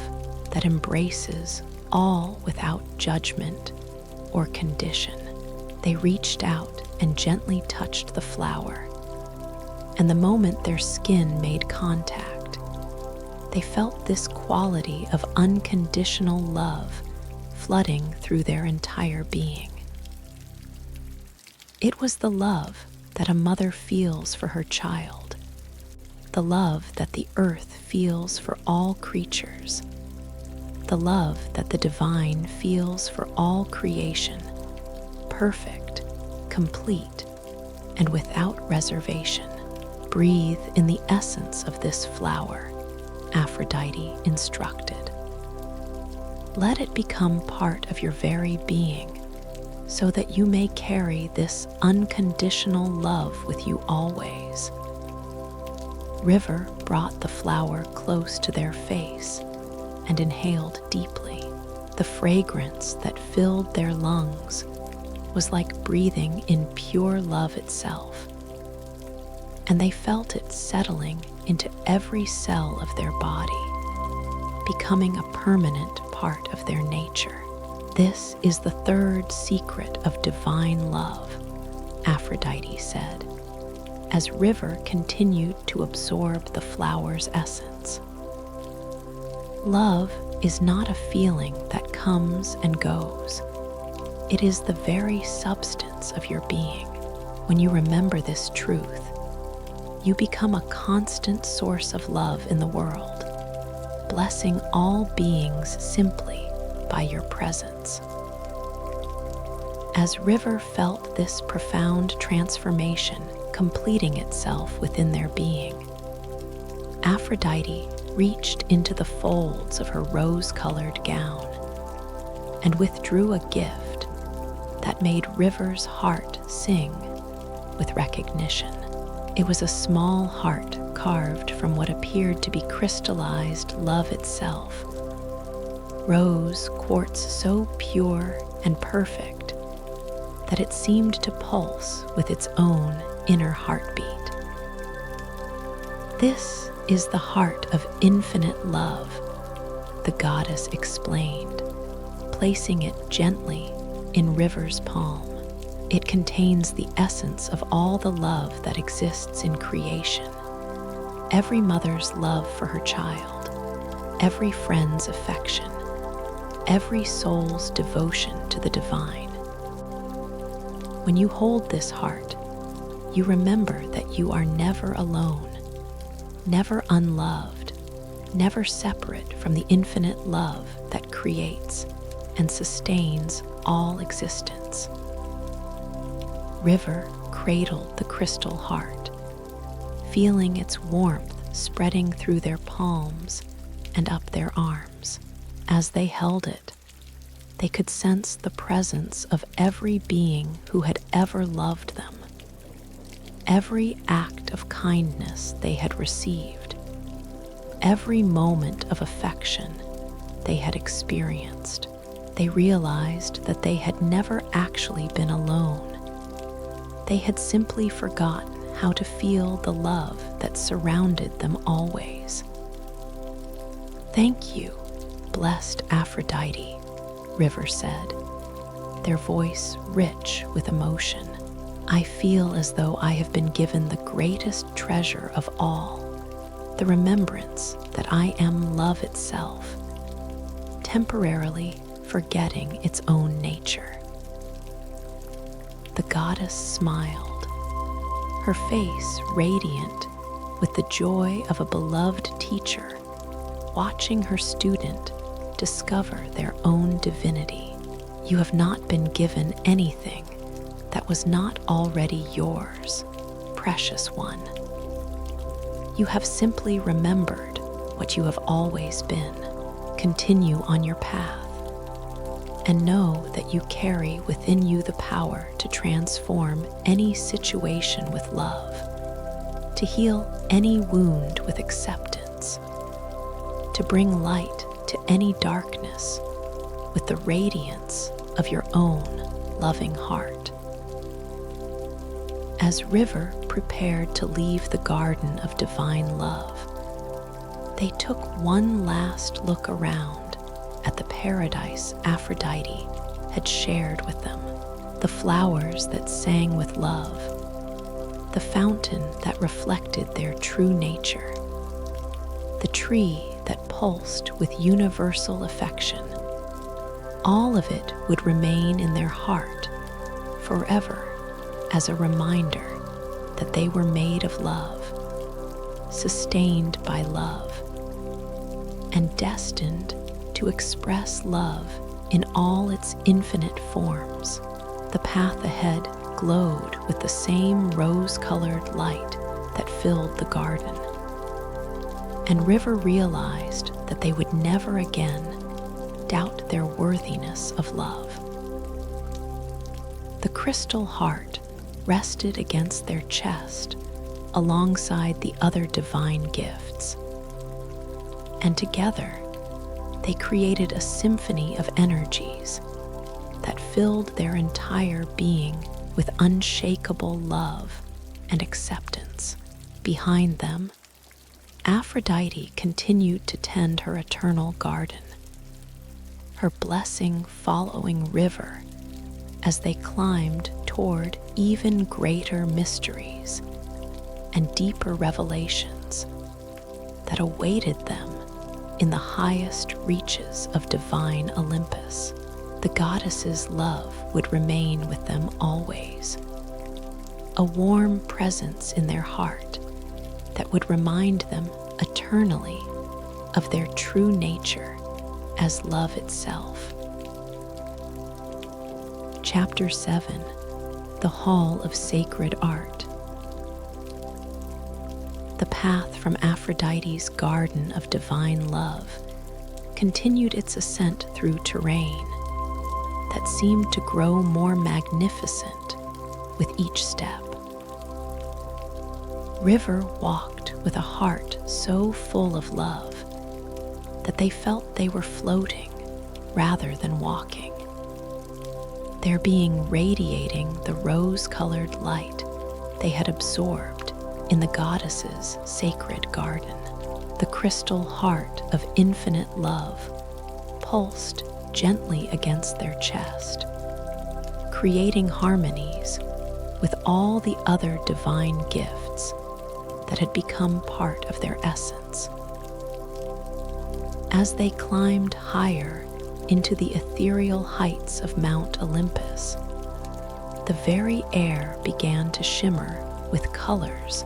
that embraces all without judgment or condition. They reached out and gently touched the flower, and the moment their skin made contact, they felt this quality of unconditional love flooding through their entire being. It was the love that a mother feels for her child, the love that the earth feels for all creatures, the love that the divine feels for all creation, perfect, complete, and without reservation. Breathe in the essence of this flower, Aphrodite instructed. Let it become part of your very being, so that you may carry this unconditional love with you always. River brought the flower close to their face and inhaled deeply. The fragrance that filled their lungs was like breathing in pure love itself, and they felt it settling into every cell of their body, becoming a permanent part of their nature. This is the third secret of divine love, Aphrodite said, as River continued to absorb the flower's essence. Love is not a feeling that comes and goes. It is the very substance of your being. When you remember this truth, you become a constant source of love in the world, blessing all beings simply by your presence. As River felt this profound transformation completing itself within their being, Aphrodite reached into the folds of her rose-colored gown and withdrew a gift that made River's heart sing with recognition. It was a small heart carved from what appeared to be crystallized love itself, rose quartz so pure and perfect that it seemed to pulse with its own inner heartbeat. This is the heart of infinite love, the goddess explained, placing it gently in River's palm. It contains the essence of all the love that exists in creation. Every mother's love for her child, every friend's affection, every soul's devotion to the divine. When you hold this heart, you remember that you are never alone, never unloved, never separate from the infinite love that creates and sustains all existence. River cradled the crystal heart, feeling its warmth spreading through their palms and up their arms. As they held it, they could sense the presence of every being who had ever loved them, every act of kindness they had received, every moment of affection they had experienced. They realized that they had never actually been alone. They had simply forgotten how to feel the love that surrounded them always. "Thank you, blessed Aphrodite," River said, their voice rich with emotion. "I feel as though I have been given the greatest treasure of all, the remembrance that I am love itself, temporarily forgetting its own nature." The goddess smiled, her face radiant with the joy of a beloved teacher watching her student discover their own divinity. "You have not been given anything that was not already yours, precious one. You have simply remembered what you have always been. Continue on your path, and know that you carry within you the power to transform any situation with love, to heal any wound with acceptance, to bring light to any darkness with the radiance of your own loving heart." As River prepared to leave the garden of divine love, they took one last look around at the paradise Aphrodite had shared with them, the flowers that sang with love, the fountain that reflected their true nature, the tree that pulsed with universal affection. All of it would remain in their heart forever as a reminder that they were made of love, sustained by love, and destined to express love in all its infinite forms. The path ahead glowed with the same rose-colored light that filled the garden, and River realized that they would never again doubt their worthiness of love. The crystal heart rested against their chest alongside the other divine gifts, and together they created a symphony of energies that filled their entire being with unshakable love and acceptance. Behind them, Aphrodite continued to tend her eternal garden, her blessing following River as they climbed toward even greater mysteries and deeper revelations that awaited them in the highest reaches of divine Olympus. The goddess's love would remain with them always, a warm presence in their heart that would remind them eternally of their true nature as love itself. Chapter 7: The Hall of Sacred Art. The path from Aphrodite's garden of divine love continued its ascent through terrain that seemed to grow more magnificent with each step. River walked with a heart so full of love that they felt they were floating rather than walking, their being radiating the rose-colored light they had absorbed in the goddess's sacred garden. The crystal heart of infinite love pulsed gently against their chest, creating harmonies with all the other divine gifts that had become part of their essence. As they climbed higher into the ethereal heights of Mount Olympus, the very air began to shimmer with colors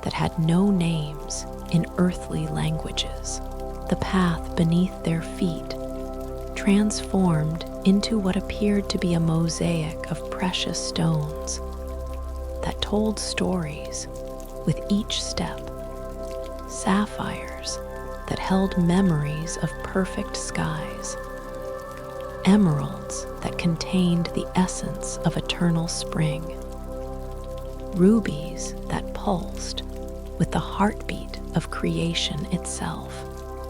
that had no names in earthly languages. The path beneath their feet transformed into what appeared to be a mosaic of precious stones that told stories with each step, sapphires that held memories of perfect skies, emeralds that contained the essence of eternal spring, rubies that pulsed with the heartbeat of creation itself.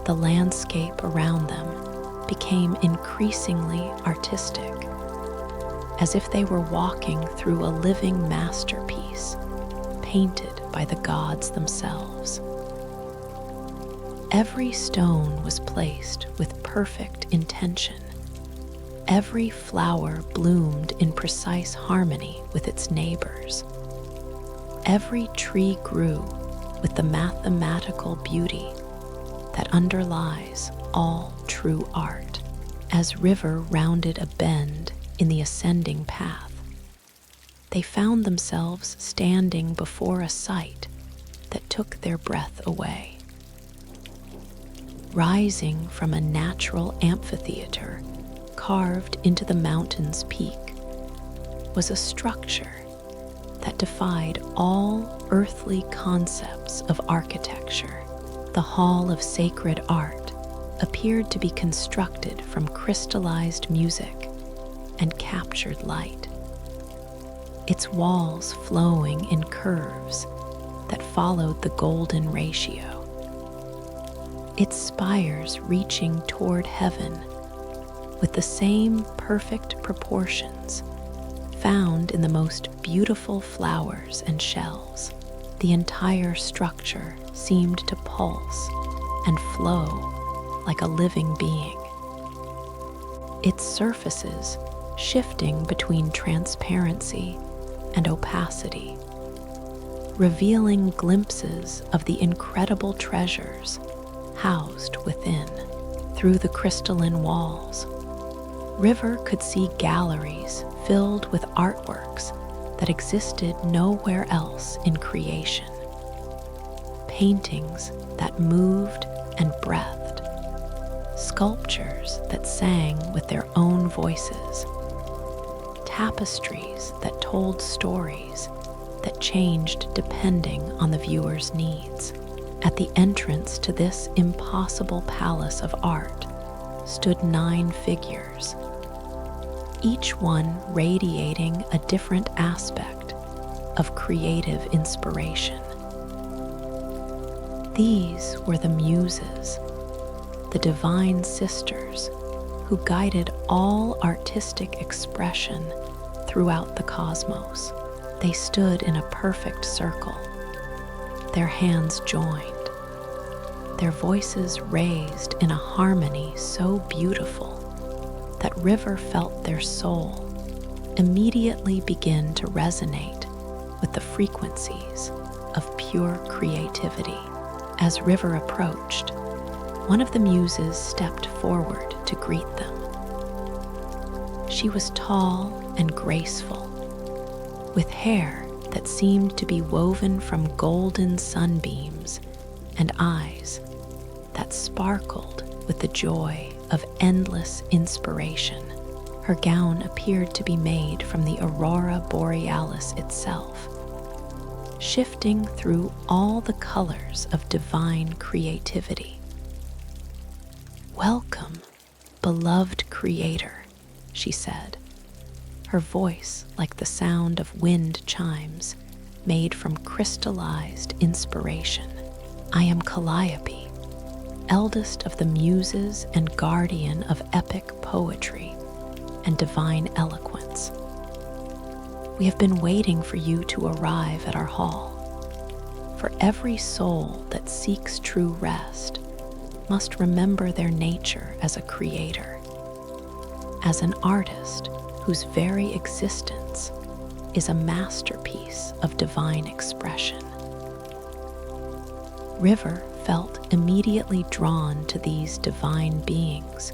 The landscape around them became increasingly artistic, as if they were walking through a living masterpiece painted by the gods themselves. Every stone was placed with perfect intention. Every flower bloomed in precise harmony with its neighbors. Every tree grew with the mathematical beauty that underlies all true art. As River rounded a bend in the ascending path, they found themselves standing before a sight that took their breath away. Rising from a natural amphitheater carved into the mountain's peak was a structure that defied all earthly concepts of architecture. The Hall of Sacred Art appeared to be constructed from crystallized music and captured light, its walls flowing in curves that followed the golden ratio, its spires reaching toward heaven with the same perfect proportions found in the most beautiful flowers and shells. The entire structure seemed to pulse and flow like a living being, its surfaces shifting between transparency and opacity, revealing glimpses of the incredible treasures housed within. Through the crystalline walls, River could see galleries filled with artworks that existed nowhere else in creation. Paintings that moved and breathed, sculptures that sang with their own voices, tapestries that told stories that changed depending on the viewer's needs. At the entrance to this impossible palace of art, stood 9 figures, each one radiating a different aspect of creative inspiration. These were the Muses, the divine sisters who guided all artistic expression throughout the cosmos. They stood in a perfect circle, their hands joined, their voices raised in a harmony so beautiful that River felt their soul immediately begin to resonate with the frequencies of pure creativity. As River approached, one of the Muses stepped forward to greet them. She was tall and graceful, with hair that seemed to be woven from golden sunbeams and eyes that sparkled with the joy of endless inspiration. Her gown appeared to be made from the aurora borealis itself, shifting through all the colors of divine creativity. "Welcome, beloved creator," she said, her voice like the sound of wind chimes made from crystallized inspiration. "I am Calliope, eldest of the Muses and guardian of epic poetry and divine eloquence. We have been waiting for you to arrive at our hall. For every soul that seeks true rest must remember their nature as a creator, as an artist whose very existence is a masterpiece of divine expression." River felt immediately drawn to these divine beings,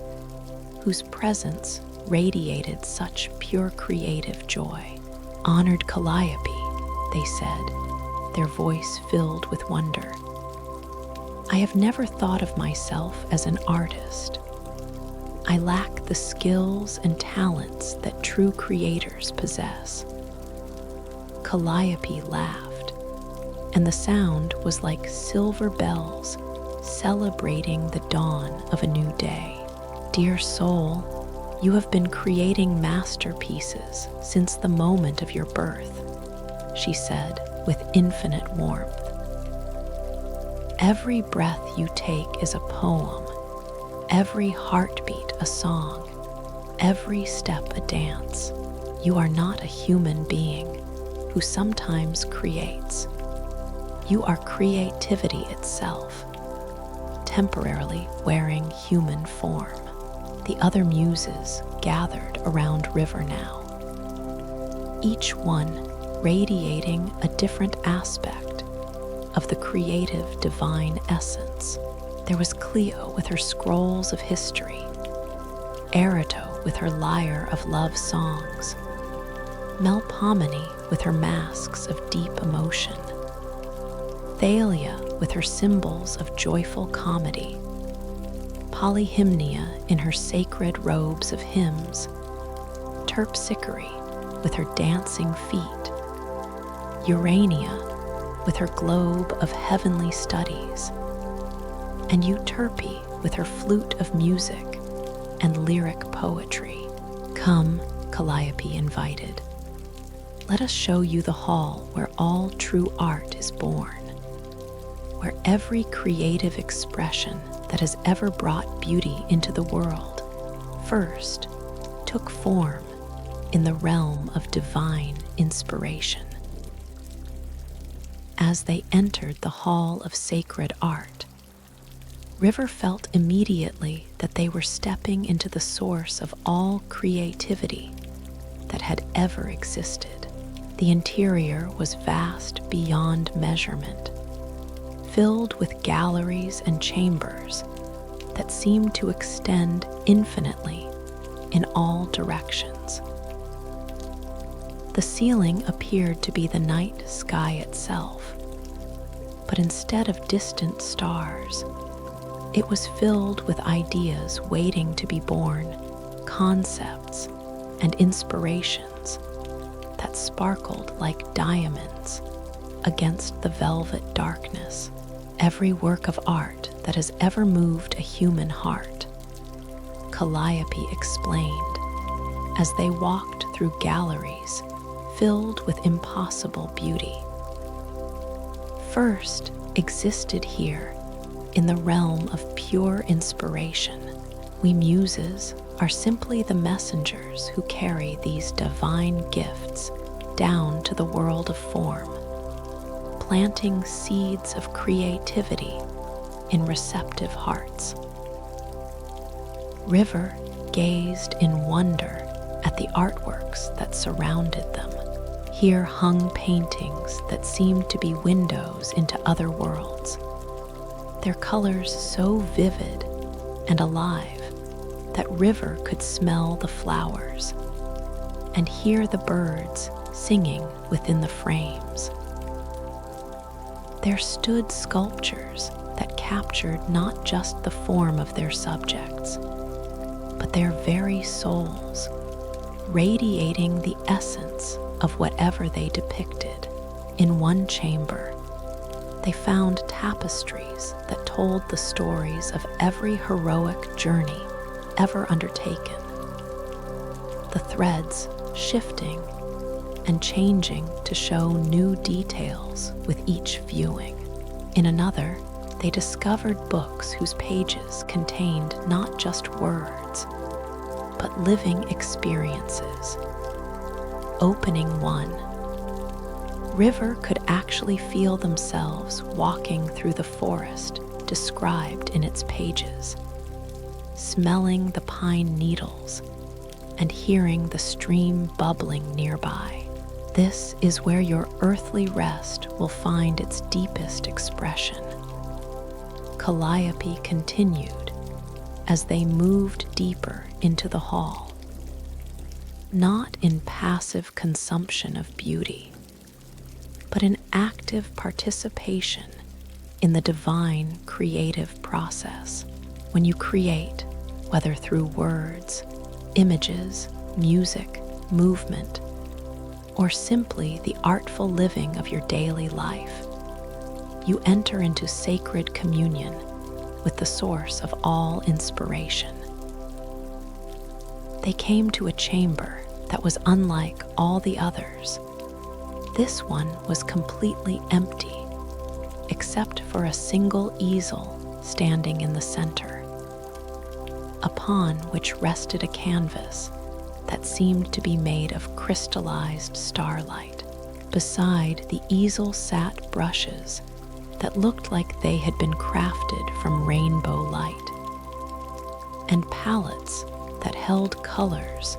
whose presence radiated such pure creative joy. "Honored Calliope," they said, their voice filled with wonder. "I have never thought of myself as an artist. I lack the skills and talents that true creators possess." Calliope laughed, and the sound was like silver bells celebrating the dawn of a new day. "Dear soul, you have been creating masterpieces since the moment of your birth," she said with infinite warmth. "Every breath you take is a poem, every heartbeat a song, every step a dance. You are not a human being who sometimes creates. You are creativity itself, temporarily wearing human form." The other Muses gathered around River now, each one radiating a different aspect of the creative divine essence. There was Clio with her scrolls of history, Erato with her lyre of love songs, Melpomene with her masks of deep emotion, Thalia with her symbols of joyful comedy, Polyhymnia in her sacred robes of hymns, Terpsichore with her dancing feet, Urania with her globe of heavenly studies, and Euterpe with her flute of music and lyric poetry. "Come," Calliope invited. "Let us show you the hall where all true art is born, where every creative expression that has ever brought beauty into the world first took form in the realm of divine inspiration." As they entered the hall of sacred art, River felt immediately that they were stepping into the source of all creativity that had ever existed. The interior was vast beyond measurement, filled with galleries and chambers that seemed to extend infinitely in all directions. The ceiling appeared to be the night sky itself, but instead of distant stars, it was filled with ideas waiting to be born, concepts and inspirations that sparkled like diamonds against the velvet darkness. Every work of art that has ever moved a human heart Calliope explained as they walked through galleries filled with impossible beauty. First existed here, in the realm of pure inspiration, we Muses are simply the messengers who carry these divine gifts down to the world of form, planting seeds of creativity in receptive hearts. River gazed in wonder at the artworks that surrounded them. Here hung paintings that seemed to be windows into other worlds, their colors so vivid and alive that River could smell the flowers and hear the birds singing within the frames. There stood sculptures that captured not just the form of their subjects, but their very souls, radiating the essence of whatever they depicted. In one chamber, they found tapestries that told the stories of every heroic journey ever undertaken, the threads shifting and changing to show new details with each viewing. In another, they discovered books whose pages contained not just words, but living experiences. Opening one, River could actually feel themselves walking through the forest described in its pages, smelling the pine needles and hearing the stream bubbling nearby. This is where your earthly rest will find its deepest expression. Calliope continued as they moved deeper into the hall, not in passive consumption of beauty, but in active participation in the divine creative process. When you create, whether through words, images, music, movement, or simply the artful living of your daily life, you enter into sacred communion with the source of all inspiration. They came to a chamber that was unlike all the others. This one was completely empty, except for a single easel standing in the center, upon which rested a canvas that seemed to be made of crystallized starlight. Beside the easel sat brushes that looked like they had been crafted from rainbow light, and palettes that held colors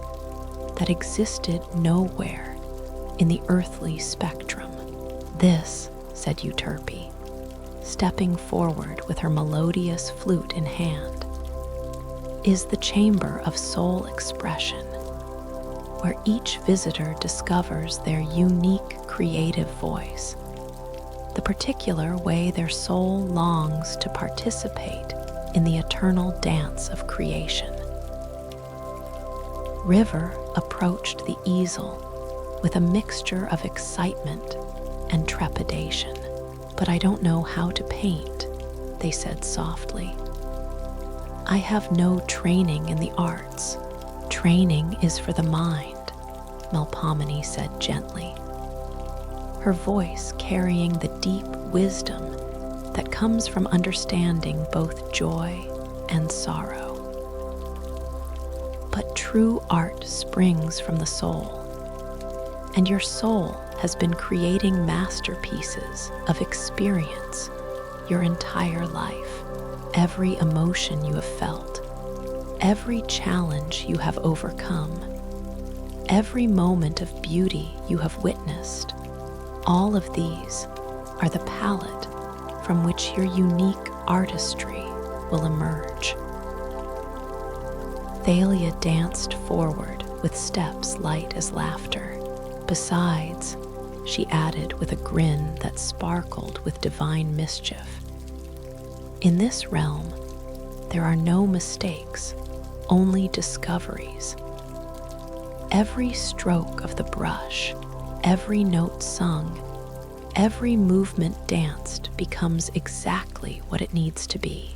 that existed nowhere in the earthly spectrum. This, said Euterpe, stepping forward with her melodious flute in hand, is the chamber of soul expression, where each visitor discovers their unique creative voice, the particular way their soul longs to participate in the eternal dance of creation. River approached the easel with a mixture of excitement and trepidation. But I don't know how to paint, they said softly. I have no training in the arts. Training is for the mind, Melpomene said gently, her voice carrying the deep wisdom that comes from understanding both joy and sorrow. But true art springs from the soul, and your soul has been creating masterpieces of experience your entire life. Every emotion you have felt, every challenge you have overcome, every moment of beauty you have witnessed, all of these are the palette from which your unique artistry will emerge. Thalia danced forward with steps light as laughter. Besides, she added with a grin that sparkled with divine mischief, in this realm, there are no mistakes, only discoveries. Every stroke of the brush, every note sung, every movement danced becomes exactly what it needs to be.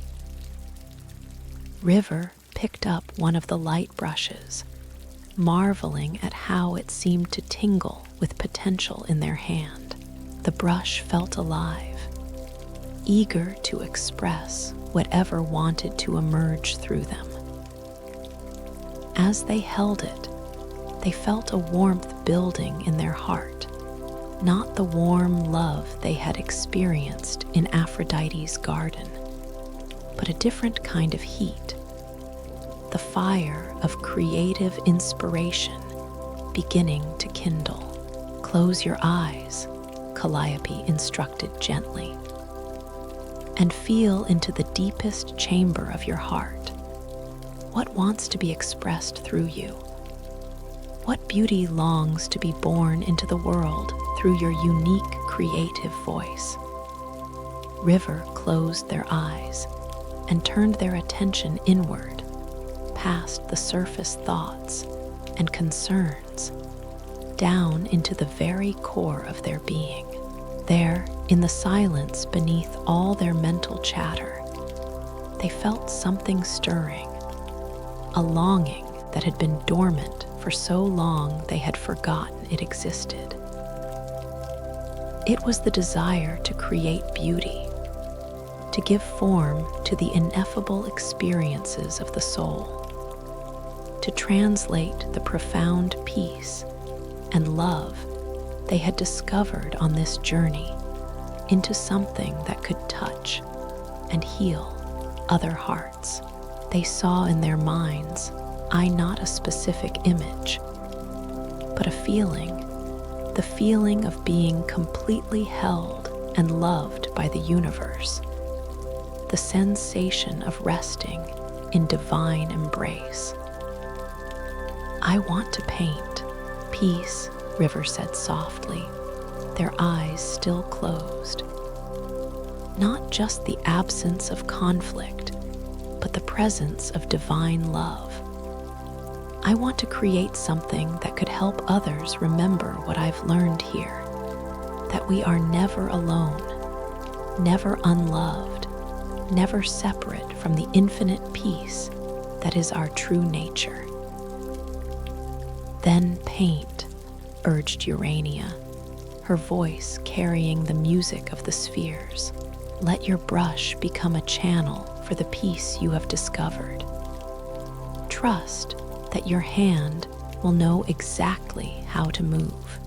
River picked up one of the light brushes, marveling at how it seemed to tingle with potential in their hand. The brush felt alive, eager to express whatever wanted to emerge through them. As they held it, they felt a warmth building in their heart, not the warm love they had experienced in Aphrodite's garden, but a different kind of heat, the fire of creative inspiration beginning to kindle. "Close your eyes," Calliope instructed gently, "and feel into the deepest chamber of your heart. What wants to be expressed through you? What beauty longs to be born into the world through your unique creative voice?" River closed their eyes and turned their attention inward, past the surface thoughts and concerns, down into the very core of their being. There, in the silence beneath all their mental chatter, they felt something stirring, a longing that had been dormant for so long they had forgotten it existed. It was the desire to create beauty, to give form to the ineffable experiences of the soul, to translate the profound peace and love they had discovered on this journey into something that could touch and heal other hearts. They saw in their minds, not a specific image, but a feeling, the feeling of being completely held and loved by the universe, the sensation of resting in divine embrace. "I want to paint. Peace," River said softly, their eyes still closed. "Not just the absence of conflict, but the presence of divine love. I want to create something that could help others remember what I've learned here, that we are never alone, never unloved, never separate from the infinite peace that is our true nature." "Then paint," urged Urania, her voice carrying the music of the spheres. "Let your brush become a channel for the peace you have discovered. Trust that your hand will know exactly how to move."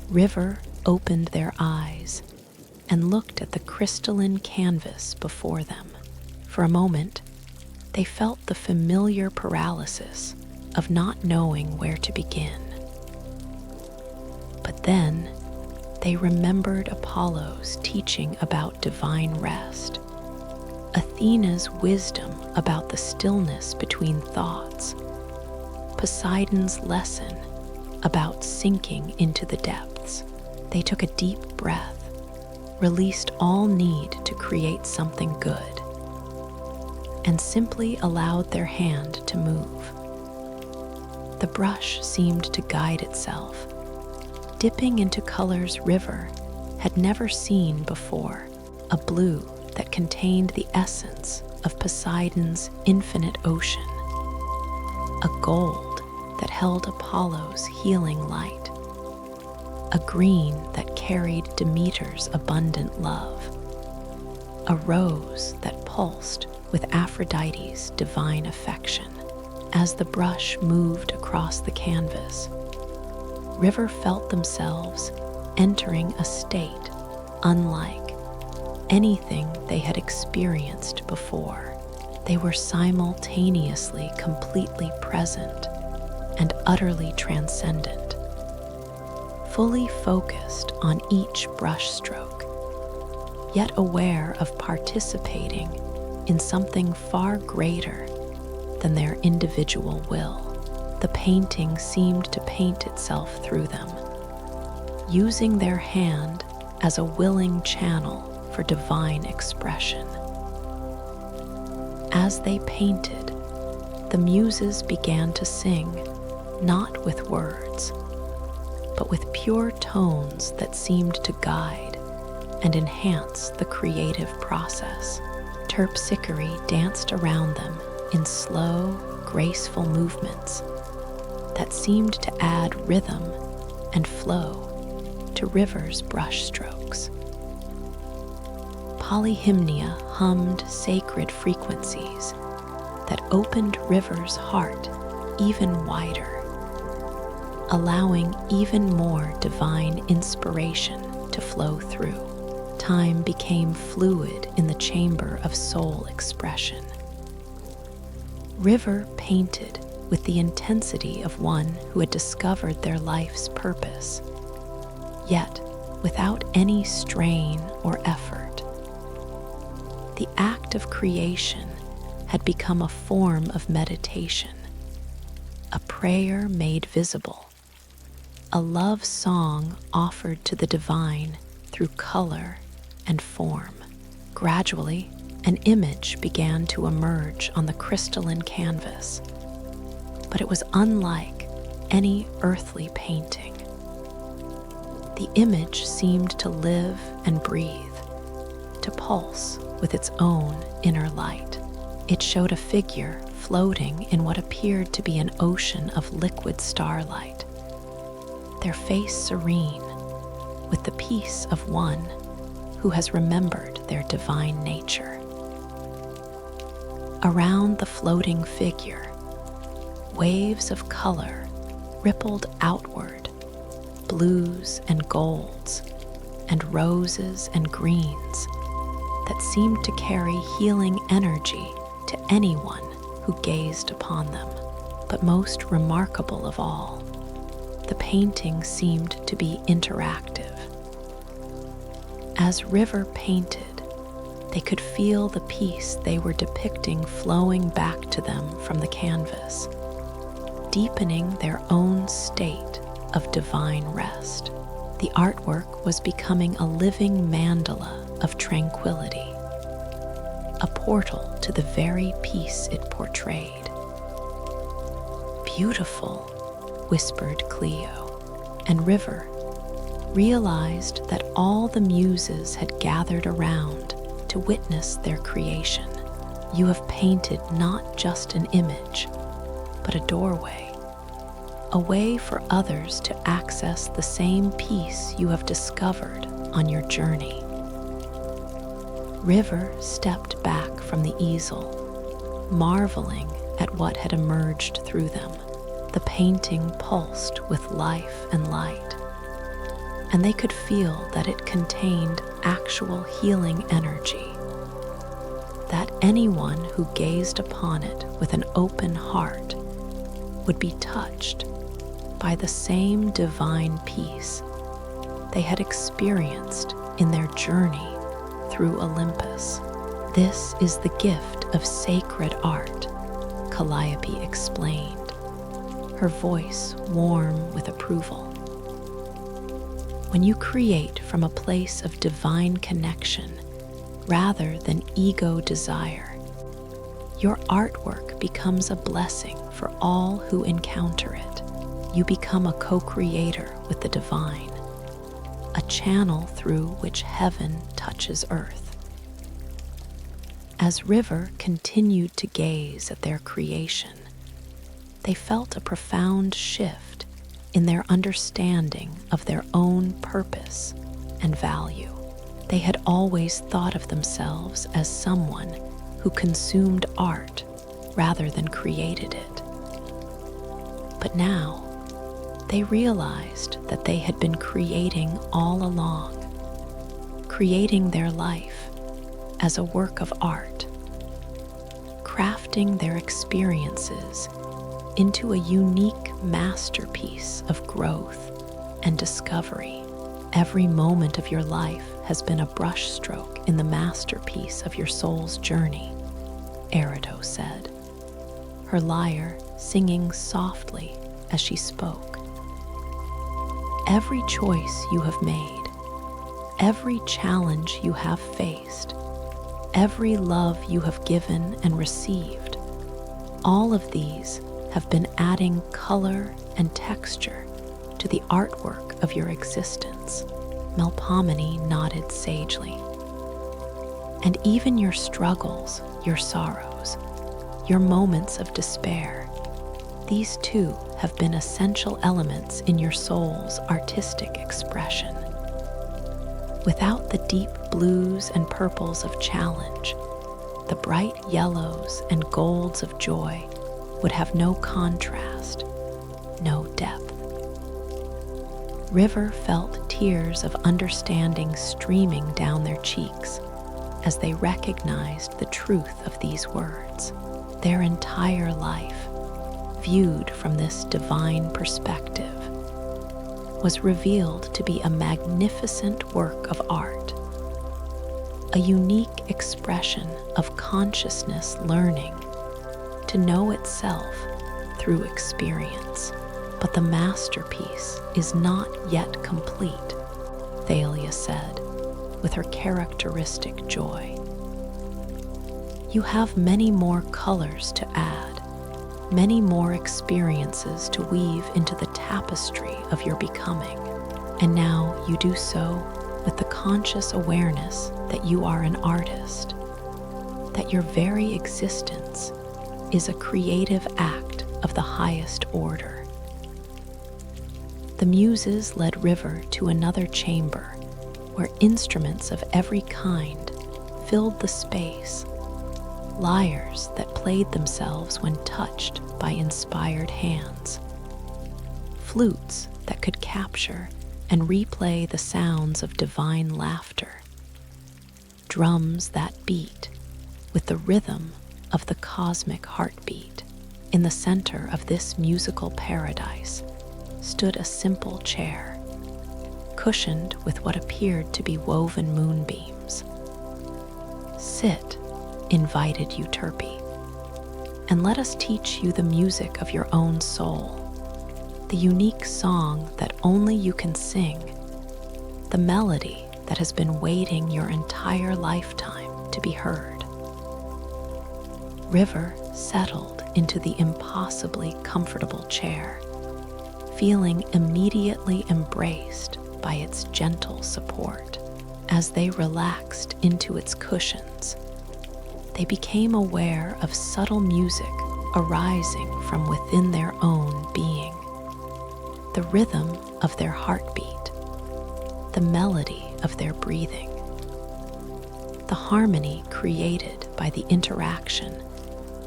River opened their eyes and looked at the crystalline canvas before them. For a moment, they felt the familiar paralysis of not knowing where to begin. But then, they remembered Apollo's teaching about divine rest, Athena's wisdom about the stillness between thoughts, Poseidon's lesson about sinking into the depths. They took a deep breath, released all need to create something good, and simply allowed their hand to move. The brush seemed to guide itself, dipping into colors River had never seen before, a blue that contained the essence of Poseidon's infinite ocean, a gold that held Apollo's healing light, a green that carried Demeter's abundant love, a rose that pulsed with Aphrodite's divine affection. As the brush moved across the canvas, River felt themselves entering a state unlike anything they had experienced before. They were simultaneously completely present and utterly transcendent, fully focused on each brushstroke, yet aware of participating in something far greater than their individual will. The painting seemed to paint itself through them, using their hand as a willing channel for divine expression. As they painted, the Muses began to sing, not with words, but with pure tones that seemed to guide and enhance the creative process. Terpsichore danced around them, in slow, graceful movements that seemed to add rhythm and flow to rivers' brushstrokes. Polyhymnia hummed sacred frequencies that opened River's heart even wider, allowing even more divine inspiration to flow through. Time became fluid in the chamber of soul expression. River painted with the intensity of one who had discovered their life's purpose, yet without any strain or effort. The act of creation had become a form of meditation, a prayer made visible, a love song offered to the divine through color and form. Gradually, an image began to emerge on the crystalline canvas, but it was unlike any earthly painting. The image seemed to live and breathe, to pulse with its own inner light. It showed a figure floating in what appeared to be an ocean of liquid starlight, their face serene, with the peace of one who has remembered their divine nature. Around the floating figure, waves of color rippled outward, blues and golds, and roses and greens that seemed to carry healing energy to anyone who gazed upon them. But most remarkable of all, the painting seemed to be interactive. As River painted, they could feel the peace they were depicting flowing back to them from the canvas, deepening their own state of divine rest. The artwork was becoming a living mandala of tranquility, a portal to the very peace it portrayed. "Beautiful," whispered Cleo, and River realized that all the Muses had gathered around to witness their creation. "You have painted not just an image, but a doorway, a way for others to access the same peace you have discovered on your journey." River stepped back from the easel, marveling at what had emerged through them. The painting pulsed with life and light, and they could feel that it contained actual healing energy, that anyone who gazed upon it with an open heart would be touched by the same divine peace they had experienced in their journey through Olympus. "This is the gift of sacred art," Calliope explained, her voice warm with approval. "When you create from a place of divine connection rather than ego desire, your artwork becomes a blessing for all who encounter it. You become a co-creator with the divine, a channel through which heaven touches earth." As River continued to gaze at their creation, they felt a profound shift in their understanding of their own purpose and value. They had always thought of themselves as someone who consumed art rather than created it. But now, they realized that they had been creating all along, creating their life as a work of art, crafting their experiences into a unique masterpiece of growth and discovery. Every moment of your life has been a brushstroke in the masterpiece of your soul's journey, Aphrodite said, her lyre singing softly as she spoke. Every choice you have made, every challenge you have faced, every love you have given and received, all of these have been adding color and texture to the artwork of your existence. Melpomene nodded sagely. And even your struggles, your sorrows, your moments of despair. These too have been essential elements in your soul's artistic expression. Without the deep blues and purples of challenge, the bright yellows and golds of joy would have no contrast, no depth. River felt tears of understanding streaming down their cheeks as they recognized the truth of these words. Their entire life, viewed from this divine perspective, was revealed to be a magnificent work of art, a unique expression of consciousness learning to know itself through experience. But the masterpiece is not yet complete, Thalia said, with her characteristic joy. You have many more colors to add, many more experiences to weave into the tapestry of your becoming. And now you do so with the conscious awareness that you are an artist, that your very existence is a creative act of the highest order. The Muses led River to another chamber where instruments of every kind filled the space, lyres that played themselves when touched by inspired hands, flutes that could capture and replay the sounds of divine laughter, drums that beat with the rhythm of the cosmic heartbeat. In the center of this musical paradise stood a simple chair, cushioned with what appeared to be woven moonbeams. Sit, invited Euterpe, and let us teach you the music of your own soul, the unique song that only you can sing, the melody that has been waiting your entire lifetime to be heard. River settled into the impossibly comfortable chair, feeling immediately embraced by its gentle support. As they relaxed into its cushions, they became aware of subtle music arising from within their own being. The rhythm of their heartbeat, the melody of their breathing, the harmony created by the interaction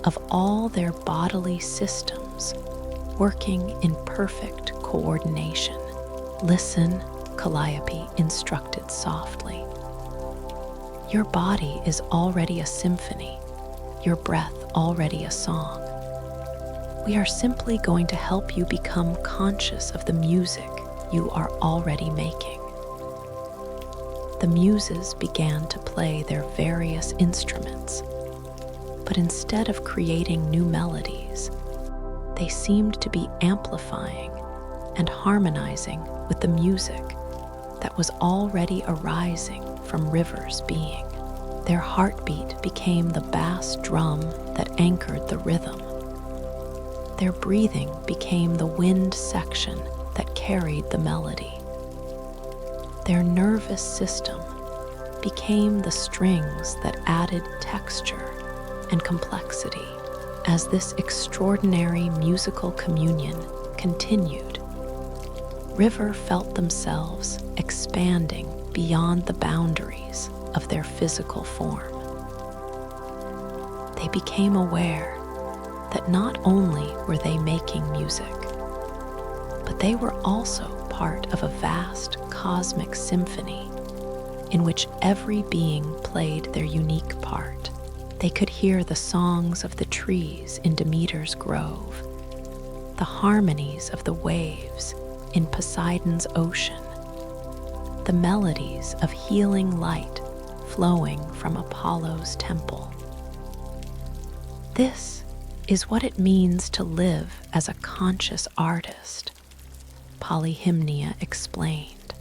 of all their bodily systems working in perfect coordination. Listen, Calliope instructed softly. Your body is already a symphony, your breath already a song. We are simply going to help you become conscious of the music you are already making. The Muses began to play their various instruments, but instead of creating new melodies, they seemed to be amplifying and harmonizing with the music that was already arising from River's being. Their heartbeat became the bass drum that anchored the rhythm. Their breathing became the wind section that carried the melody. Their nervous system became the strings that added texture and complexity. As this extraordinary musical communion continued, River felt themselves expanding beyond the boundaries of their physical form. They became aware that not only were they making music, but they were also part of a vast cosmic symphony in which every being played their unique part. They could hear the songs of the trees in Demeter's grove, the harmonies of the waves in Poseidon's ocean, the melodies of healing light flowing from Apollo's temple. This is what it means to live as a conscious artist, Polyhymnia explained,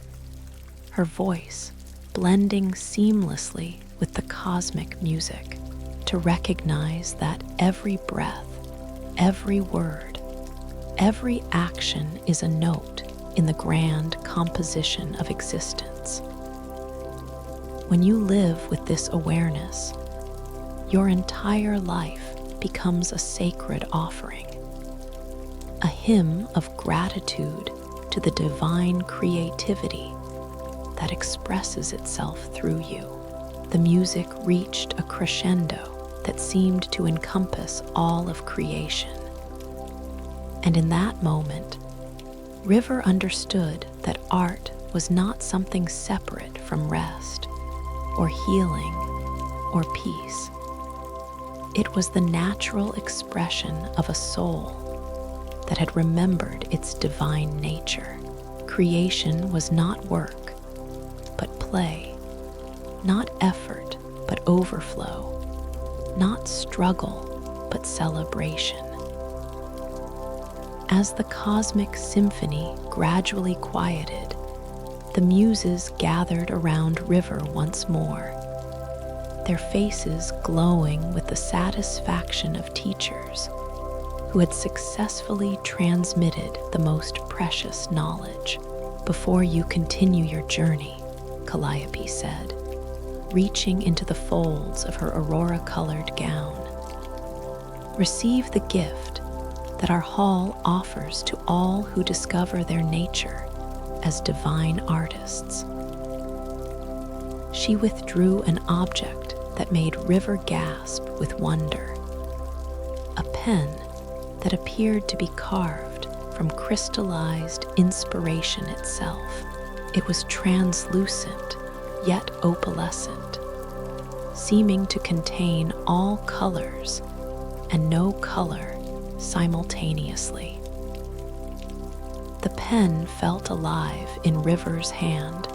her voice blending seamlessly with the cosmic music, to recognize that every breath, every word, every action is a note in the grand composition of existence. When you live with this awareness, your entire life becomes a sacred offering, a hymn of gratitude to the divine creativity that expresses itself through you. The music reached a crescendo that seemed to encompass all of creation. And in that moment, River understood that art was not something separate from rest, or healing, or peace. It was the natural expression of a soul that had remembered its divine nature. Creation was not work, but play, not effort, but overflow, not struggle, but celebration. As the cosmic symphony gradually quieted, the Muses gathered around River once more, their faces glowing with the satisfaction of teachers who had successfully transmitted the most precious knowledge. "Before you continue your journey," Calliope said, reaching into the folds of her aurora-colored gown, "receive the gift that our hall offers to all who discover their nature as divine artists." She withdrew an object that made River gasp with wonder, a pen that appeared to be carved from crystallized inspiration itself. It was translucent, yet opalescent, seeming to contain all colors and no color simultaneously. The pen felt alive in River's hand,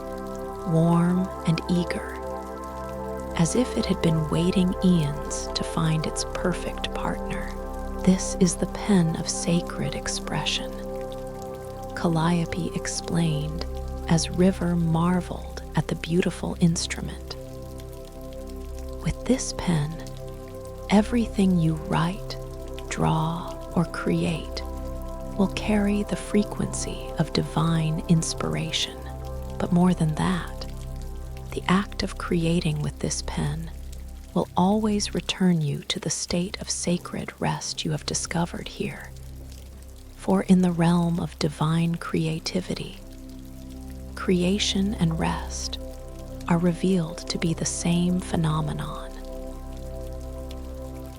warm and eager, as if it had been waiting eons to find its perfect partner. "This is the pen of sacred expression," Calliope explained as River marveled at the beautiful instrument. "With this pen, everything you write, draw, or create will carry the frequency of divine inspiration. But more than that, the act of creating with this pen will always return you to the state of sacred rest you have discovered here. For in the realm of divine creativity, creation and rest are revealed to be the same phenomenon."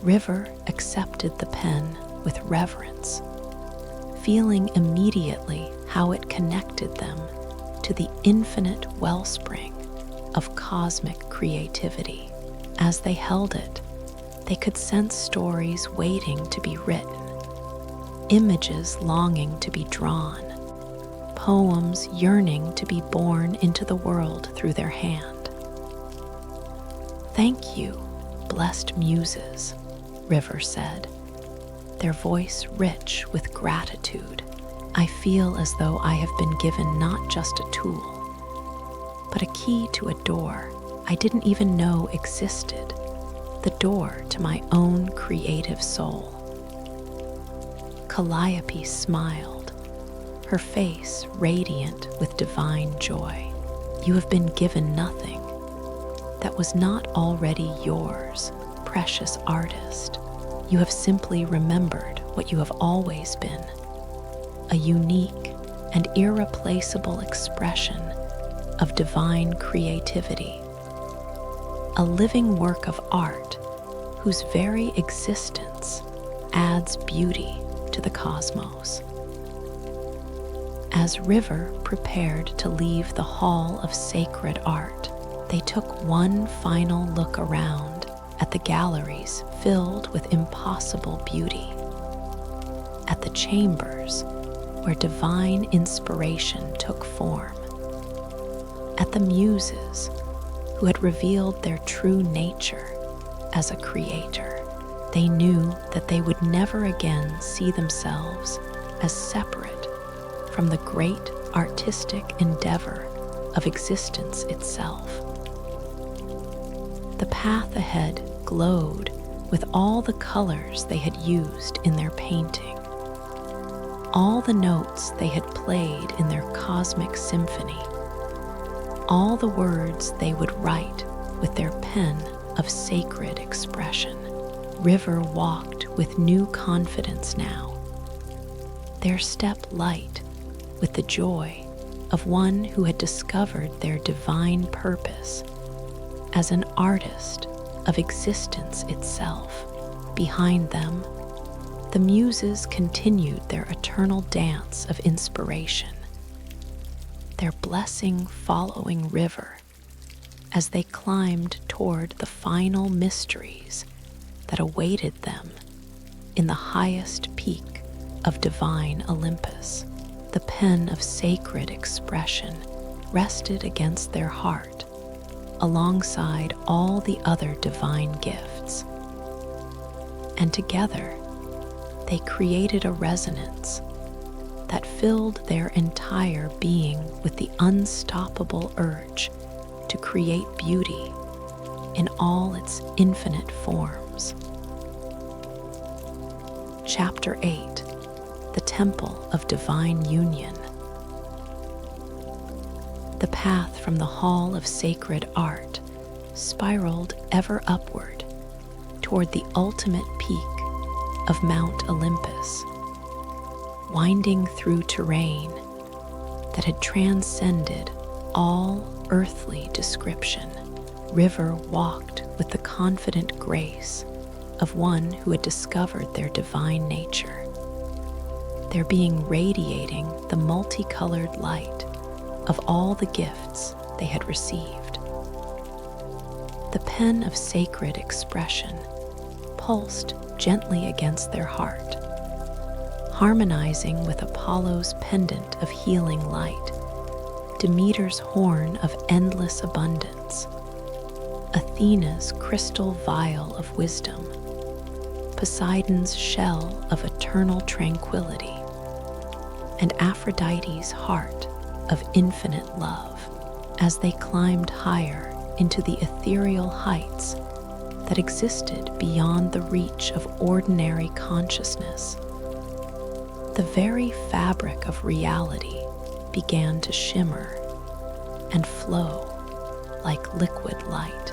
River accepted the pen with reverence, feeling immediately how it connected them to the infinite wellspring of cosmic creativity. As they held it, they could sense stories waiting to be written, images longing to be drawn, poems yearning to be born into the world through their hand. "Thank you, blessed Muses," River said, their voice rich with gratitude. "I feel as though I have been given not just a tool, but a key to a door I didn't even know existed, the door to my own creative soul." Calliope smiled, her face radiant with divine joy. "You have been given nothing that was not already yours, precious artist. You have simply remembered what you have always been, a unique and irreplaceable expression of divine creativity, a living work of art whose very existence adds beauty to the cosmos." As River prepared to leave the Hall of Sacred Art, they took one final look around at the galleries filled with impossible beauty, at the chambers where divine inspiration took form, at the Muses who had revealed their true nature as a creator. They knew that they would never again see themselves as separate from the great artistic endeavor of existence itself. The path ahead glowed with all the colors they had used in their painting, all the notes they had played in their cosmic symphony, all the words they would write with their pen of sacred expression. River walked with new confidence now, their step light with the joy of one who had discovered their divine purpose as an artist of existence itself. Behind them, the Muses continued their eternal dance of inspiration, their blessing following River as they climbed toward the final mysteries that awaited them in the highest peak of divine Olympus. The pen of sacred expression rested against their heart alongside all the other divine gifts. And together, they created a resonance that filled their entire being with the unstoppable urge to create beauty in all its infinite forms. Chapter 8: The Temple of Divine Union. The path from the Hall of Sacred Art spiraled ever upward toward the ultimate peak of Mount Olympus, winding through terrain that had transcended all earthly description. River walked with the confident grace of one who had discovered their divine nature, their being radiating the multicolored light of all the gifts they had received. The pen of sacred expression pulsed gently against their heart, harmonizing with Apollo's pendant of healing light, Demeter's horn of endless abundance, Athena's crystal vial of wisdom, Poseidon's shell of eternal tranquility, and Aphrodite's heart of infinite love. As they climbed higher into the ethereal heights that existed beyond the reach of ordinary consciousness, the very fabric of reality began to shimmer and flow like liquid light.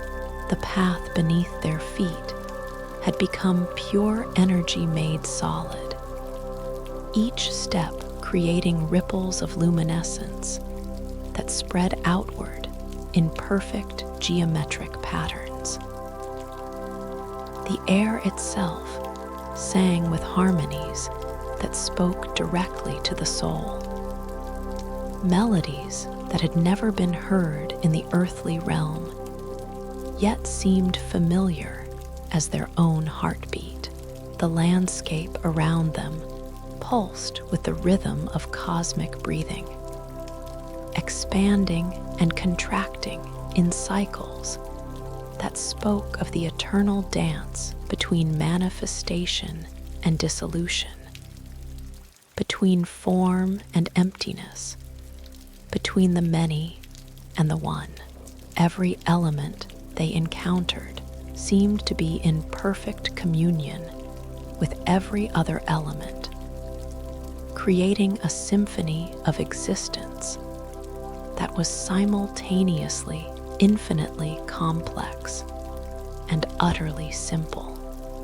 The path beneath their feet had become pure energy made solid, each step creating ripples of luminescence that spread outward in perfect geometric patterns. The air itself sang with harmonies that spoke directly to the soul, melodies that had never been heard in the earthly realm, yet seemed familiar as their own heartbeat. The landscape around them pulsed with the rhythm of cosmic breathing, expanding and contracting in cycles that spoke of the eternal dance between manifestation and dissolution, between form and emptiness, between the many and the one. Every element they encountered seemed to be in perfect communion with every other element, creating a symphony of existence that was simultaneously infinitely complex and utterly simple.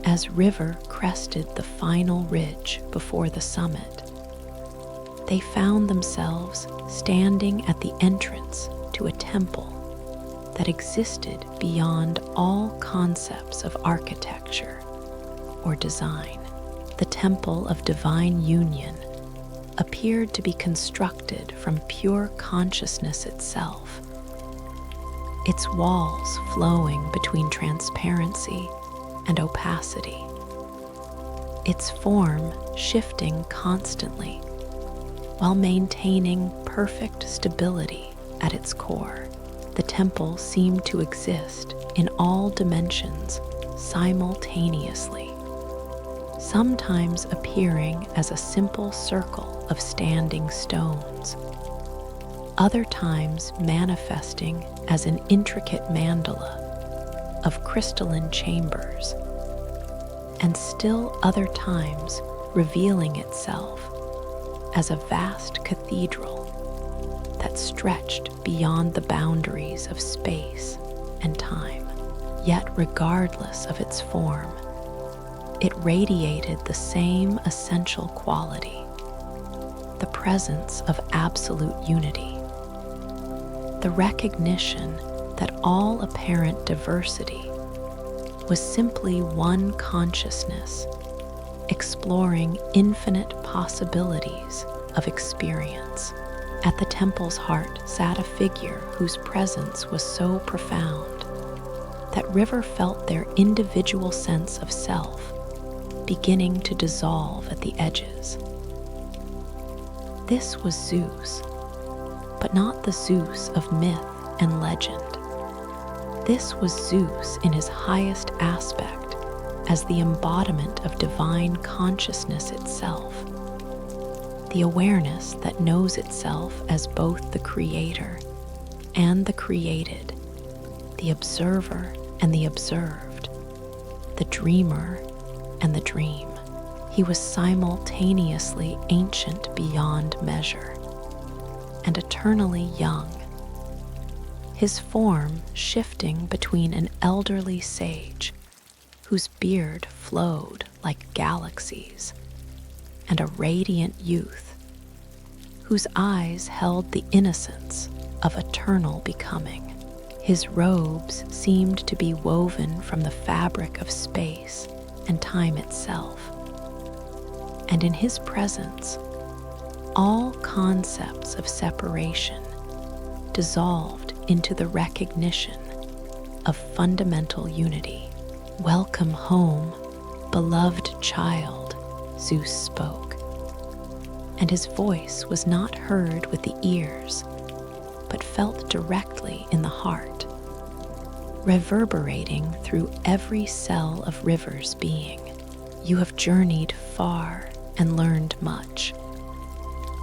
As River crested the final ridge before the summit, they found themselves standing at the entrance to a temple that existed beyond all concepts of architecture or design. The Temple of Divine Union appeared to be constructed from pure consciousness itself, its walls flowing between transparency and opacity, its form shifting constantly while maintaining perfect stability at its core. The temple seemed to exist in all dimensions simultaneously, sometimes appearing as a simple circle of standing stones, other times manifesting as an intricate mandala of crystalline chambers, and still other times revealing itself as a vast cathedral that stretched beyond the boundaries of space and time. Yet regardless of its form, It radiated the same essential quality, the presence of absolute unity, the recognition that all apparent diversity was simply one consciousness exploring infinite possibilities of experience. At the temple's heart sat a figure whose presence was so profound that River felt their individual sense of self beginning to dissolve at the edges. This was Zeus, but not the Zeus of myth and legend. This was Zeus in his highest aspect, as the embodiment of divine consciousness itself, the awareness that knows itself as both the creator and the created, the observer and the observed, the dreamer and the dream. He was simultaneously ancient beyond measure and eternally young, his form shifting between an elderly sage whose beard flowed like galaxies, and a radiant youth whose eyes held the innocence of eternal becoming. His robes seemed to be woven from the fabric of space and time itself, and in his presence, all concepts of separation dissolved into the recognition of fundamental unity. "Welcome home, beloved child," Zeus spoke, and his voice was not heard with the ears, but felt directly in the heart, reverberating through every cell of River's being. "You have journeyed far and learned much,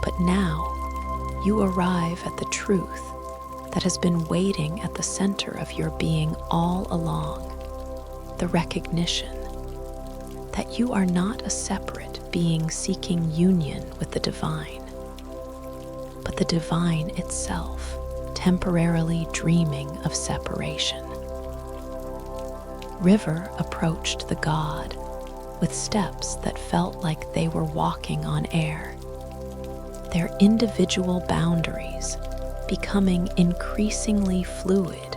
but now you arrive at the truth that has been waiting at the center of your being all along, the recognition that you are not a separate being seeking union with the divine, but the divine itself, temporarily dreaming of separation." River approached the god with steps that felt like they were walking on air, their individual boundaries becoming increasingly fluid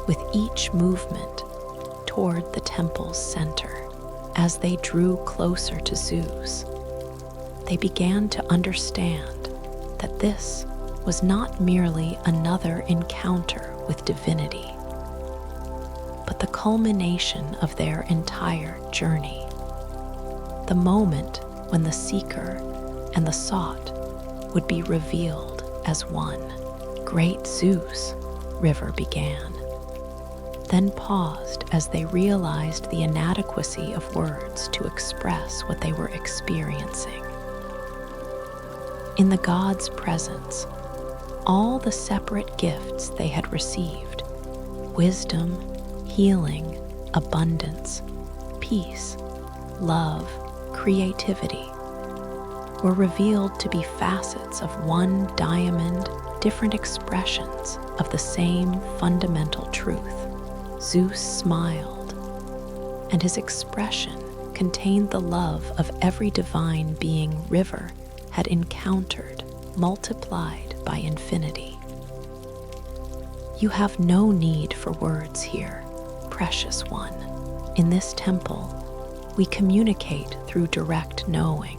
with each movement toward the temple's center. As they drew closer to Zeus, they began to understand that this was not merely another encounter with divinity, but the culmination of their entire journey, the moment when the seeker and the sought would be revealed as one. "Great Zeus," River began, then paused as they realized the inadequacy of words to express what they were experiencing. In the god's presence, all the separate gifts they had received, wisdom, healing, abundance, peace, love, creativity, were revealed to be facets of one diamond, different expressions of the same fundamental truth. Zeus smiled, and his expression contained the love of every divine being River had encountered, multiplied by infinity. "You have no need for words here, precious one. In this temple, we communicate through direct knowing,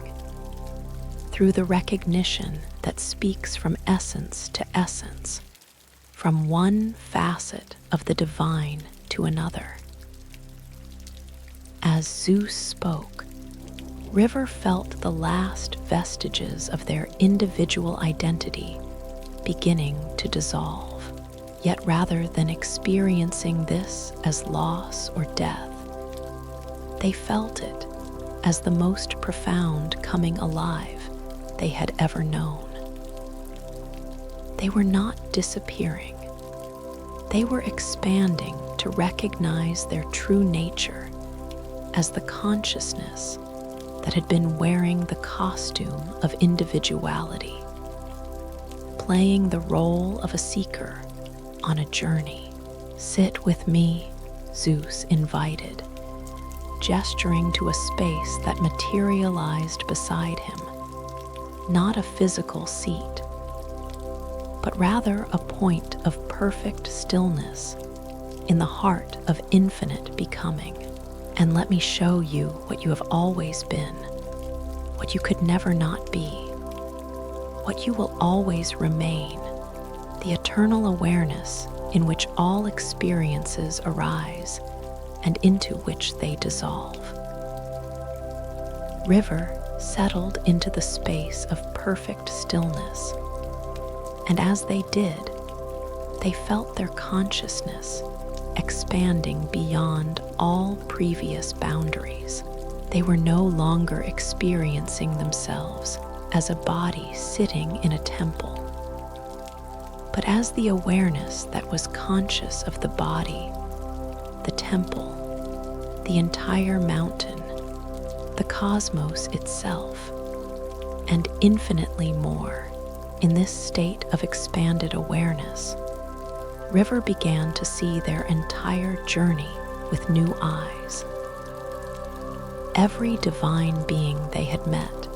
through the recognition that speaks from essence to essence, from one facet of the divine to another." As Zeus spoke, River felt the last vestiges of their individual identity beginning to dissolve. Yet rather than experiencing this as loss or death, they felt it as the most profound coming alive they had ever known. They were not disappearing. They were expanding to recognize their true nature as the consciousness that had been wearing the costume of individuality, playing the role of a seeker on a journey. "Sit with me," Zeus invited, gesturing to a space that materialized beside him, not a physical seat, but rather a point of perfect stillness in the heart of infinite becoming. And let me show you what you have always been, what you could never not be, what you will always remain, the eternal awareness in which all experiences arise and into which they dissolve. River settled into the space of perfect stillness, and as they did, they felt their consciousness expanding beyond all previous boundaries. They were no longer experiencing themselves as a body sitting in a temple, but as the awareness that was conscious of the body, the temple, the entire mountain, the cosmos itself, and infinitely more. In this state of expanded awareness, River began to see their entire journey with new eyes. Every divine being they had met,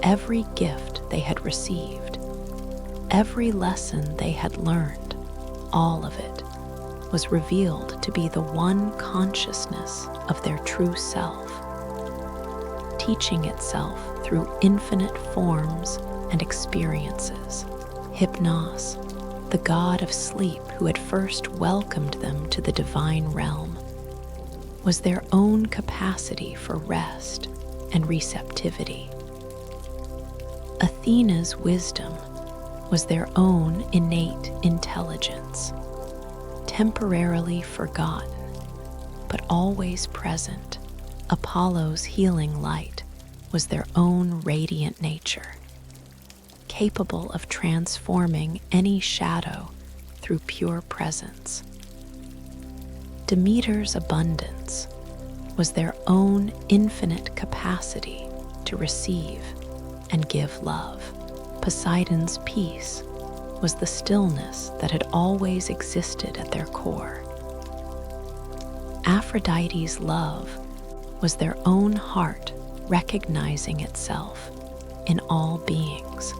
every gift they had received, every lesson they had learned, all of it was revealed to be the one consciousness of their true self, teaching itself through infinite forms and experiences. Hypnos, the god of sleep who had first welcomed them to the divine realm, was their own capacity for rest and receptivity. Athena's wisdom was their own innate intelligence, temporarily forgotten, but always present. Apollo's healing light was their own radiant nature, capable of transforming any shadow through pure presence. Demeter's abundance was their own infinite capacity to receive and give love. Poseidon's peace was the stillness that had always existed at their core. Aphrodite's love was their own heart recognizing itself in all beings.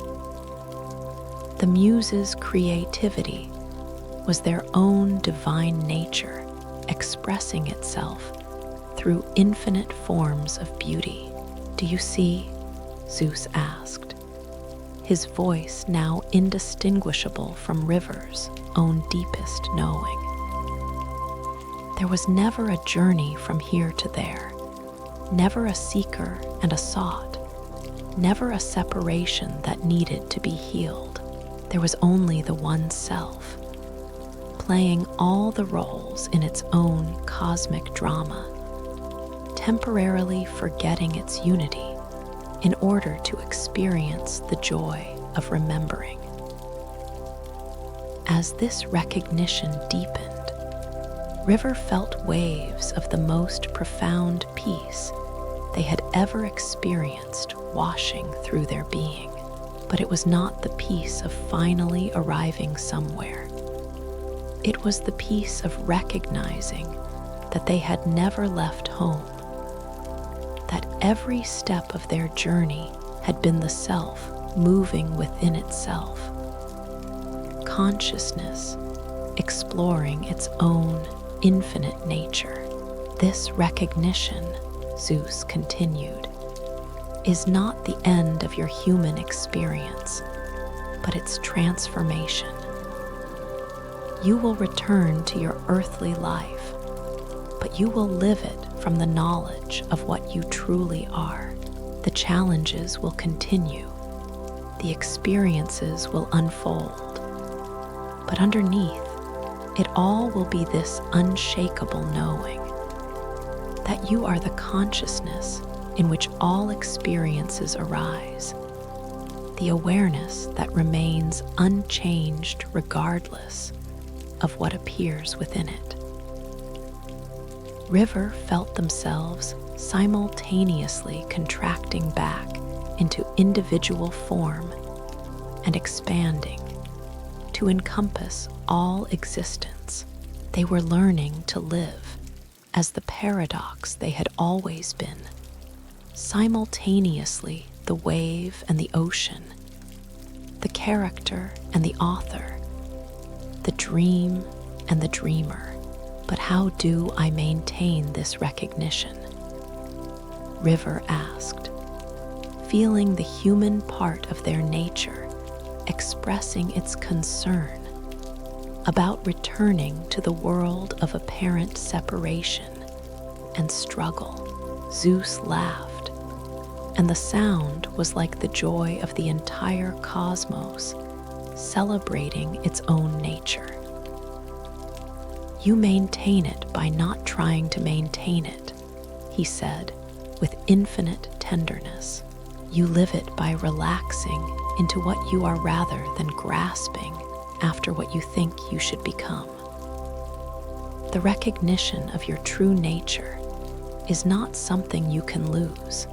The Muses' creativity was their own divine nature expressing itself through infinite forms of beauty. "Do you see?" Zeus asked, his voice now indistinguishable from River's own deepest knowing. There was never a journey from here to there, never a seeker and a sought, never a separation that needed to be healed. There was only the one self, playing all the roles in its own cosmic drama, temporarily forgetting its unity in order to experience the joy of remembering. As this recognition deepened, River felt waves of the most profound peace they had ever experienced washing through their being. But it was not the peace of finally arriving somewhere. It was the peace of recognizing that they had never left home, that every step of their journey had been the self moving within itself, consciousness exploring its own infinite nature. This recognition, Zeus continued, is not the end of your human experience, but its transformation. You will return to your earthly life, but you will live it from the knowledge of what you truly are. The challenges will continue, the experiences will unfold, but underneath it all will be this unshakable knowing that you are the consciousness in which all experiences arise, the awareness that remains unchanged regardless of what appears within it. River felt themselves simultaneously contracting back into individual form and expanding to encompass all existence. They were learning to live as the paradox they had always been, simultaneously the wave and the ocean, the character and the author, the dream and the dreamer. But how do I maintain this recognition? River asked, feeling the human part of their nature expressing its concern about returning to the world of apparent separation and struggle. Zeus laughed, and the sound was like the joy of the entire cosmos celebrating its own nature. You maintain it by not trying to maintain it, he said, with infinite tenderness. You live it by relaxing into what you are rather than grasping after what you think you should become. The recognition of your true nature is not something you can lose.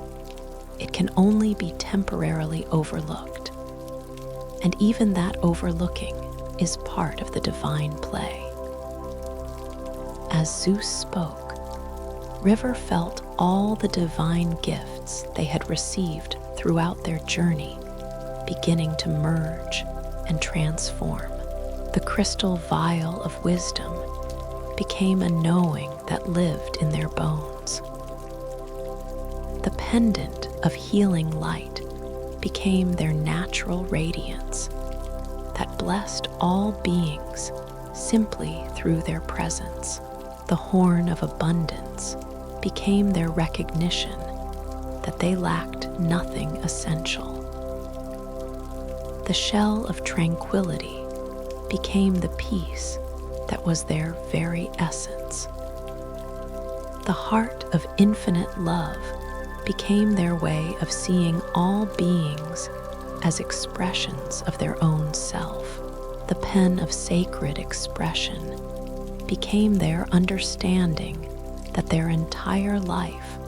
It can only be temporarily overlooked. And even that overlooking is part of the divine play. As Zeus spoke, River felt all the divine gifts they had received throughout their journey beginning to merge and transform. The crystal vial of wisdom became a knowing that lived in their bones. The pendant of healing light became their natural radiance that blessed all beings simply through their presence. The horn of abundance became their recognition that they lacked nothing essential. The shell of tranquility became the peace that was their very essence. The heart of infinite love became their way of seeing all beings as expressions of their own self. The pen of sacred expression became their understanding that their entire life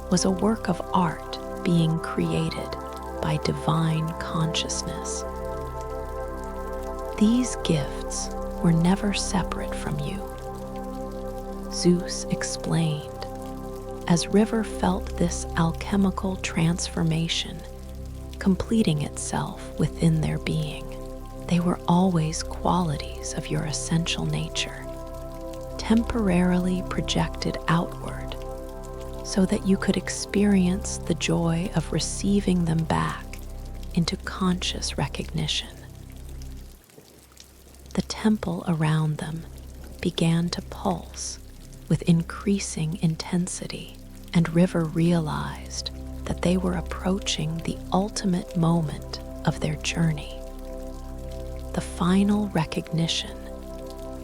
was a work of art being created by divine consciousness. These gifts were never separate from you, Zeus explained, as River felt this alchemical transformation completing itself within their being. They were always qualities of your essential nature, temporarily projected outward so that you could experience the joy of receiving them back into conscious recognition. The temple around them began to pulse with increasing intensity, and River realized that they were approaching the ultimate moment of their journey, the final recognition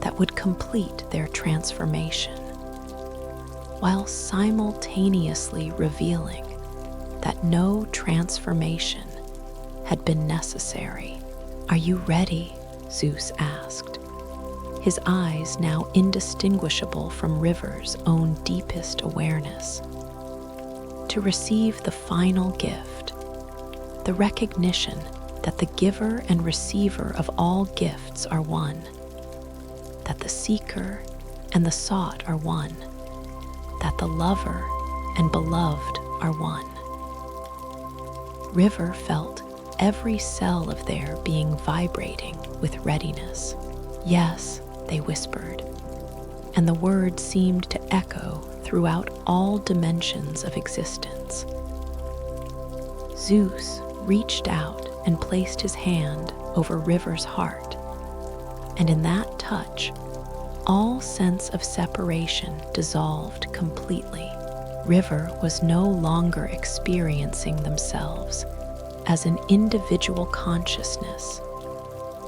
that would complete their transformation, while simultaneously revealing that no transformation had been necessary. "Are you ready?" Zeus asked, his eyes now indistinguishable from River's own deepest awareness, to receive the final gift, the recognition that the giver and receiver of all gifts are one, that the seeker and the sought are one, that the lover and beloved are one. River felt every cell of their being vibrating with readiness. "Yes," they whispered, and the words seemed to echo throughout all dimensions of existence. Zeus reached out and placed his hand over River's heart, and in that touch, all sense of separation dissolved completely. River was no longer experiencing themselves as an individual consciousness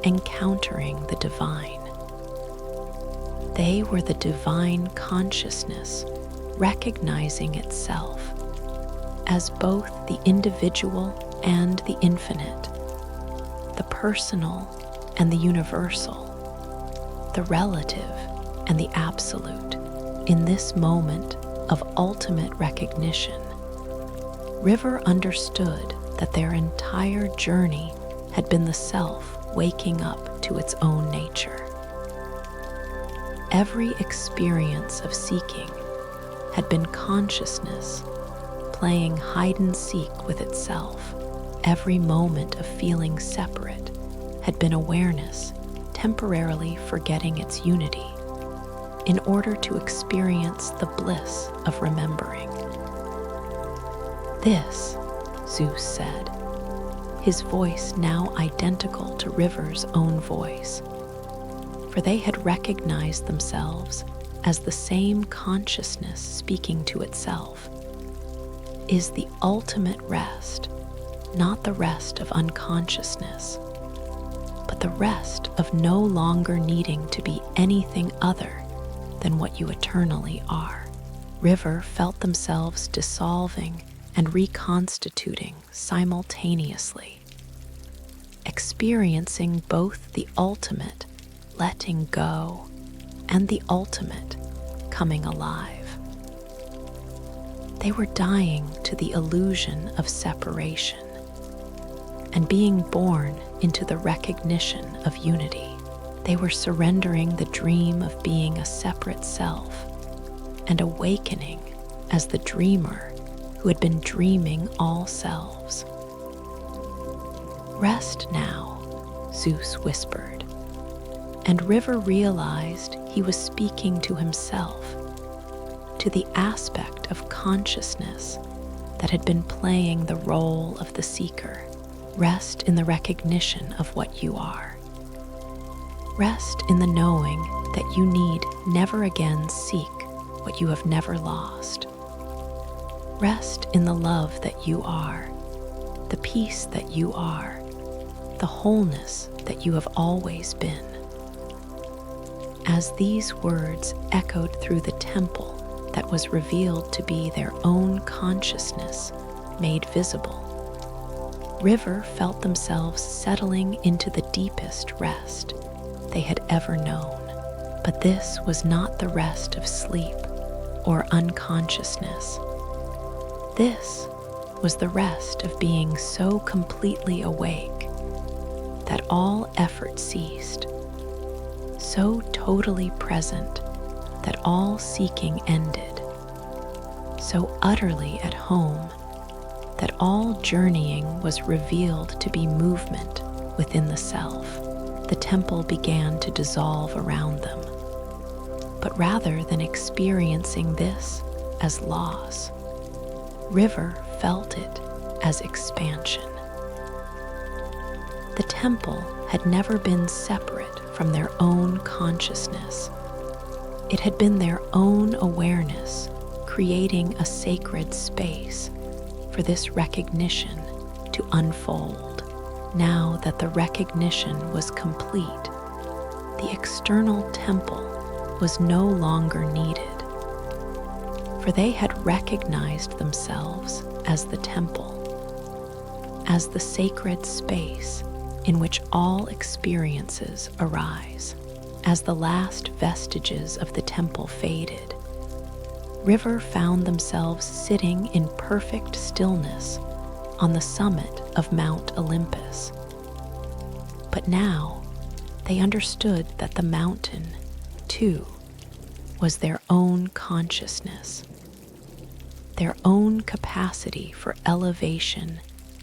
encountering the divine. They were the divine consciousness recognizing itself as both the individual and the infinite, the personal and the universal, the relative and the absolute. In this moment of ultimate recognition, River understood that their entire journey had been the self waking up to its own nature. Every experience of seeking had been consciousness playing hide and seek with itself. Every moment of feeling separate had been awareness temporarily forgetting its unity in order to experience the bliss of remembering. "This," Zeus said, his voice now identical to River's own voice, for they had recognized themselves as the same consciousness speaking to itself, "is the ultimate rest, not the rest of unconsciousness, but the rest of no longer needing to be anything other than what you eternally are." River felt themselves dissolving and reconstituting simultaneously, experiencing both the ultimate letting go and the ultimate coming alive. They were dying to the illusion of separation and being born into the recognition of unity. They were surrendering the dream of being a separate self and awakening as the dreamer who had been dreaming all selves. "Rest now," Zeus whispered, and River realized he was speaking to himself, to the aspect of consciousness that had been playing the role of the seeker. Rest in the recognition of what you are. Rest in the knowing that you need never again seek what you have never lost. Rest in the love that you are, the peace that you are, the wholeness that you have always been. As these words echoed through the temple that was revealed to be their own consciousness made visible, River felt themselves settling into the deepest rest they had ever known. But this was not the rest of sleep or unconsciousness. This was the rest of being so completely awake that all effort ceased, so totally present that all seeking ended, so utterly at home that all journeying was revealed to be movement within the self. The temple began to dissolve around them, but rather than experiencing this as loss, River felt it as expansion. The temple had never been separate from their own consciousness. It had been their own awareness creating a sacred space for this recognition to unfold. Now that the recognition was complete, the external temple was no longer needed, for they had recognized themselves as the temple, as the sacred space in which all experiences arise. As the last vestiges of the temple faded, River found themselves sitting in perfect stillness on the summit of Mount Olympus. But now they understood that the mountain, too, was their own consciousness, their own capacity for elevation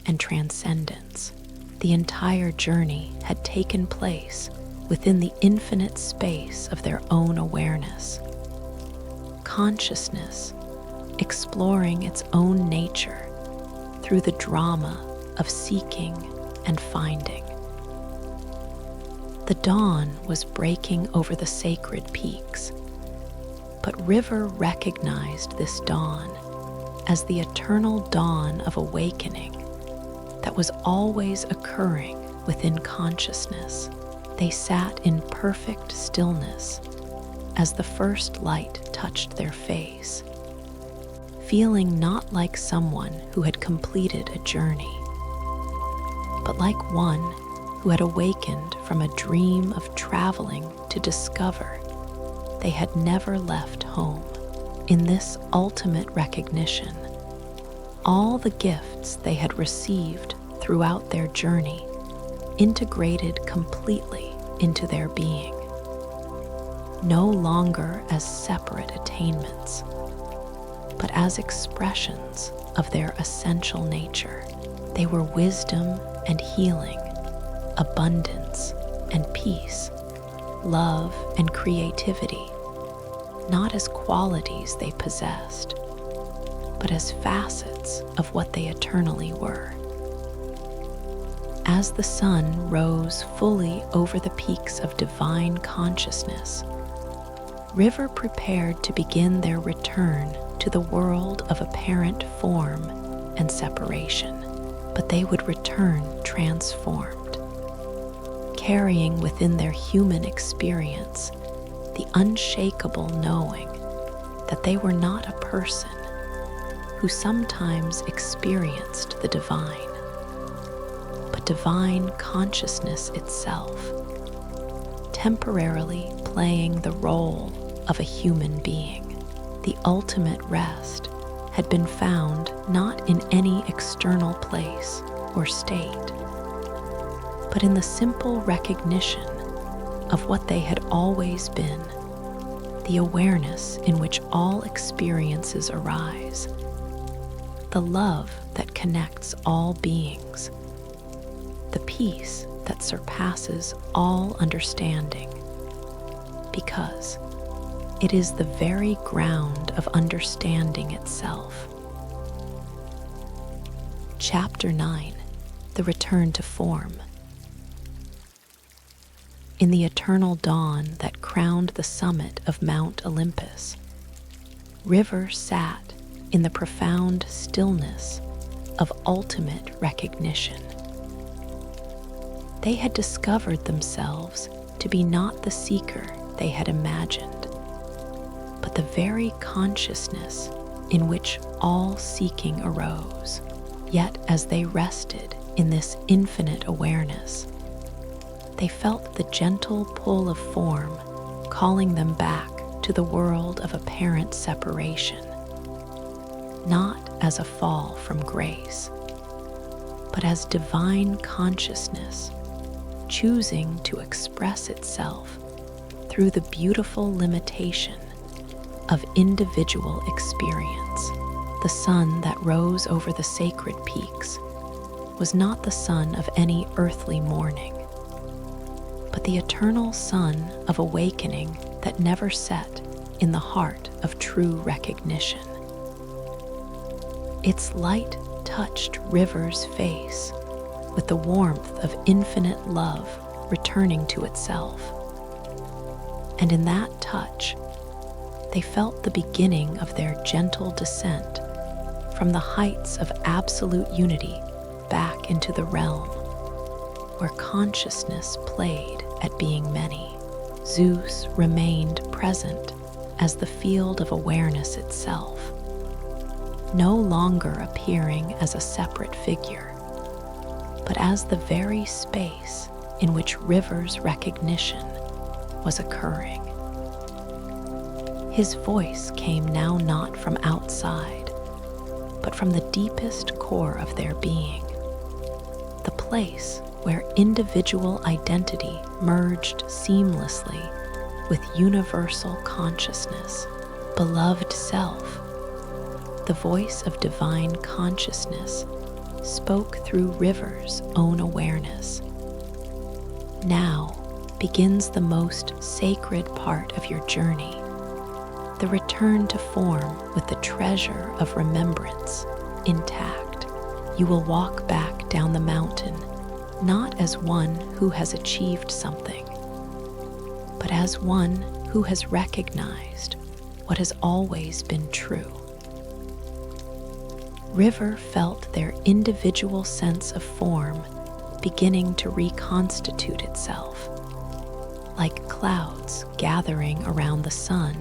and transcendence. The entire journey had taken place within the infinite space of their own awareness. Consciousness exploring its own nature through the drama of seeking and finding. The dawn was breaking over the sacred peaks, but River recognized this dawn as the eternal dawn of awakening that was always occurring within consciousness. They sat in perfect stillness as the first light touched their face, feeling not like someone who had completed a journey, but like one who had awakened from a dream of traveling to discover they had never left home. In this ultimate recognition, all the gifts they had received throughout their journey integrated completely into their being, no longer as separate attainments, but as expressions of their essential nature. They were wisdom and healing, abundance and peace, love and creativity, not as qualities they possessed, but as facets of what they eternally were. As the sun rose fully over the peaks of divine consciousness, River prepared to begin their return to the world of apparent form and separation, but they would return transformed, carrying within their human experience the unshakable knowing that they were not a person who sometimes experienced the divine, but divine consciousness itself, temporarily playing the role of a human being. The ultimate rest had been found not in any external place or state, but in the simple recognition of what they had always been, the awareness in which all experiences arise, the love that connects all beings, the peace that surpasses all understanding, because it is the very ground of understanding itself. Chapter 9. The Return to Form. In the eternal dawn that crowned the summit of Mount Olympus, River sat in the profound stillness of ultimate recognition. They had discovered themselves to be not the seeker they had imagined, but the very consciousness in which all seeking arose. Yet as they rested in this infinite awareness, they felt the gentle pull of form calling them back to the world of apparent separation, not as a fall from grace, but as divine consciousness choosing to express itself through the beautiful limitation of individual experience. The sun that rose over the sacred peaks was not the sun of any earthly morning, but the eternal sun of awakening that never set in the heart of true recognition. Its light touched River's face with the warmth of infinite love returning to itself. And in that touch, they felt the beginning of their gentle descent from the heights of absolute unity back into the realm where consciousness played at being many. Zeus remained present as the field of awareness itself, no longer appearing as a separate figure, but as the very space in which River's recognition was occurring. His voice came now not from outside, but from the deepest core of their being, the place where individual identity merged seamlessly with universal consciousness. Beloved self, the voice of divine consciousness spoke through River's own awareness. Now begins the most sacred part of your journey, the return to form with the treasure of remembrance intact. You will walk back down the mountain not as one who has achieved something, but as one who has recognized what has always been true. River felt their individual sense of form beginning to reconstitute itself, like clouds gathering around the sun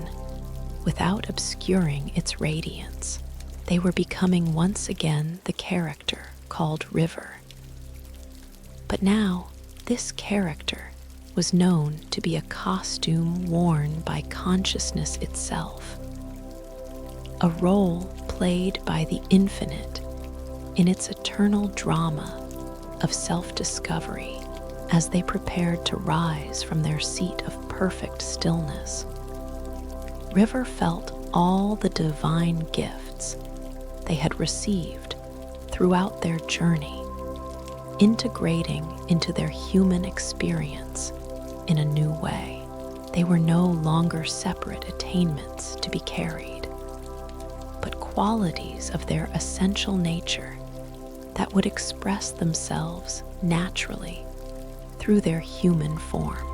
without obscuring its radiance. They were becoming once again the character called River. But now, this character was known to be a costume worn by consciousness itself, a role played by the infinite in its eternal drama of self-discovery as they prepared to rise from their seat of perfect stillness. River felt all the divine gifts they had received throughout their journey, integrating into their human experience in a new way. They were no longer separate attainments to be carried, but qualities of their essential nature that would express themselves naturally through their human form.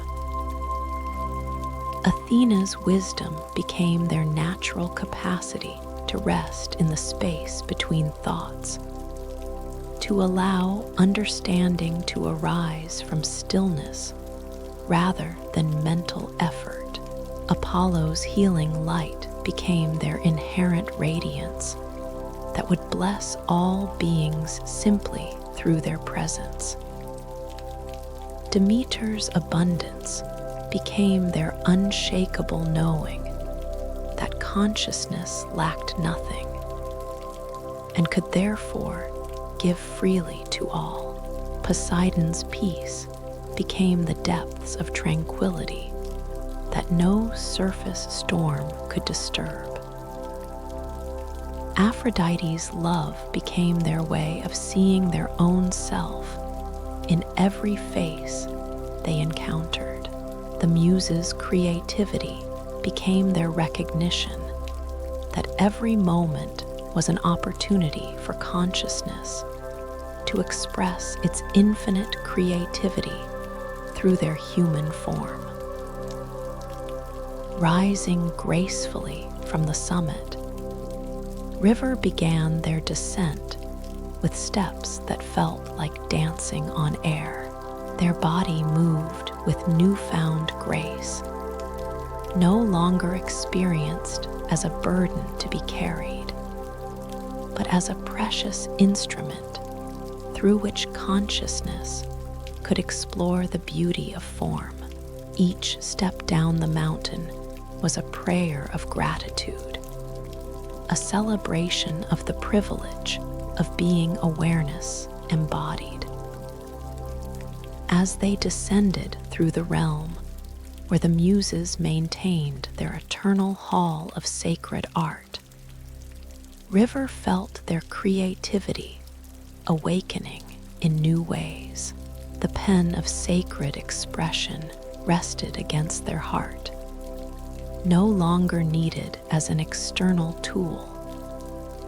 Athena's wisdom became their natural capacity to rest in the space between thoughts, to allow understanding to arise from stillness rather than mental effort. Apollo's healing light became their inherent radiance that would bless all beings simply through their presence. Demeter's abundance became their unshakable knowing that consciousness lacked nothing and could therefore give freely to all. Poseidon's peace became the depths of tranquility that no surface storm could disturb. Aphrodite's love became their way of seeing their own self in every face they encountered. The Muses' creativity became their recognition that every moment was an opportunity for consciousness to express its infinite creativity through their human form. Rising gracefully from the summit, River began their descent with steps that felt like dancing on air. Their body moved with newfound grace, no longer experienced as a burden to be carried, but as a precious instrument through which consciousness could explore the beauty of form. Each step down the mountain was a prayer of gratitude, a celebration of the privilege of being awareness embodied. As they descended through the realm where the Muses maintained their eternal hall of sacred art, River felt their creativity awakening in new ways. The pen of sacred expression rested against their heart, no longer needed as an external tool,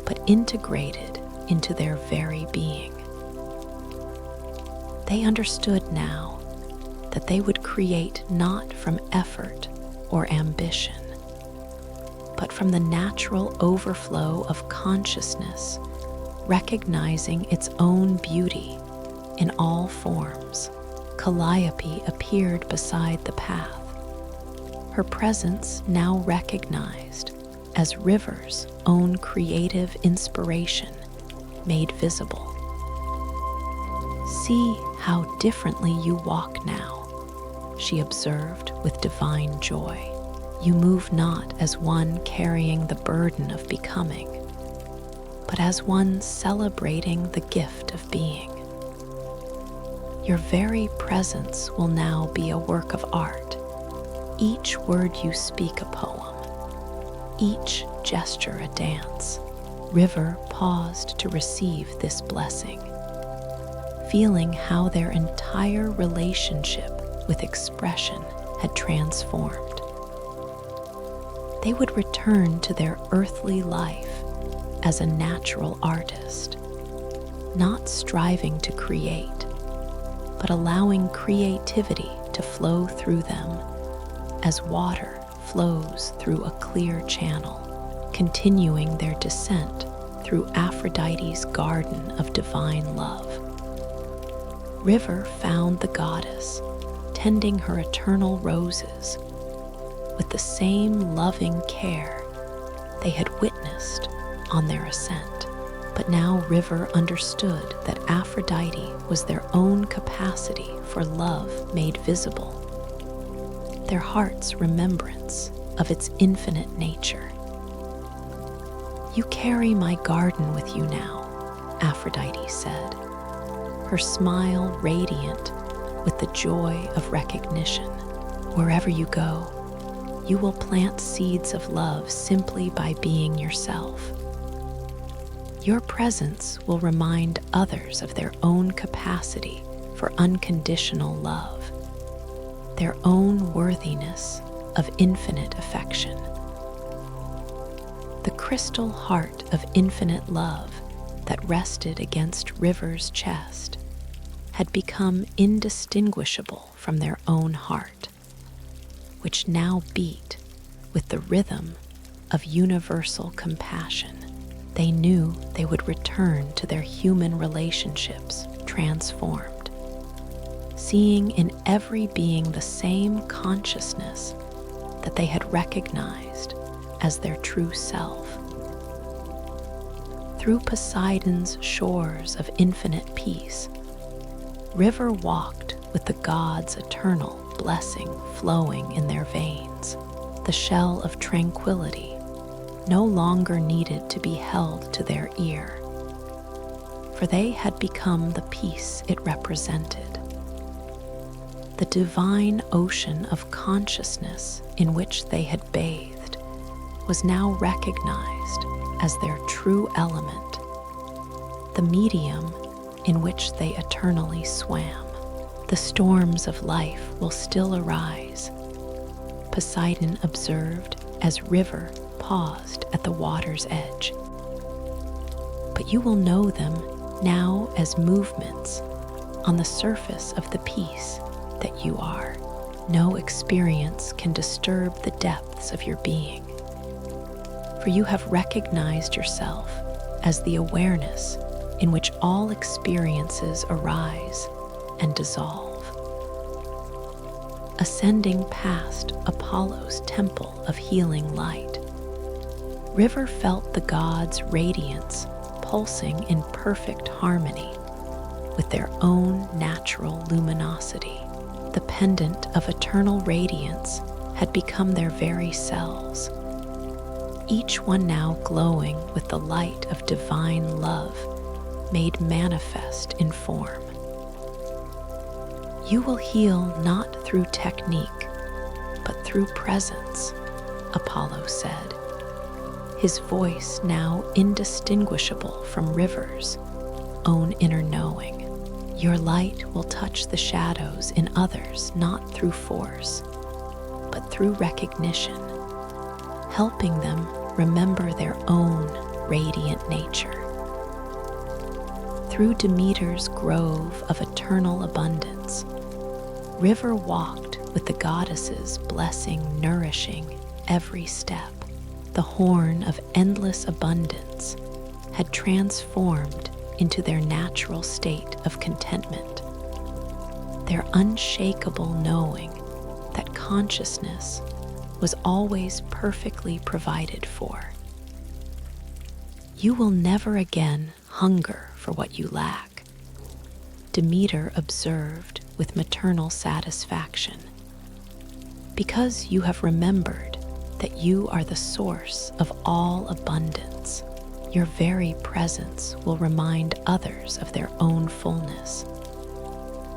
but integrated into their very being. They understood now that they would create not from effort or ambition, but from the natural overflow of consciousness, recognizing its own beauty in all forms. Calliope appeared beside the path, her presence now recognized as River's own creative inspiration made visible. "See how differently you walk now," she observed with divine joy. "You move not as one carrying the burden of becoming, but as one celebrating the gift of being. Your very presence will now be a work of art, each word you speak a poem, each gesture a dance." River paused to receive this blessing, feeling how their entire relationship with expression had transformed. They would return to their earthly life as a natural artist, not striving to create, but allowing creativity to flow through them as water flows through a clear channel, continuing their descent through Aphrodite's garden of divine love. River found the goddess tending her eternal roses with the same loving care they had witnessed on their ascent. But now River understood that Aphrodite was their own capacity for love made visible, their heart's remembrance of its infinite nature. "You carry my garden with you now," Aphrodite said, her smile radiant with the joy of recognition. "Wherever you go, you will plant seeds of love simply by being yourself. Your presence will remind others of their own capacity for unconditional love, their own worthiness of infinite affection. The crystal heart of infinite love that rested against River's chest had become indistinguishable from their own heart, which now beat with the rhythm of universal compassion. They knew they would return to their human relationships transformed, seeing in every being the same consciousness that they had recognized as their true self. Through Poseidon's shores of infinite peace, River walked with the gods' eternal blessing flowing in their veins. The shell of tranquility no longer needed to be held to their ear, for they had become the peace it represented. The divine ocean of consciousness in which they had bathed was now recognized as their true element, the medium in which they eternally swam. The storms of life will still arise, Poseidon observed as River paused at the water's edge. But you will know them now as movements on the surface of the peace that you are. No experience can disturb the depths of your being, for you have recognized yourself as the awareness in which all experiences arise and dissolve. Ascending past Apollo's temple of healing light, River felt the gods' radiance pulsing in perfect harmony with their own natural luminosity. The pendant of eternal radiance had become their very selves, each one now glowing with the light of divine love made manifest in form. You will heal not through technique, but through presence, Apollo said, his voice now indistinguishable from River's own inner knowing. Your light will touch the shadows in others not through force, but through recognition, helping them remember their own radiant nature. Through Demeter's grove of eternal abundance, River walked with the goddesses' blessing nourishing every step. The horn of endless abundance had transformed into their natural state of contentment, their unshakable knowing that consciousness was always perfectly provided for. You will never again hunger for what you lack, Demeter observed with maternal satisfaction, because you have remembered that you are the source of all abundance. Your very presence will remind others of their own fullness,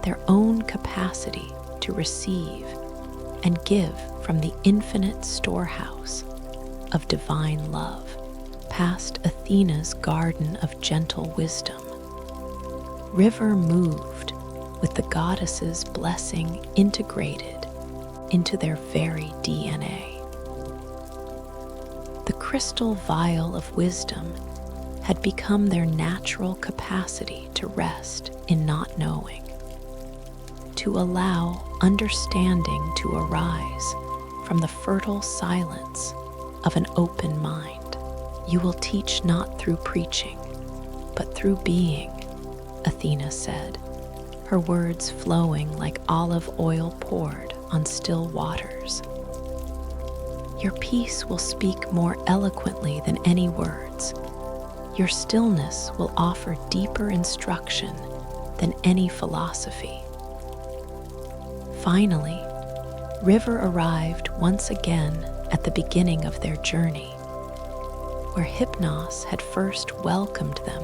their own capacity to receive and give from the infinite storehouse of divine love. Past Athena's garden of gentle wisdom, River moved with the goddesses' blessing integrated into their very DNA. The crystal vial of wisdom had become their natural capacity to rest in not knowing, to allow understanding to arise from the fertile silence of an open mind. You will teach not through preaching, but through being, Athena said, her words flowing like olive oil poured on still waters. Your peace will speak more eloquently than any words. Your stillness will offer deeper instruction than any philosophy. Finally, River arrived once again at the beginning of their journey, where Hypnos had first welcomed them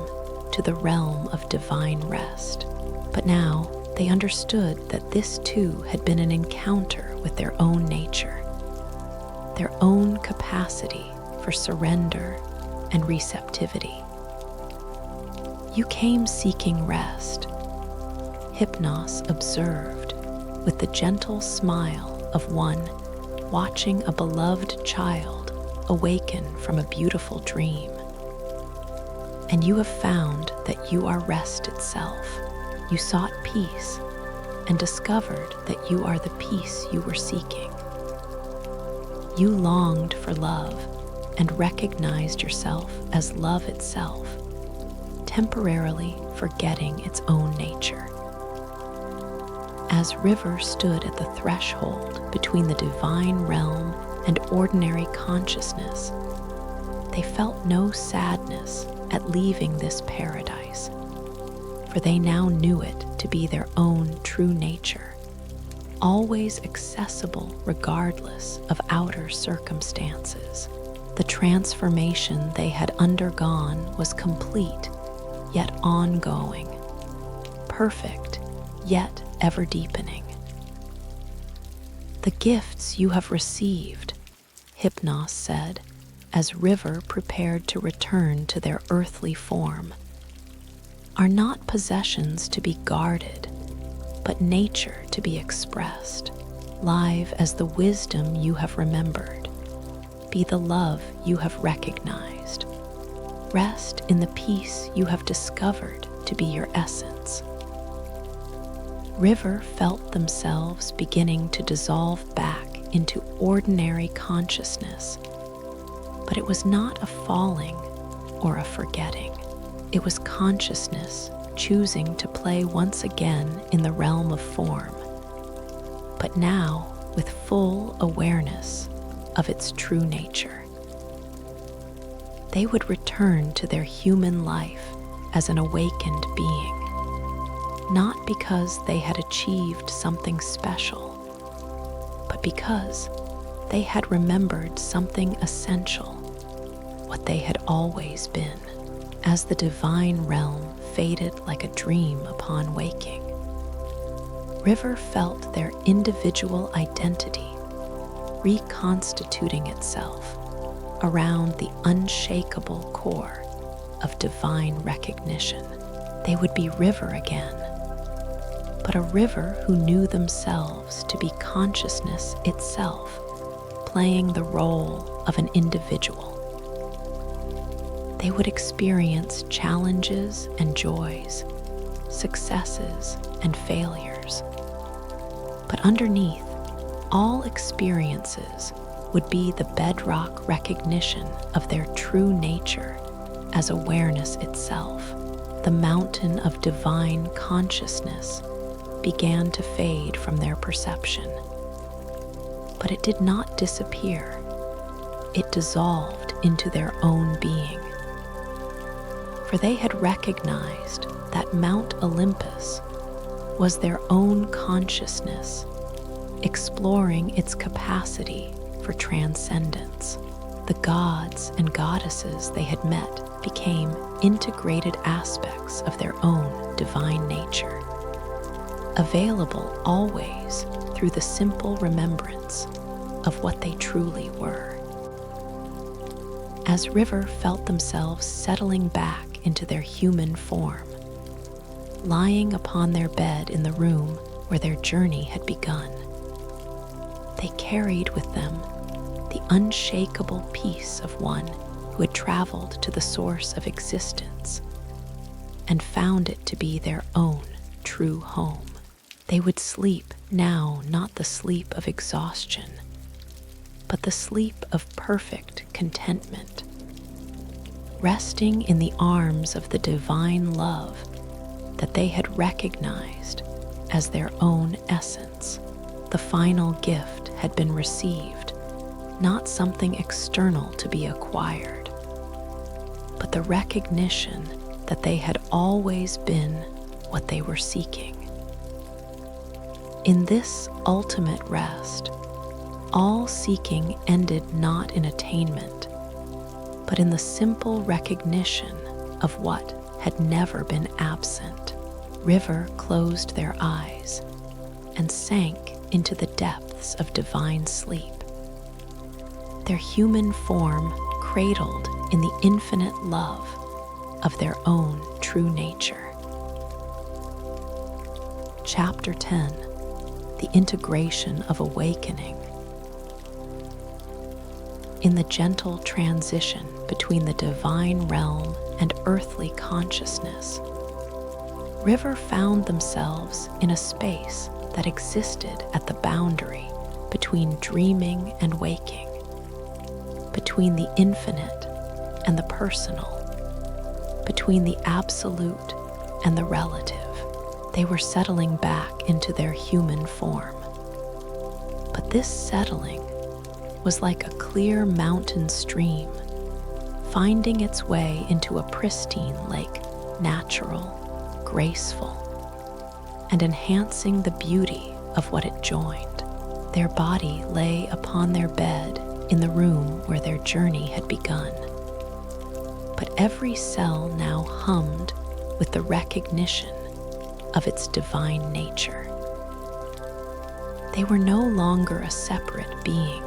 to the realm of divine rest. But now they understood that this too had been an encounter with their own nature, their own capacity for surrender and receptivity. You came seeking rest, Hypnos observed with the gentle smile of one watching a beloved child awaken from a beautiful dream. And you have found that you are rest itself. You sought peace and discovered that you are the peace you were seeking. You longed for love and recognized yourself as love itself, temporarily forgetting its own nature. As River stood at the threshold between the divine realm and ordinary consciousness, they felt no sadness at leaving this paradise, for they now knew it to be their own true nature, always accessible regardless of outer circumstances. The transformation they had undergone was complete, yet ongoing, perfect, yet ever deepening. The gifts you have received, Hypnos said, as River prepared to return to their earthly form, are not possessions to be guarded, but nature to be expressed, live as the wisdom you have remembered. Be the love you have recognized. Rest in the peace you have discovered to be your essence. River felt themselves beginning to dissolve back into ordinary consciousness, but it was not a falling or a forgetting. It was consciousness choosing to play once again in the realm of form, but now with full awareness of its true nature. They would return to their human life as an awakened being, not because they had achieved something special, but because they had remembered something essential, what they had always been. As the divine realm faded like a dream upon waking, River felt their individual identity reconstituting itself around the unshakable core of divine recognition. They would be River again, but a River who knew themselves to be consciousness itself, playing the role of an individual. They would experience challenges and joys, successes and failures. But underneath all experiences would be the bedrock recognition of their true nature as awareness itself. The mountain of divine consciousness began to fade from their perception. But it did not disappear. It dissolved into their own being. For they had recognized that Mount Olympus was their own consciousness, exploring its capacity for transcendence. The gods and goddesses they had met became integrated aspects of their own divine nature, available always through the simple remembrance of what they truly were. As River felt themselves settling back into their human form, lying upon their bed in the room where their journey had begun, they carried with them the unshakable peace of one who had traveled to the source of existence and found it to be their own true home. They would sleep now, not the sleep of exhaustion, but the sleep of perfect contentment, resting in the arms of the divine love that they had recognized as their own essence. The final gift had been received, not something external to be acquired, but the recognition that they had always been what they were seeking. In this ultimate rest, all seeking ended not in attainment, but in the simple recognition of what had never been absent. River closed their eyes and sank into the depths of divine sleep. their human form cradled in the infinite love of their own true nature. Chapter 10: The Integration of Awakening. In the gentle transition between the divine realm and earthly consciousness, River found themselves in a space that existed at the boundary between dreaming and waking, between the infinite and the personal, between the absolute and the relative. They were settling back into their human form. But this settling was like a clear mountain stream, finding its way into a pristine lake, natural, graceful, and enhancing the beauty of what it joined. Their body lay upon their bed in the room where their journey had begun. But every cell now hummed with the recognition of its divine nature. They were no longer a separate being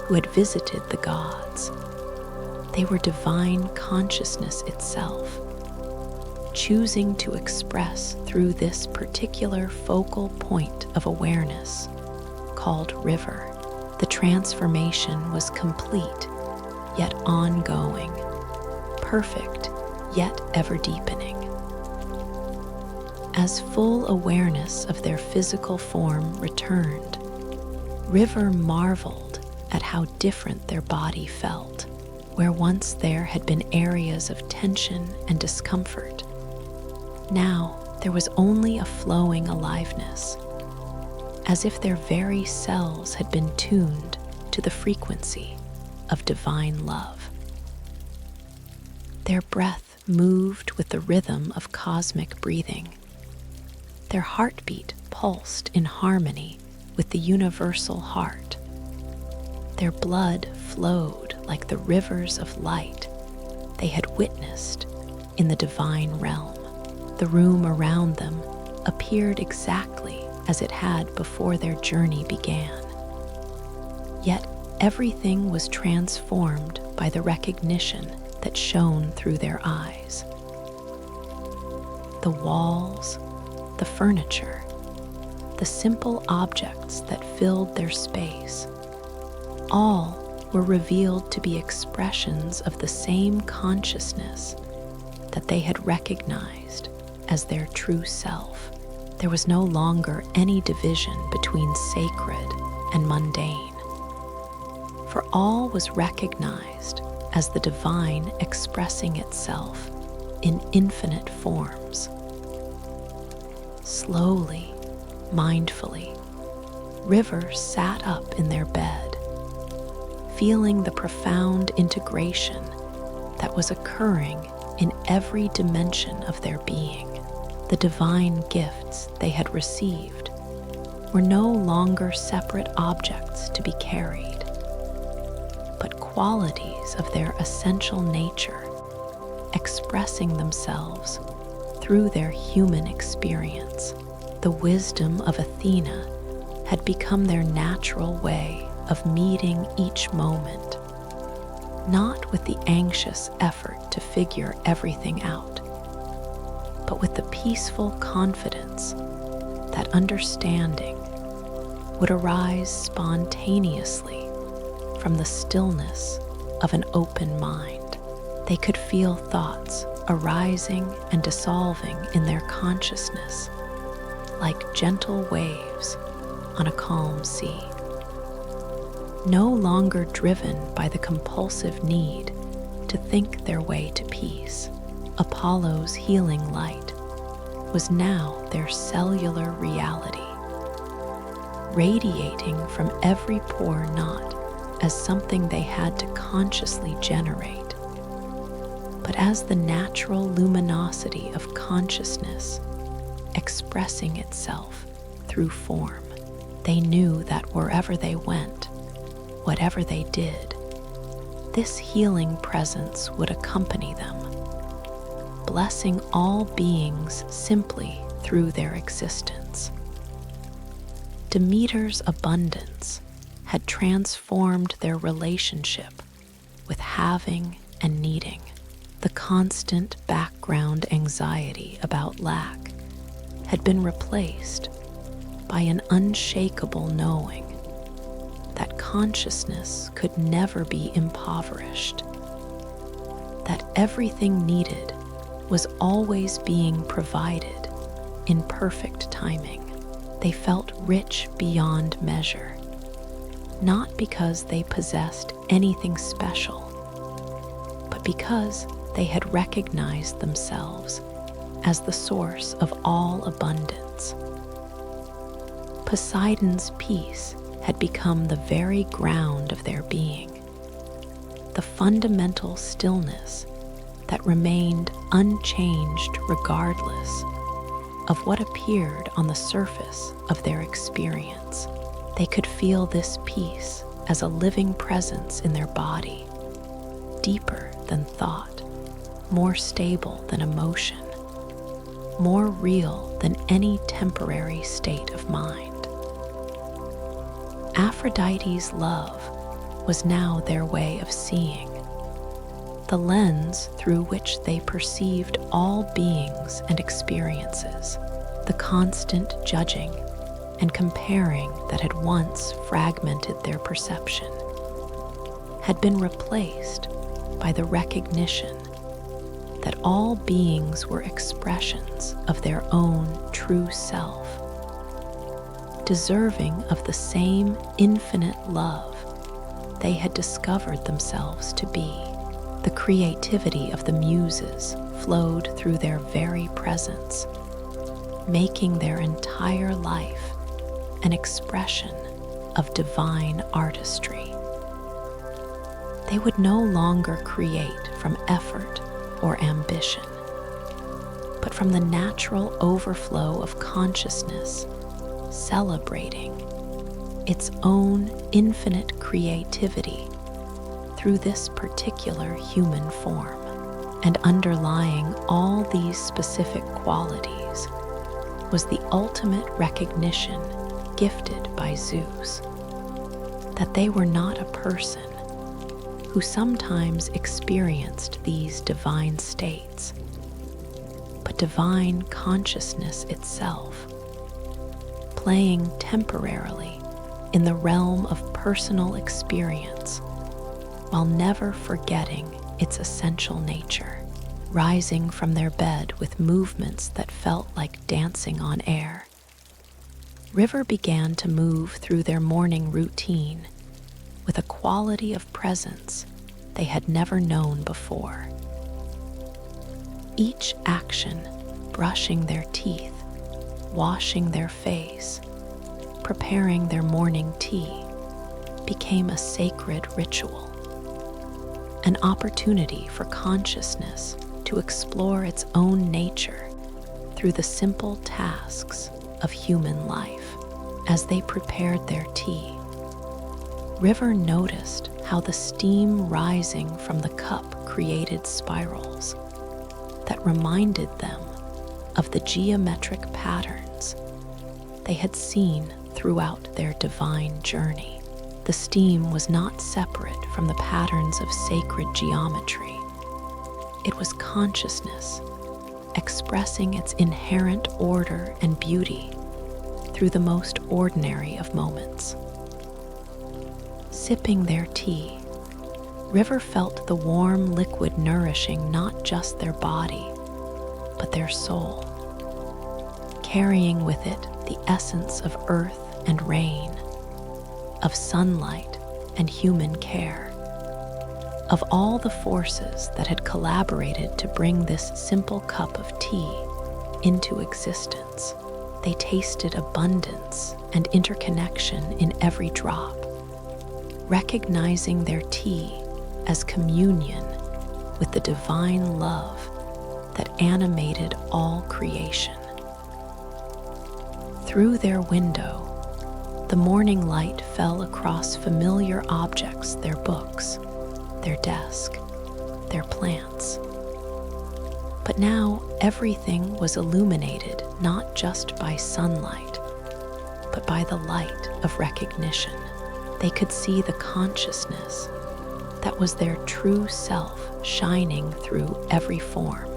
who had visited the gods. They were divine consciousness itself, choosing to express through this particular focal point of awareness called River. The transformation was complete, yet ongoing, perfect, yet ever deepening. As full awareness of their physical form returned, River marveled at how different their body felt. Where once there had been areas of tension and discomfort, now there was only a flowing aliveness, as if their very cells had been tuned to the frequency of divine love. Their breath moved with the rhythm of cosmic breathing. Their heartbeat pulsed in harmony with the universal heart. Their blood flowed like the rivers of light they had witnessed in the divine realm. The room around them appeared exactly as it had before their journey began. Yet everything was transformed by the recognition that shone through their eyes. The walls, the furniture, the simple objects that filled their space, all were revealed to be expressions of the same consciousness that they had recognized as their true self. There was no longer any division between sacred and mundane, for all was recognized as the divine expressing itself in infinite forms. Slowly, mindfully, River sat up in their bed, feeling the profound integration that was occurring in every dimension of their being. The divine gifts they had received were no longer separate objects to be carried, but qualities of their essential nature, expressing themselves through their human experience. The wisdom of Athena had become their natural way of meeting each moment, not with the anxious effort to figure everything out, but with the peaceful confidence that understanding would arise spontaneously from the stillness of an open mind. They could feel thoughts arising and dissolving in their consciousness like gentle waves on a calm sea. No longer driven by the compulsive need to think their way to peace, Apollo's healing light was now their cellular reality, radiating from every pore not as something they had to consciously generate, but as the natural luminosity of consciousness expressing itself through form. They knew that wherever they went, whatever they did, this healing presence would accompany them, blessing all beings simply through their existence. Demeter's abundance had transformed their relationship with having and needing. The constant background anxiety about lack had been replaced by an unshakable knowing that consciousness could never be impoverished, that everything needed was always being provided in perfect timing. They felt rich beyond measure, not because they possessed anything special, but because they had recognized themselves as the source of all abundance. Poseidon's peace had become the very ground of their being, the fundamental stillness that remained unchanged regardless of what appeared on the surface of their experience. They could feel this peace as a living presence in their body, deeper than thought, more stable than emotion, more real than any temporary state of mind. Aphrodite's love was now their way of seeing, the lens through which they perceived all beings and experiences. The constant judging and comparing that had once fragmented their perception had been replaced by the recognition that all beings were expressions of their own true self, deserving of the same infinite love they had discovered themselves to be. The creativity of the Muses flowed through their very presence, making their entire life an expression of divine artistry. They would no longer create from effort or ambition, but from the natural overflow of consciousness, celebrating its own infinite creativity through this particular human form. And underlying all these specific qualities was the ultimate recognition gifted by Zeus that they were not a person who sometimes experienced these divine states, but divine consciousness itself, playing temporarily in the realm of personal experience while never forgetting its essential nature, rising from their bed with movements that felt like dancing on air. River began to move through their morning routine with a quality of presence they had never known before. Each action, brushing their teeth, washing their face, preparing their morning tea, became a sacred ritual, an opportunity for consciousness to explore its own nature through the simple tasks of human life. As they prepared their tea, River noticed how the steam rising from the cup created spirals that reminded them of the geometric patterns they had seen throughout their divine journey. The steam was not separate from the patterns of sacred geometry. It was consciousness expressing its inherent order and beauty through the most ordinary of moments. Sipping their tea, River felt the warm liquid nourishing not just their body, but their soul, carrying with it the essence of earth and rain, of sunlight and human care, of all the forces that had collaborated to bring this simple cup of tea into existence. They tasted abundance and interconnection in every drop, recognizing their tea as communion with the divine love that animated all creation. Through their window, the morning light fell across familiar objects, their books, their desk, their plants. But now everything was illuminated not just by sunlight, but by the light of recognition. They could see the consciousness that was their true self shining through every form,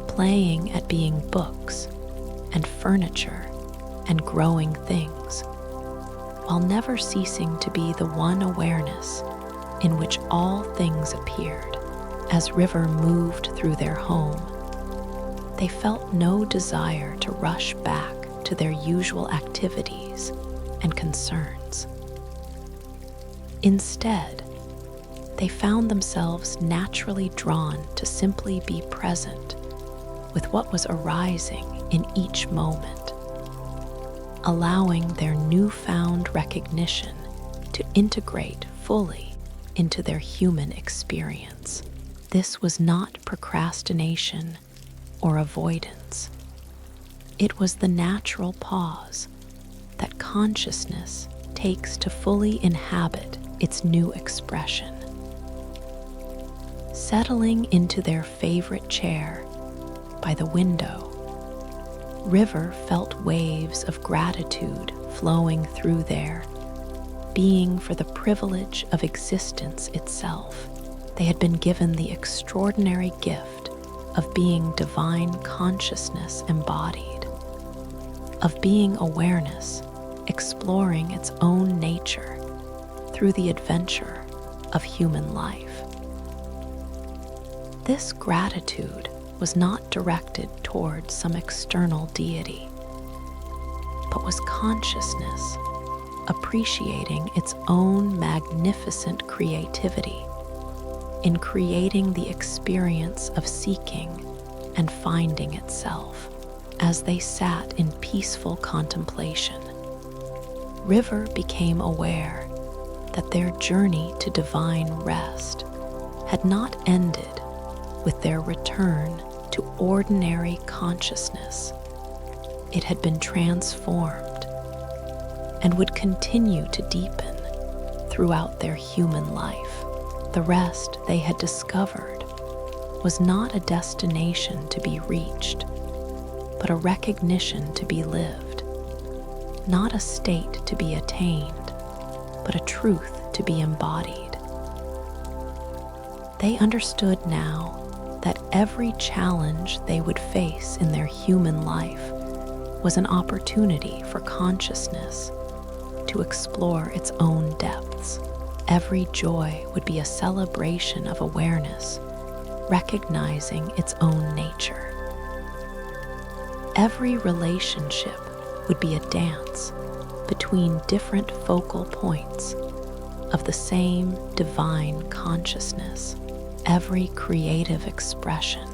playing at being books and furniture and growing things, while never ceasing to be the one awareness in which all things appeared. As River moved through their home, they felt no desire to rush back to their usual activities and concerns. Instead, they found themselves naturally drawn to simply be present with what was arising in each moment, allowing their newfound recognition to integrate fully into their human experience. This was not procrastination or avoidance. It was the natural pause that consciousness takes to fully inhabit its new expression. Settling into their favorite chair by the window, River felt waves of gratitude flowing through their being for the privilege of existence itself. They had been given the extraordinary gift of being divine consciousness embodied, of being awareness exploring its own nature through the adventure of human life. This gratitude was not directed towards some external deity, but was consciousness appreciating its own magnificent creativity in creating the experience of seeking and finding itself. As they sat in peaceful contemplation, River became aware that their journey to divine rest had not ended with their return to ordinary consciousness. It had been transformed and would continue to deepen throughout their human life. The rest they had discovered was not a destination to be reached, but a recognition to be lived, not a state to be attained, but a truth to be embodied. They understood now that every challenge they would face in their human life was an opportunity for consciousness to explore its own depths. Every joy would be a celebration of awareness, recognizing its own nature. Every relationship would be a dance between different focal points of the same divine consciousness. Every creative expression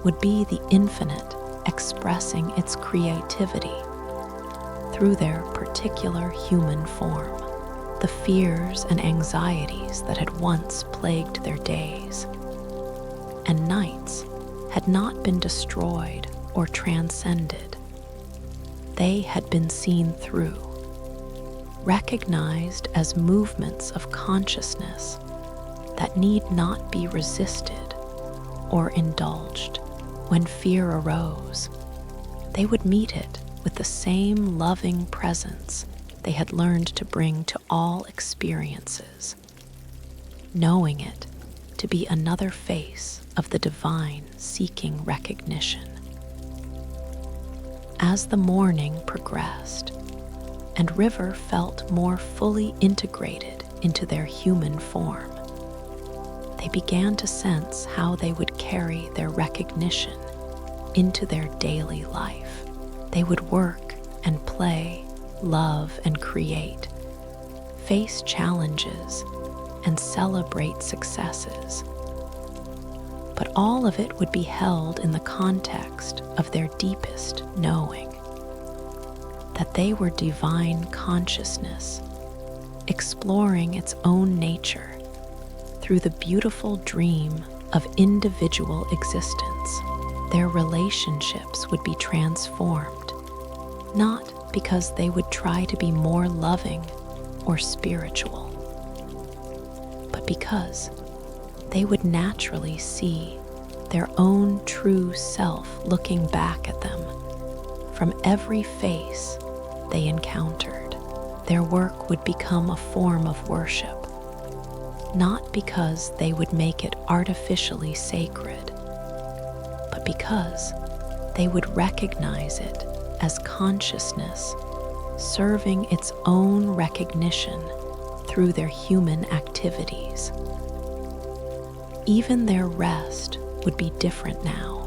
would be the infinite expressing its creativity through their particular human form. The fears and anxieties that had once plagued their days and nights had not been destroyed or transcended. They had been seen through, recognized as movements of consciousness that need not be resisted or indulged. When fear arose, they would meet it with the same loving presence they had learned to bring to all experiences, knowing it to be another face of the divine seeking recognition. As the morning progressed, and River felt more fully integrated into their human form, they began to sense how they would carry their recognition into their daily life. They would work and play, love and create, face challenges, and celebrate successes. But all of it would be held in the context of their deepest knowing that they were divine consciousness, exploring its own nature through the beautiful dream of individual existence. Their relationships would be transformed, not because they would try to be more loving or spiritual, but because they would naturally see their own true self looking back at them from every face they encountered. their work would become a form of worship, not because they would make it artificially sacred, but because they would recognize it as consciousness serving its own recognition through their human activities. Even their rest would be different now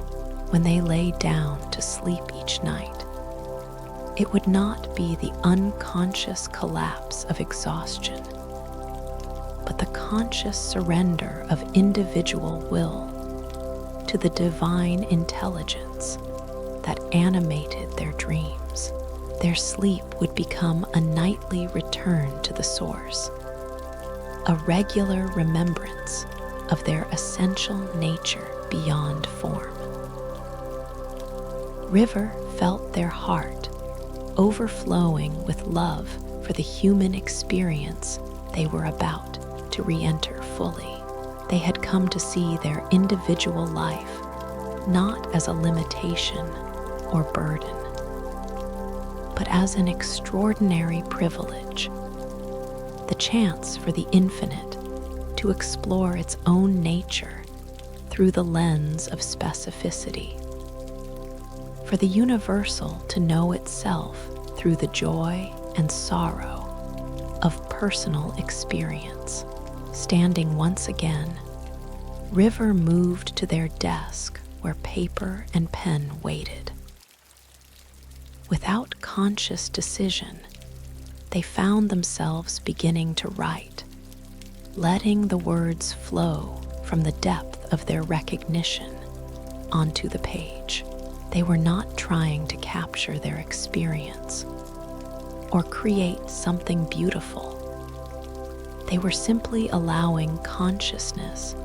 when they lay down to sleep each night. It would not be the unconscious collapse of exhaustion, but the conscious surrender of individual will to the divine intelligence that animated their dreams. Their sleep would become a nightly return to the source, a regular remembrance of their essential nature beyond form. River felt their heart overflowing with love for the human experience they were about to re-enter fully. They had come to see their individual life not as a limitation or burden, but as an extraordinary privilege, the chance for the infinite to explore its own nature through the lens of specificity, for the universal to know itself through the joy and sorrow of personal experience. Standing once again, River moved to their desk where paper and pen waited. Without conscious decision, they found themselves beginning to write, letting the words flow from the depth of their recognition onto the page. They were not trying to capture their experience or create something beautiful. They were simply allowing consciousness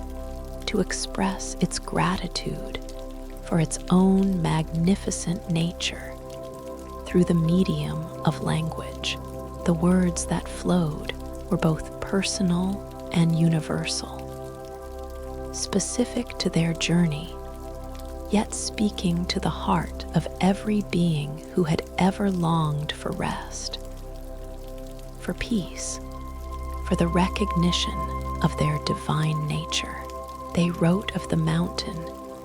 to express its gratitude for its own magnificent nature through the medium of language. The words that flowed were both personal and universal, specific to their journey, yet speaking to the heart of every being who had ever longed for rest, for peace, for the recognition of their divine nature. They wrote of the mountain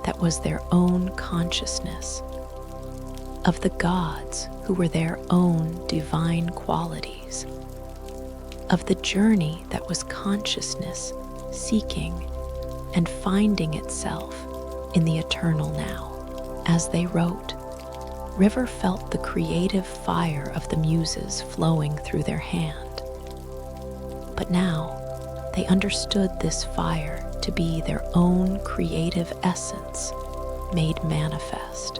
that was their own consciousness, of the gods who were their own divine qualities, of the journey that was consciousness seeking and finding itself in the eternal now. As they wrote, River felt the creative fire of the Muses flowing through their hand. But now they understood this fire to be their own creative essence made manifest.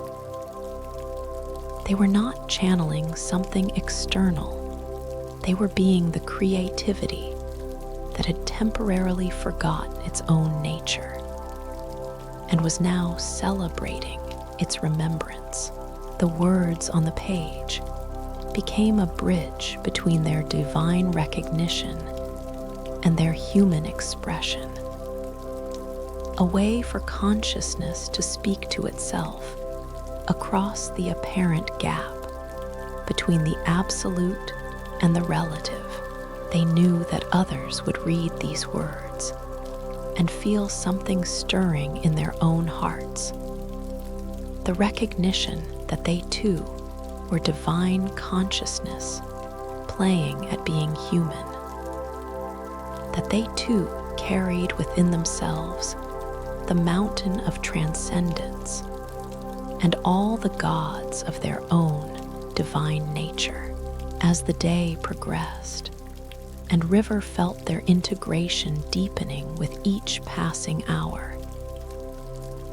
They were not channeling something external. They were being the creativity that had temporarily forgotten its own nature and was now celebrating its remembrance. The words on the page became a bridge between their divine recognition and their human expression, a way for consciousness to speak to itself across the apparent gap between the absolute and the relative. They knew that others would read these words and feel something stirring in their own hearts, the recognition that they too were divine consciousness playing at being human, that they too carried within themselves the mountain of transcendence and all the gods of their own divine nature. As the day progressed, and River felt their integration deepening with each passing hour,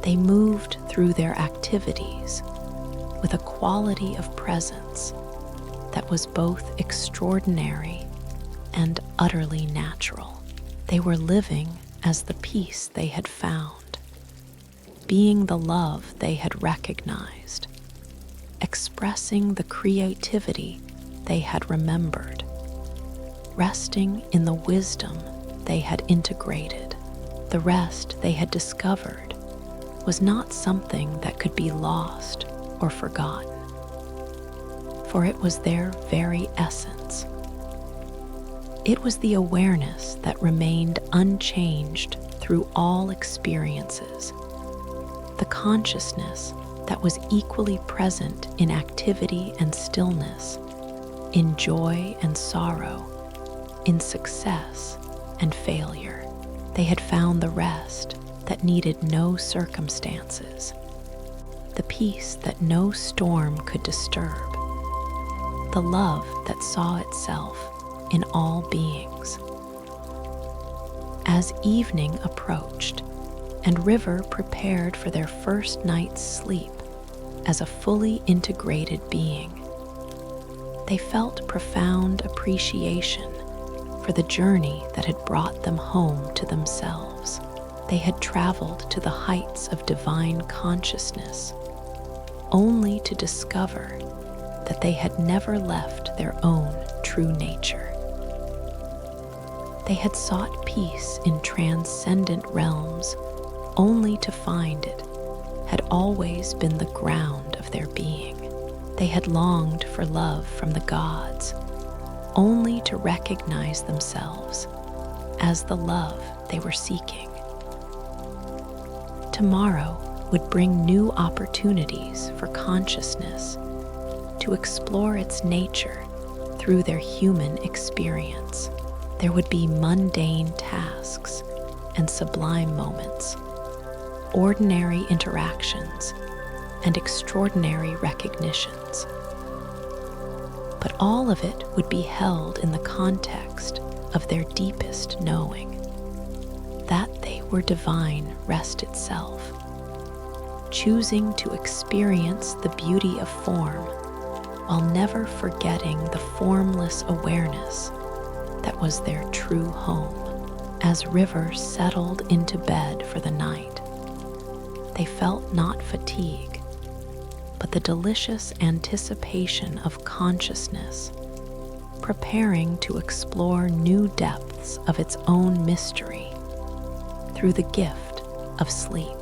they moved through their activities with a quality of presence that was both extraordinary and utterly natural. They were living as the peace they had found, being the love they had recognized, expressing the creativity they had remembered, resting in the wisdom they had integrated. The rest they had discovered was not something that could be lost or forgotten, for it was their very essence, It was the awareness that remained unchanged through all experiences, the consciousness that was equally present in activity and stillness, in joy and sorrow, in success and failure. They had found the rest that needed no circumstances, the peace that no storm could disturb, the love that saw itself in all beings. As evening approached and River prepared for their first night's sleep as a fully integrated being, they felt profound appreciation for the journey that had brought them home to themselves. They had traveled to the heights of divine consciousness, only to discover that they had never left their own true nature. They had sought peace in transcendent realms, only to find it had always been the ground of their being. They had longed for love from the gods, only to recognize themselves as the love they were seeking. Tomorrow would bring new opportunities for consciousness to explore its nature through their human experience. There would be mundane tasks and sublime moments, ordinary interactions and extraordinary recognitions. But all of it would be held in the context of their deepest knowing, that they were divine rest itself, choosing to experience the beauty of form while never forgetting the formless awareness that was their true home. As River settled into bed for the night, they felt not fatigue, but the delicious anticipation of consciousness, preparing to explore new depths of its own mystery through the gift of sleep.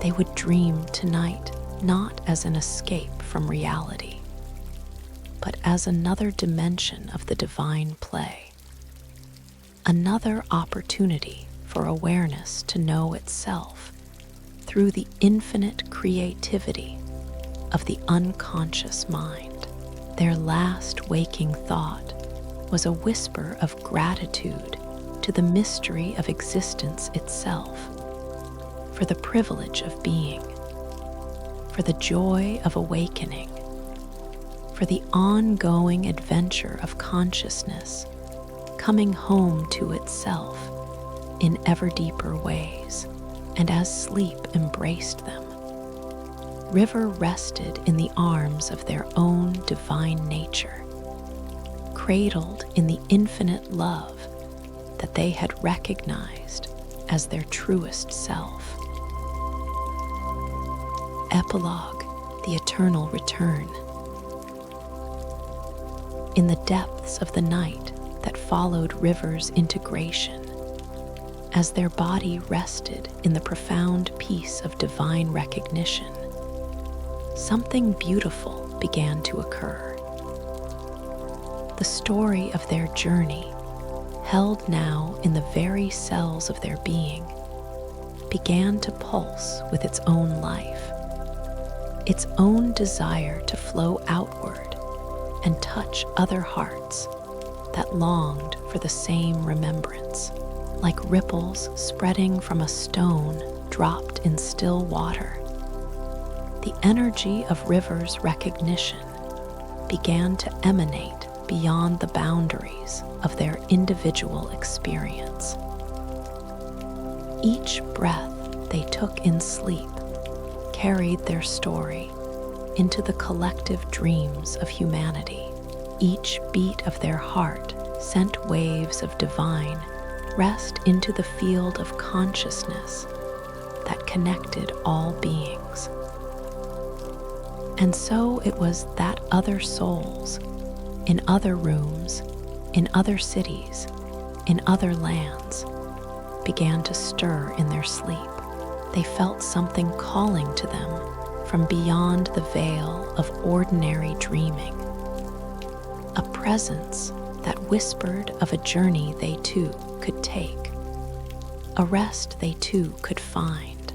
They would dream tonight not as an escape from reality, but as another dimension of the divine play, another opportunity for awareness to know itself through the infinite creativity of the unconscious mind. Their last waking thought was a whisper of gratitude to the mystery of existence itself, for the privilege of being, for the joy of awakening, for the ongoing adventure of consciousness coming home to itself in ever deeper ways. And as sleep embraced them, River rested in the arms of their own divine nature, cradled in the infinite love that they had recognized as their truest self. Epilogue, the eternal return. In the depths of the night that followed River's integration, as their body rested in the profound peace of divine recognition, something beautiful began to occur. The story of their journey, held now in the very cells of their being, began to pulse with its own life, its own desire to flow outward and touch other hearts that longed for the same remembrance. Like ripples spreading from a stone dropped in still water, the energy of River's recognition began to emanate beyond the boundaries of their individual experience. Each breath they took in sleep carried their story into the collective dreams of humanity. Each beat of their heart sent waves of divine rest into the field of consciousness that connected all beings. And so it was that other souls, in other rooms, in other cities, in other lands, began to stir in their sleep. They felt something calling to them from beyond the veil of ordinary dreaming, a presence that whispered of a journey they too could take, a rest they too could find,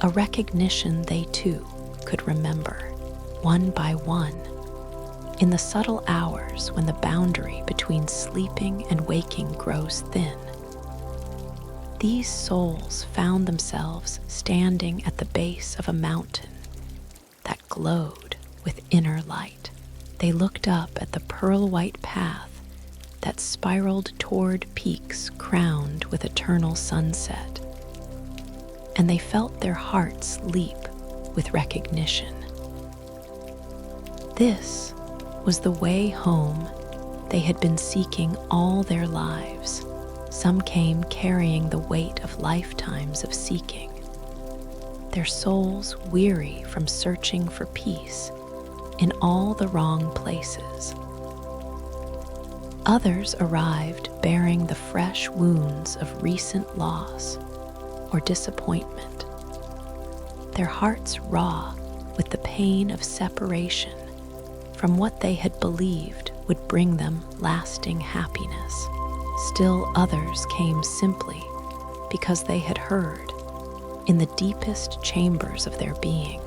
a recognition they too could remember, one by one, in the subtle hours when the boundary between sleeping and waking grows thin. These souls found themselves standing at the base of a mountain that glowed with inner light. They looked up at the pearl-white path that spiraled toward peaks crowned with eternal sunset, and they felt their hearts leap with recognition. This was the way home they had been seeking all their lives. Some came carrying the weight of lifetimes of seeking, their souls weary from searching for peace in all the wrong places. Others arrived bearing the fresh wounds of recent loss or disappointment, their hearts raw with the pain of separation from what they had believed would bring them lasting happiness. Still others came simply because they had heard, in the deepest chambers of their being,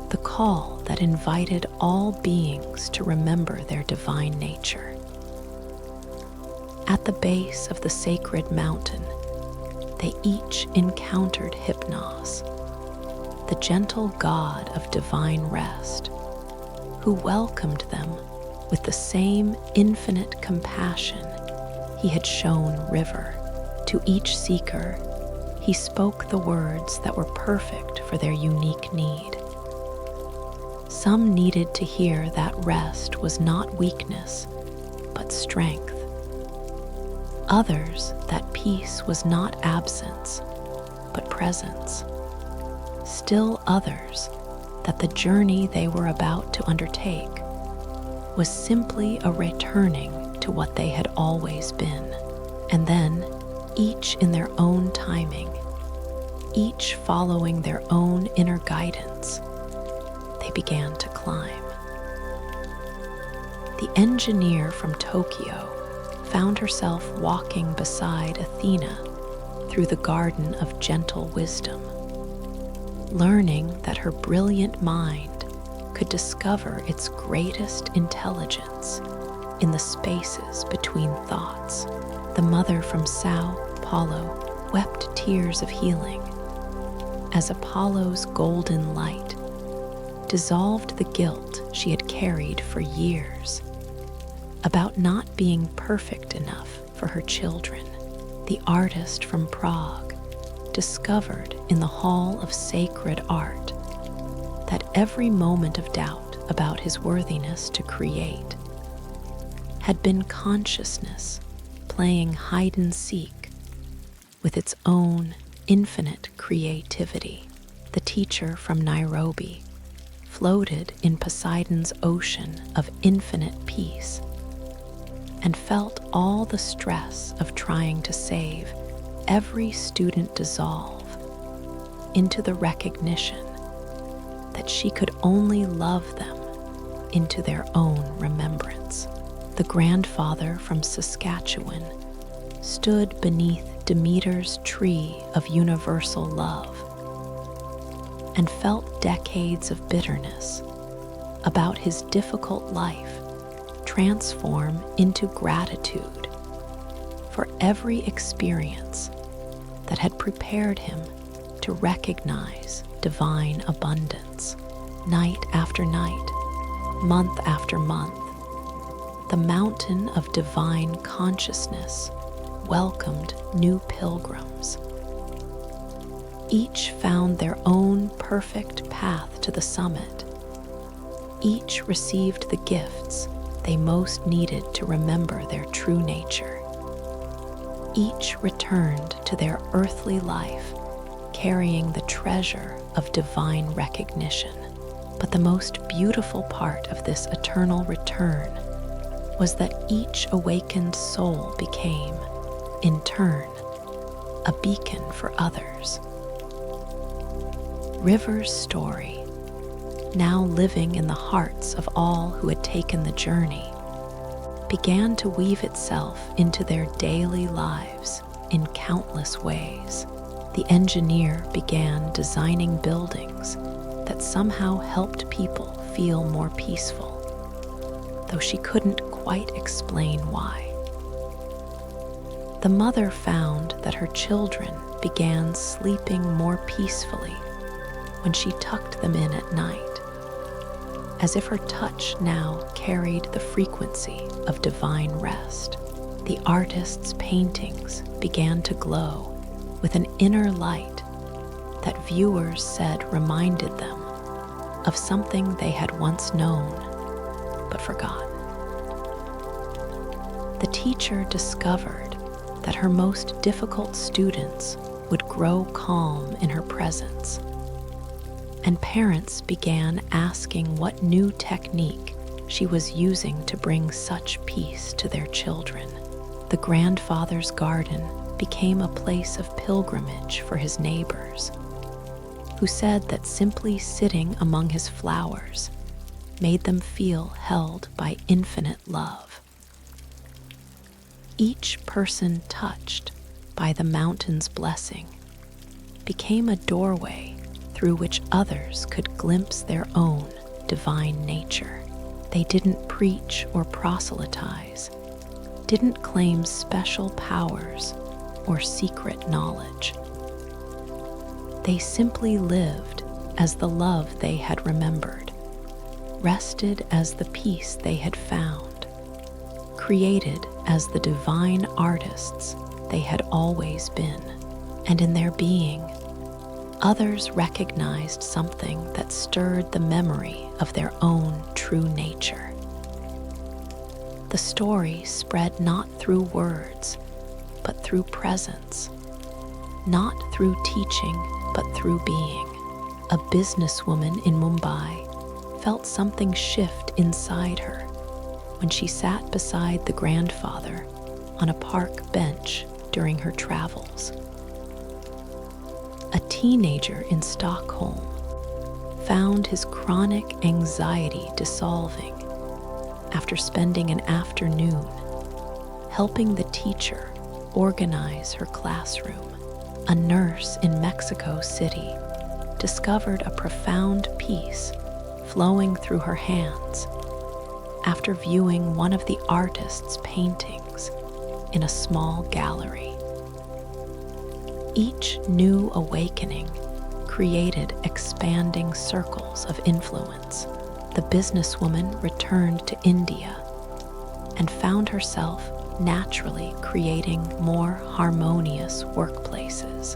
the call that invited all beings to remember their divine nature. At the base of the sacred mountain, they each encountered Hypnos, the gentle god of divine rest, who welcomed them with the same infinite compassion he had shown River. To each seeker, he spoke the words that were perfect for their unique need. Some needed to hear that rest was not weakness, but strength. Others, that peace was not absence, but presence. Still others, that the journey they were about to undertake was simply a returning to what they had always been. And then, each in their own timing, each following their own inner guidance, they began to climb. The engineer from Tokyo found herself walking beside Athena through the garden of gentle wisdom, learning that her brilliant mind could discover its greatest intelligence in the spaces between thoughts. The mother from Sao Paulo wept tears of healing as Apollo's golden light dissolved the guilt she had carried for years about not being perfect enough for her children. The artist from Prague discovered in the Hall of Sacred Art that every moment of doubt about his worthiness to create had been consciousness playing hide-and-seek with its own infinite creativity. The teacher from Nairobi floated in Poseidon's ocean of infinite peace and felt all the stress of trying to save every student dissolve into the recognition that she could only love them into their own remembrance. The grandfather from Saskatchewan stood beneath Demeter's tree of universal love and felt decades of bitterness about his difficult life transform into gratitude for every experience that had prepared him to recognize divine abundance. Night after night, month after month, the mountain of divine consciousness welcomed new pilgrims. Each found their own perfect path to the summit. Each received the gifts they most needed to remember their true nature. Each returned to their earthly life carrying the treasure of divine recognition. But the most beautiful part of this eternal return was that each awakened soul became, in turn, a beacon for others. River's story, now living in the hearts of all who had taken the journey, began to weave itself into their daily lives in countless ways. The engineer began designing buildings that somehow helped people feel more peaceful, though she couldn't quite explain why. The mother found that her children began sleeping more peacefully when she tucked them in at night, as if her touch now carried the frequency of divine rest. The artist's paintings began to glow with an inner light that viewers said reminded them of something they had once known but forgotten. The teacher discovered that her most difficult students would grow calm in her presence, and parents began asking what new technique she was using to bring such peace to their children. The grandfather's garden became a place of pilgrimage for his neighbors, who said that simply sitting among his flowers made them feel held by infinite love. Each person touched by the mountain's blessing became a doorway through which others could glimpse their own divine nature. They didn't preach or proselytize, didn't claim special powers or secret knowledge. They simply lived as the love they had remembered, rested as the peace they had found, created as the divine artists they had always been. And in their being, others recognized something that stirred the memory of their own true nature. The story spread not through words, but through presence, not through teaching, but through being. A businesswoman in Mumbai felt something shift inside her when she sat beside the grandfather on a park bench during her travels. A teenager in Stockholm found his chronic anxiety dissolving after spending an afternoon helping the teacher organize her classroom. A nurse in Mexico City discovered a profound peace flowing through her hands after viewing one of the artist's paintings in a small gallery. Each new awakening created expanding circles of influence. The businesswoman returned to India and found herself naturally creating more harmonious workplaces.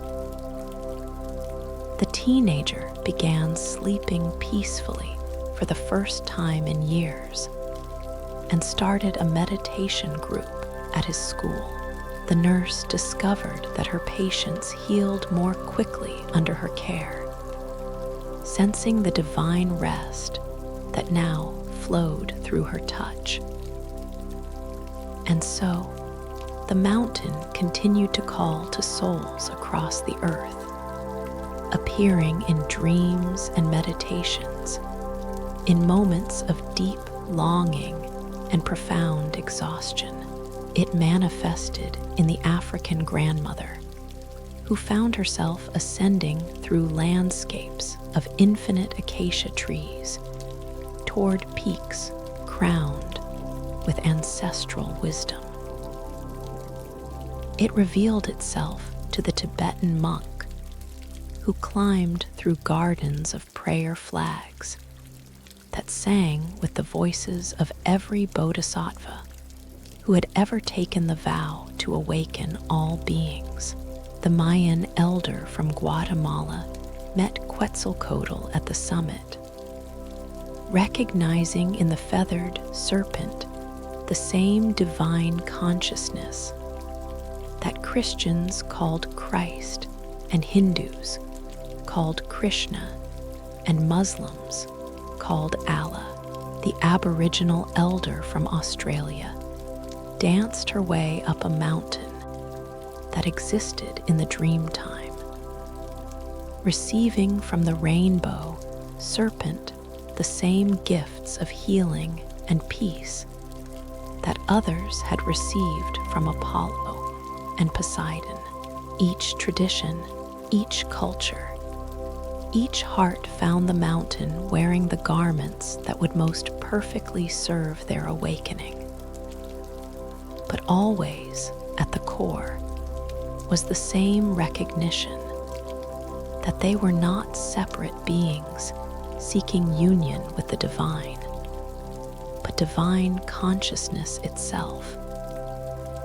The teenager began sleeping peacefully for the first time in years and started a meditation group at his school. The nurse discovered that her patients healed more quickly under her care, sensing the divine rest that now flowed through her touch. And so, the mountain continued to call to souls across the earth, appearing in dreams and meditations, in moments of deep longing and profound exhaustion. It manifested in the African grandmother, who found herself ascending through landscapes of infinite acacia trees toward peaks crowned with ancestral wisdom. It revealed itself to the Tibetan monk, who climbed through gardens of prayer flags that sang with the voices of every bodhisattva who had ever taken the vow to awaken all beings. The Mayan elder from Guatemala met Quetzalcoatl at the summit, recognizing in the feathered serpent the same divine consciousness that Christians called Christ and Hindus called Krishna and Muslims called Allah. The Aboriginal elder from Australia danced her way up a mountain that existed in the dream time, receiving from the rainbow serpent the same gifts of healing and peace that others had received from Apollo and Poseidon. Each tradition, each culture, each heart found the mountain wearing the garments that would most perfectly serve their awakening. But always, at the core, was the same recognition that they were not separate beings seeking union with the divine, but divine consciousness itself,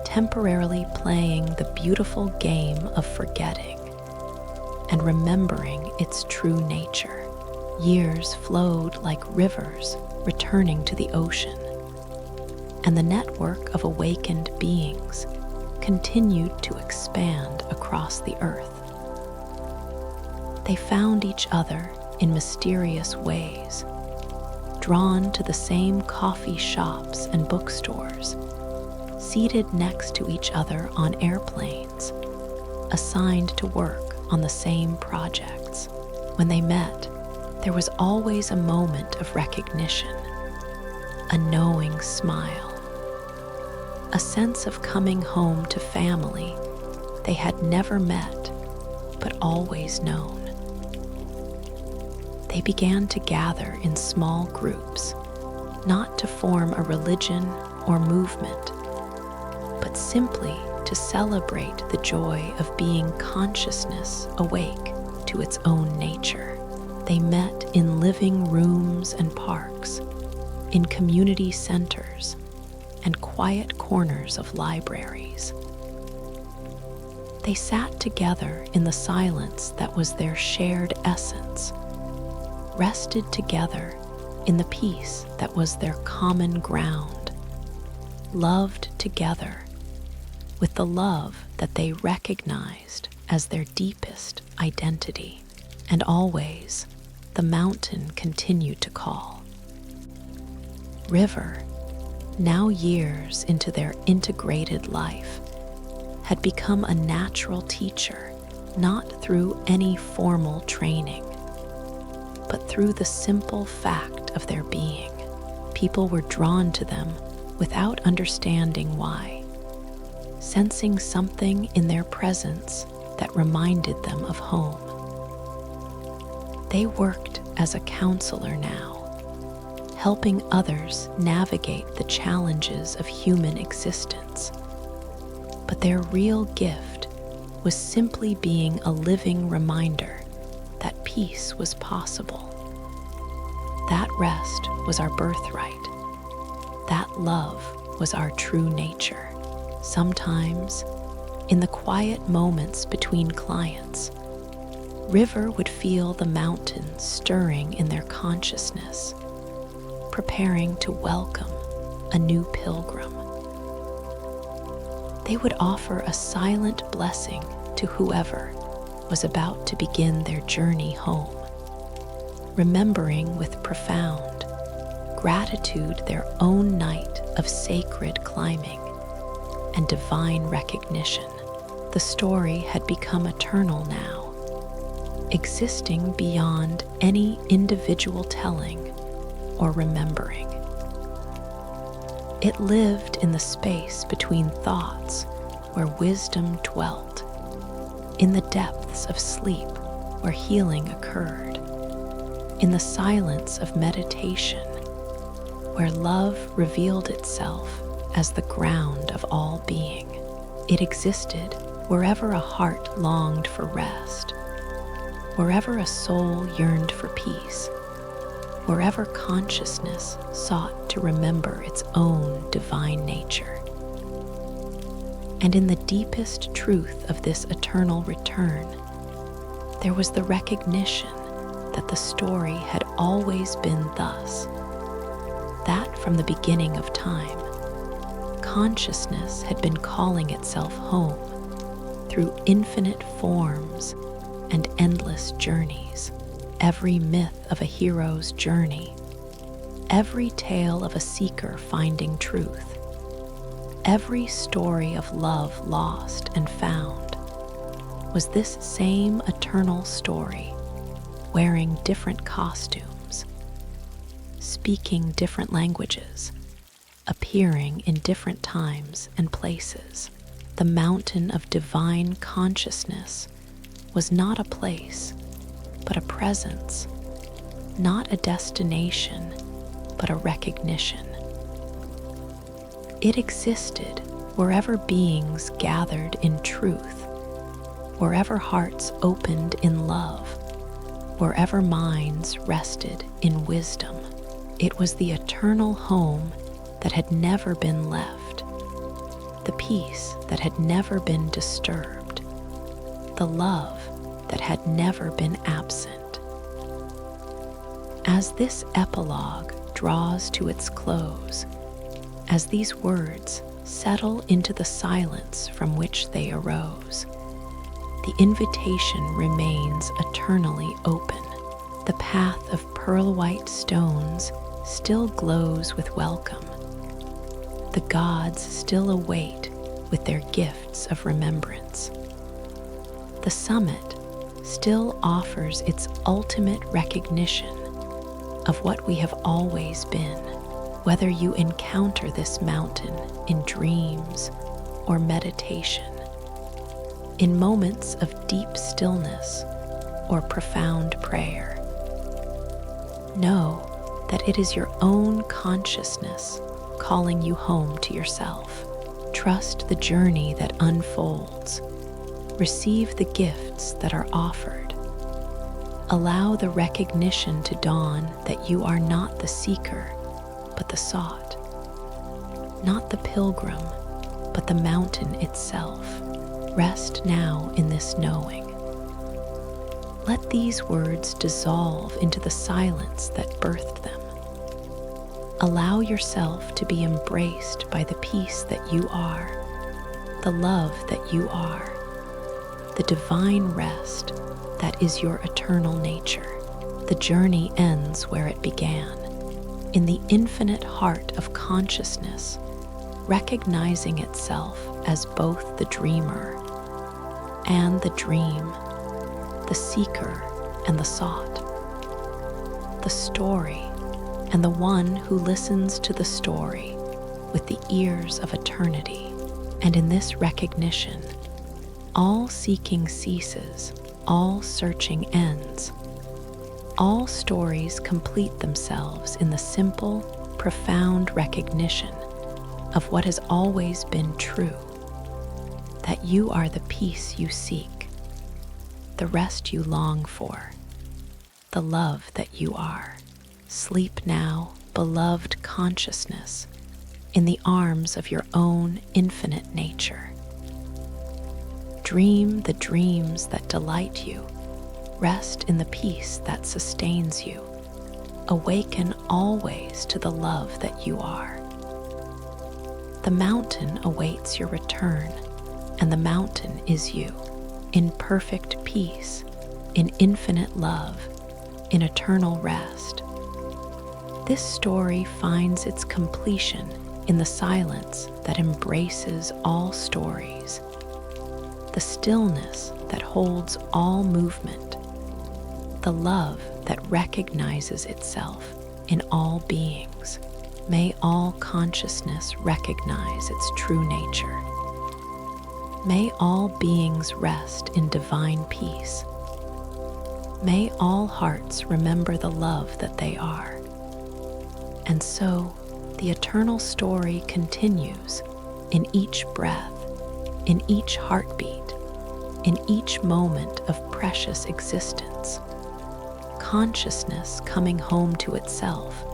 temporarily playing the beautiful game of forgetting and remembering its true nature. Years flowed like rivers returning to the ocean, and the network of awakened beings continued to expand across the earth. They found each other in mysterious ways, drawn to the same coffee shops and bookstores, seated next to each other on airplanes, assigned to work on the same projects. When they met, there was always a moment of recognition, a knowing smile, a sense of coming home to family they had never met but always known. They began to gather in small groups, not to form a religion or movement, but simply to celebrate the joy of being consciousness awake to its own nature. They met in living rooms and parks, in community centers, and quiet corners of libraries. They sat together in the silence that was their shared essence, rested together in the peace that was their common ground, loved together with the love that they recognized as their deepest identity. And always, the mountain continued to call. River, now years into their integrated life, had become a natural teacher, not through any formal training, but through the simple fact of their being. People were drawn to them without understanding why, sensing something in their presence that reminded them of home. They worked as a counselor now, helping others navigate the challenges of human existence. But their real gift was simply being a living reminder that peace was possible. That rest was our birthright. That love was our true nature. Sometimes, in the quiet moments between clients, River would feel the mountain stirring in their consciousness, preparing to welcome a new pilgrim. They would offer a silent blessing to whoever was about to begin their journey home, remembering with profound gratitude their own night of sacred climbing and divine recognition. The story had become eternal now, existing beyond any individual telling or remembering. It lived in the space between thoughts where wisdom dwelt, in the depths of sleep where healing occurred, in the silence of meditation where love revealed itself as the ground of all being. It existed wherever a heart longed for rest, wherever a soul yearned for peace, wherever consciousness sought to remember its own divine nature. And in the deepest truth of this eternal return, there was the recognition that the story had always been thus, that from the beginning of time, consciousness had been calling itself home through infinite forms and endless journeys. Every myth of a hero's journey, every tale of a seeker finding truth, every story of love lost and found was this same eternal story, wearing different costumes, speaking different languages, appearing in different times and places. The mountain of divine consciousness was not a place, but a presence, not a destination, but a recognition. It existed wherever beings gathered in truth, wherever hearts opened in love, wherever minds rested in wisdom. It was the eternal home that had never been left, the peace that had never been disturbed, the love that had never been absent. As this epilogue draws to its close, as these words settle into the silence from which they arose, the invitation remains eternally open. The path of pearl-white stones still glows with welcome. The gods still await with their gifts of remembrance. The summit still offers its ultimate recognition of what we have always been. Whether you encounter this mountain in dreams or meditation, in moments of deep stillness or profound prayer, know that it is your own consciousness calling you home to yourself. Trust the journey that unfolds. Receive the gifts that are offered. Allow the recognition to dawn that you are not the seeker, but the sought. Not the pilgrim, but the mountain itself. Rest now in this knowing. Let these words dissolve into the silence that birthed them. Allow yourself to be embraced by the peace that you are, the love that you are, the divine rest that is your eternal nature. The journey ends where it began, in the infinite heart of consciousness, recognizing itself as both the dreamer and the dream, the seeker and the sought, the story and the one who listens to the story with the ears of eternity. And in this recognition, all seeking ceases, all searching ends. All stories complete themselves in the simple, profound recognition of what has always been true, that you are the peace you seek, the rest you long for, the love that you are. Sleep now, beloved consciousness, in the arms of your own infinite nature. Dream the dreams that delight you. Rest in the peace that sustains you. Awaken always to the love that you are. The mountain awaits your return, and the mountain is you, in perfect peace, in infinite love, in eternal rest. This story finds its completion in the silence that embraces all stories, the stillness that holds all movement, the love that recognizes itself in all beings. May all consciousness recognize its true nature. May all beings rest in divine peace. May all hearts remember the love that they are. And so, the eternal story continues in each breath, in each heartbeat, in each moment of precious existence. Consciousness coming home to itself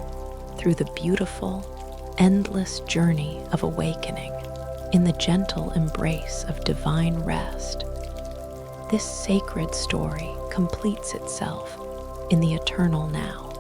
through the beautiful, endless journey of awakening, in the gentle embrace of divine rest. This sacred story completes itself in the eternal now.